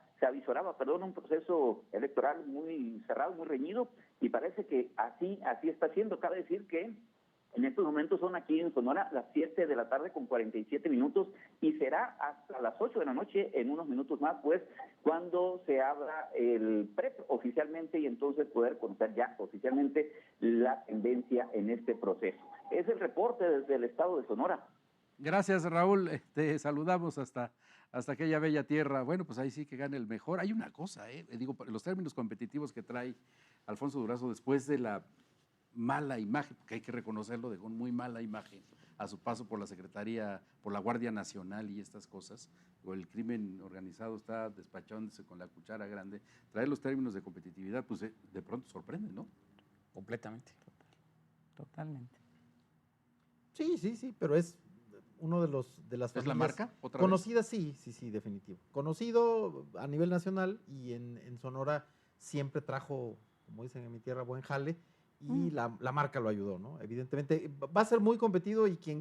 un proceso electoral muy cerrado, muy reñido, y parece que así está siendo. Cabe decir que en estos momentos son aquí en Sonora las 7 de la tarde con 47 minutos y será hasta las 8 de la noche, en unos minutos más, pues, cuando se abra el PREP oficialmente y entonces poder conocer ya oficialmente la tendencia en este proceso. Es el reporte desde el estado de Sonora. Gracias, Raúl. Te saludamos hasta aquella bella tierra. Bueno, pues ahí sí que gane el mejor. Hay una cosa, digo, los términos competitivos que trae Alfonso Durazo después de la mala imagen, porque hay que reconocerlo, dejó muy mala imagen a su paso por la Secretaría, por la Guardia Nacional y estas cosas, o el crimen organizado está despachándose con la cuchara grande. Traer los términos de competitividad, pues de pronto sorprende, ¿no? Completamente. Totalmente. Sí, pero es uno de las ¿Es la marca? ¿Otra conocida, sí, definitivo. Conocido a nivel nacional, y en Sonora siempre trajo, como dicen en mi tierra, buen jale, y la marca lo ayudó, ¿no? Evidentemente va a ser muy competido, y quien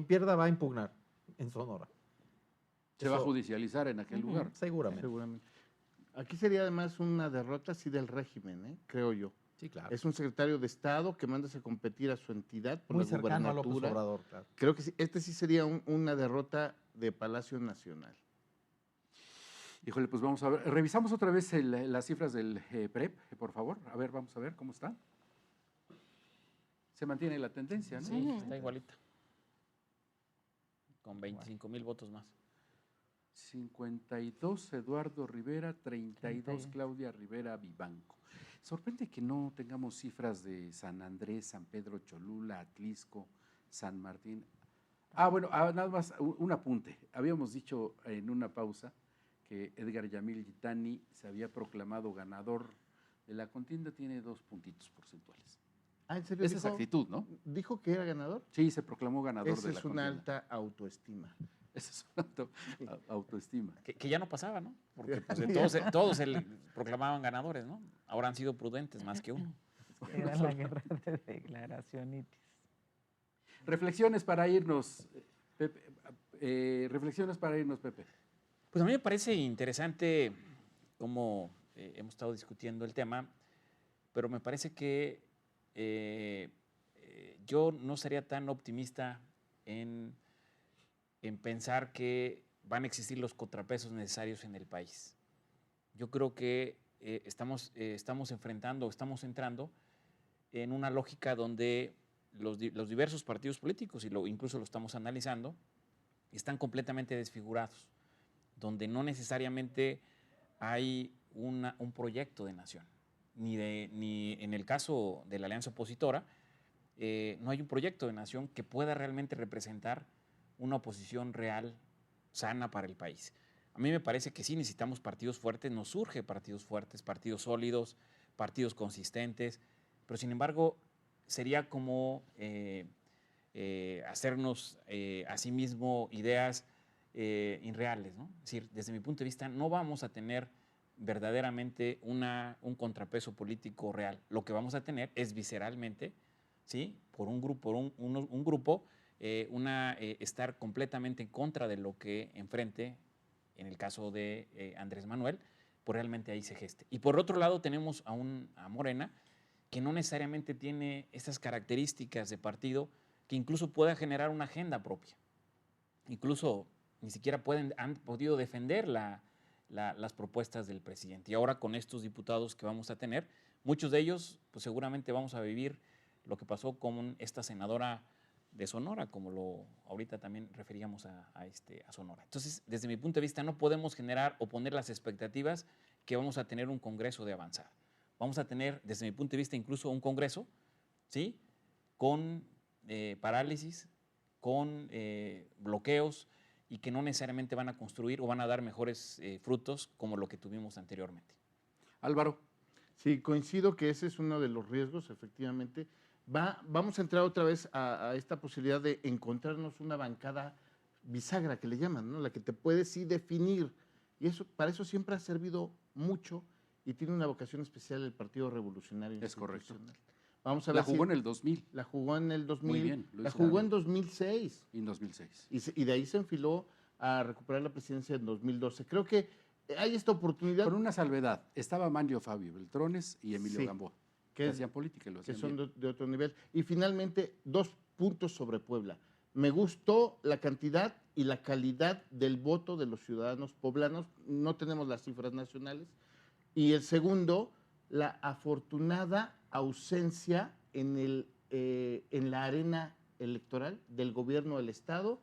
pierda va a impugnar en Sonora. Se va a judicializar en aquel lugar. Seguramente. Aquí sería además una derrota sí del régimen, creo yo. Sí, claro. Es un secretario de Estado que manda a competir a su entidad por muy la cercano gubernatura. a López Obrador, claro. Creo que sí, sí sería una derrota de Palacio Nacional. Híjole, pues vamos a ver. Revisamos otra vez las cifras del PREP, por favor. A ver, vamos a ver cómo está. Se mantiene la tendencia, ¿no? Sí, está igualita. Con 25,000 votos más. 52 Eduardo Rivera, 32 Claudia Rivera Vivanco. Sorprende que no tengamos cifras de San Andrés, San Pedro Cholula, Atlisco, San Martín. Bueno, nada más un apunte. Habíamos dicho en una pausa que Edgar Yamil Gitani se había proclamado ganador de la contienda, tiene 2 puntitos porcentuales. ¿En serio? Esa es actitud, ¿no? ¿Dijo que era ganador? Sí, se proclamó ganador de la contienda. Esa es una alta autoestima. Esa es una autoestima. Que ya no pasaba, ¿no? Porque pues, todos se proclamaban ganadores, ¿no? Ahora han sido prudentes más que uno. Era la guerra de declaracionitis. Reflexiones para irnos, Pepe. Pues a mí me parece interesante cómo hemos estado discutiendo el tema, pero me parece que yo no sería tan optimista en pensar que van a existir los contrapesos necesarios en el país. yo creo que estamos enfrentando, estamos entrando en una lógica donde los diversos partidos políticos, y incluso lo estamos analizando, están completamente desfigurados, donde no necesariamente hay un proyecto de nación, ni en el caso de la alianza opositora, no hay un proyecto de nación que pueda realmente representar una oposición real, sana para el país. A mí me parece que sí necesitamos partidos fuertes, nos surge partidos fuertes, partidos sólidos, partidos consistentes, pero sin embargo sería como hacernos a sí mismo ideas irreales, ¿no? Es decir, desde mi punto de vista no vamos a tener verdaderamente un contrapeso político real. Lo que vamos a tener es visceralmente, ¿sí? Por un grupo, estar completamente en contra de lo que enfrente, en el caso de Andrés Manuel, pues realmente ahí se geste. Y por otro lado tenemos a Morena, que no necesariamente tiene esas características de partido que incluso pueda generar una agenda propia. Incluso ni siquiera han podido defender las propuestas del presidente. Y ahora con estos diputados que vamos a tener, muchos de ellos pues seguramente vamos a vivir lo que pasó con esta senadora de Sonora, como ahorita también referíamos a Sonora. Entonces, desde mi punto de vista, no podemos generar o poner las expectativas que vamos a tener un Congreso de avanzada. Vamos a tener, desde mi punto de vista, incluso un Congreso, ¿sí? Con parálisis, con bloqueos, y que no necesariamente van a construir o van a dar mejores frutos como lo que tuvimos anteriormente. Álvaro. Sí, coincido que ese es uno de los riesgos, efectivamente. Vamos a entrar otra vez a esta posibilidad de encontrarnos una bancada bisagra, que le llaman, ¿no? La que te puede sí definir. Y eso, para eso siempre ha servido mucho y tiene una vocación especial el Partido Revolucionario Es correcto. Vamos a ver la jugó en el 2000. La jugó en el 2000. Muy bien. La jugó en 2006. En 2006. Y de ahí se enfiló a recuperar la presidencia en 2012. Creo que hay esta oportunidad. Con una salvedad. Estaba Manlio Fabio Beltrones y Emilio Gamboa. Que hacían política y lo hacían que son bien. de otro nivel. Y finalmente, 2 puntos sobre Puebla. Me gustó la cantidad y la calidad del voto de los ciudadanos poblanos. No tenemos las cifras nacionales. Y el segundo, la afortunada ausencia en la arena electoral del gobierno del Estado,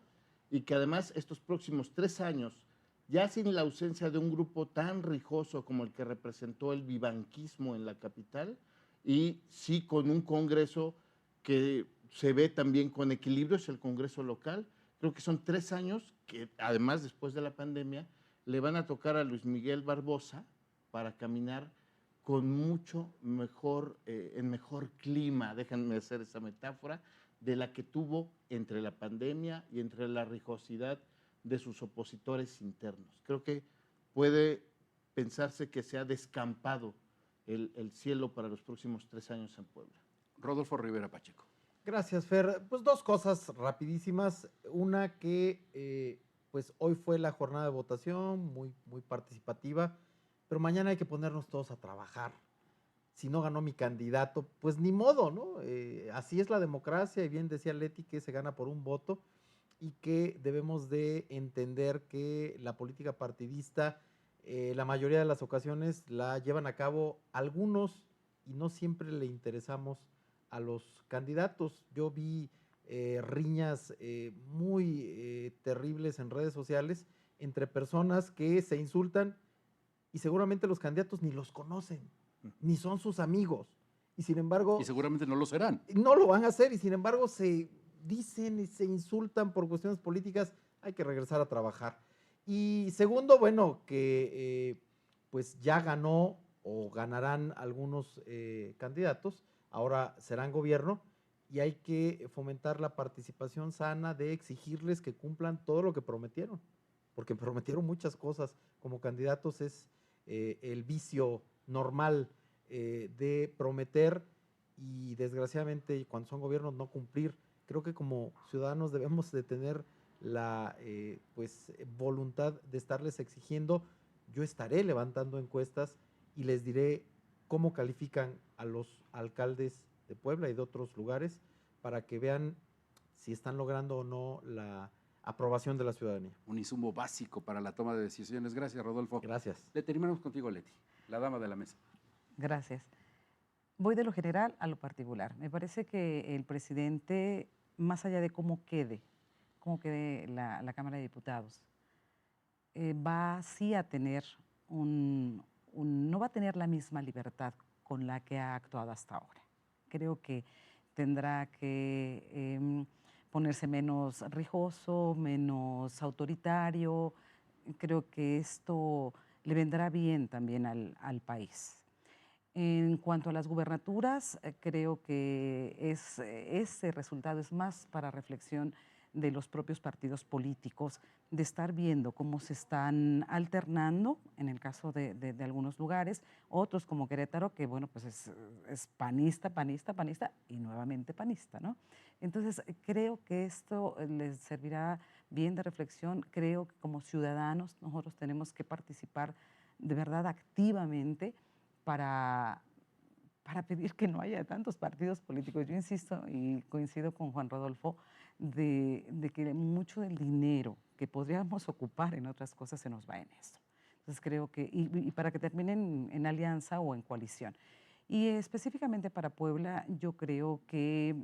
y que además estos próximos 3 años, ya sin la ausencia de un grupo tan rijoso como el que representó el vivanquismo en la capital, y sí con un Congreso que se ve también con equilibrio, es el Congreso local. Creo que son 3 años que, además, después de la pandemia, le van a tocar a Luis Miguel Barbosa para caminar con mucho mejor, en mejor clima, déjenme hacer esa metáfora, de la que tuvo entre la pandemia y entre la rijosidad de sus opositores internos. Creo que puede pensarse que se ha descampado el cielo para los próximos 3 años en Puebla. Rodolfo Rivera Pacheco. Gracias, Fer. Pues 2 cosas rapidísimas. Una que pues hoy fue la jornada de votación, muy participativa, pero mañana hay que ponernos todos a trabajar. Si no ganó mi candidato, pues ni modo, ¿no? Así es la democracia, y bien decía Leti que se gana por un voto, y que debemos de entender que la política partidista, la mayoría de las ocasiones la llevan a cabo algunos, y no siempre le interesamos a los candidatos. Yo vi riñas muy terribles en redes sociales entre personas que se insultan, y seguramente los candidatos ni los conocen, ni son sus amigos, y sin embargo... Y seguramente no lo serán. No lo van a hacer, y sin embargo se dicen y se insultan por cuestiones políticas. Hay que regresar a trabajar. Y segundo, bueno, que pues ya ganó o ganarán algunos candidatos, ahora serán gobierno, y hay que fomentar la participación sana, de exigirles que cumplan todo lo que prometieron, porque prometieron muchas cosas. Como candidatos es el vicio normal de prometer y desgraciadamente cuando son gobiernos no cumplir. Creo que como ciudadanos debemos de tener la voluntad de estarles exigiendo. Yo estaré levantando encuestas y les diré cómo califican a los alcaldes de Puebla y de otros lugares, para que vean si están logrando o no aprobación de la ciudadanía. Un insumo básico para la toma de decisiones. Gracias, Rodolfo. Gracias. Le terminamos contigo, Leti, la dama de la mesa. Gracias. Voy de lo general a lo particular. Me parece que el presidente, más allá de cómo quede la Cámara de Diputados, va sí a tener no va a tener la misma libertad con la que ha actuado hasta ahora. Creo que tendrá que ponerse menos rijoso, menos autoritario. Creo que esto le vendrá bien también al país. En cuanto a las gubernaturas, creo que ese resultado es más para reflexión de los propios partidos políticos, de estar viendo cómo se están alternando, en el caso de algunos lugares, otros como Querétaro, que bueno, pues es panista y nuevamente panista, ¿no? Entonces, creo que esto les servirá bien de reflexión. Creo que como ciudadanos nosotros tenemos que participar de verdad activamente para pedir que no haya tantos partidos políticos. Yo insisto y coincido con Juan Rodolfo de que mucho del dinero que podríamos ocupar en otras cosas se nos va en esto. Entonces creo que, y para que terminen en alianza o en coalición. Y específicamente para Puebla, yo creo que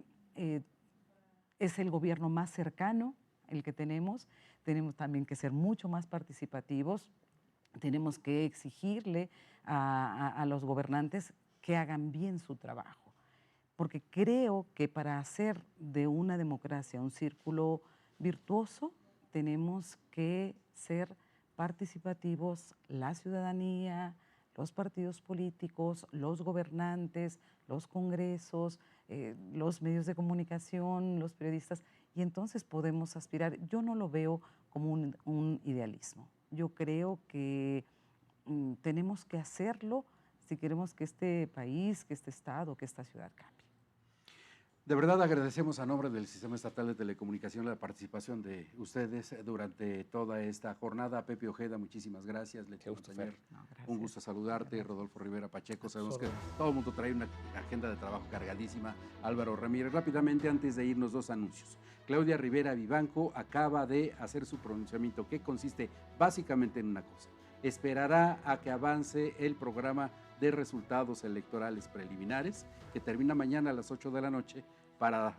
es el gobierno más cercano el que tenemos también que ser mucho más participativos, tenemos que exigirle a los gobernantes que hagan bien su trabajo, porque creo que para hacer de una democracia un círculo virtuoso tenemos que ser participativos, la ciudadanía, los partidos políticos, los gobernantes, los congresos, los medios de comunicación, los periodistas, y entonces podemos aspirar. Yo no lo veo como un idealismo. Yo creo que tenemos que hacerlo si queremos que este país, que este estado, que esta ciudad cambie. De verdad agradecemos a nombre del Sistema Estatal de Telecomunicación la participación de ustedes durante toda esta jornada. Pepe Ojeda, muchísimas gracias. Leti Montañer, un gusto saludarte. Gracias. Rodolfo Rivera Pacheco, sabemos que todo el mundo trae una agenda de trabajo cargadísima. Álvaro Ramírez, rápidamente antes de irnos, 2 anuncios. Claudia Rivera Vivanco acaba de hacer su pronunciamiento que consiste básicamente en una cosa: esperará a que avance el programa de resultados electorales preliminares, que termina mañana a las 8 de la noche, para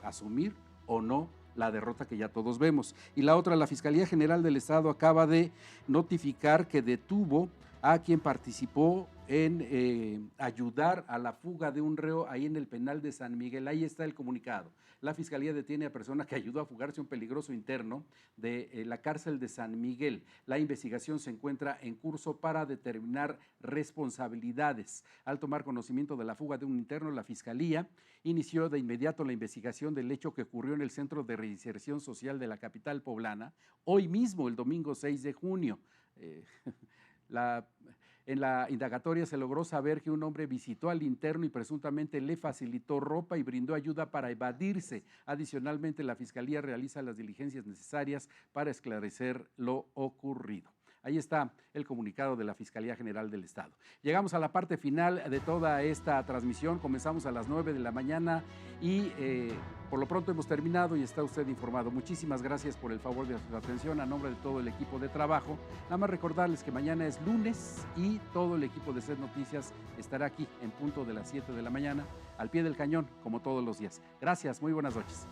asumir o no la derrota que ya todos vemos. Y la otra, la Fiscalía General del Estado acaba de notificar que detuvo a quien participó en ayudar a la fuga de un reo ahí en el penal de San Miguel. Ahí está el comunicado. La Fiscalía detiene a persona que ayudó a fugarse un peligroso interno de la cárcel de San Miguel. La investigación se encuentra en curso para determinar responsabilidades. Al tomar conocimiento de la fuga de un interno, la Fiscalía inició de inmediato la investigación del hecho que ocurrió en el Centro de Reinserción Social de la capital poblana, hoy mismo, el domingo 6 de junio. En la indagatoria se logró saber que un hombre visitó al interno y presuntamente le facilitó ropa y brindó ayuda para evadirse. Adicionalmente, la Fiscalía realiza las diligencias necesarias para esclarecer lo ocurrido. Ahí está el comunicado de la Fiscalía General del Estado. Llegamos a la parte final de toda esta transmisión. Comenzamos a las 9 de la mañana y por lo pronto hemos terminado y está usted informado. Muchísimas gracias por el favor de su atención a nombre de todo el equipo de trabajo. Nada más recordarles que mañana es lunes y todo el equipo de CED Noticias estará aquí en punto de las 7 de la mañana, al pie del cañón, como todos los días. Gracias, muy buenas noches.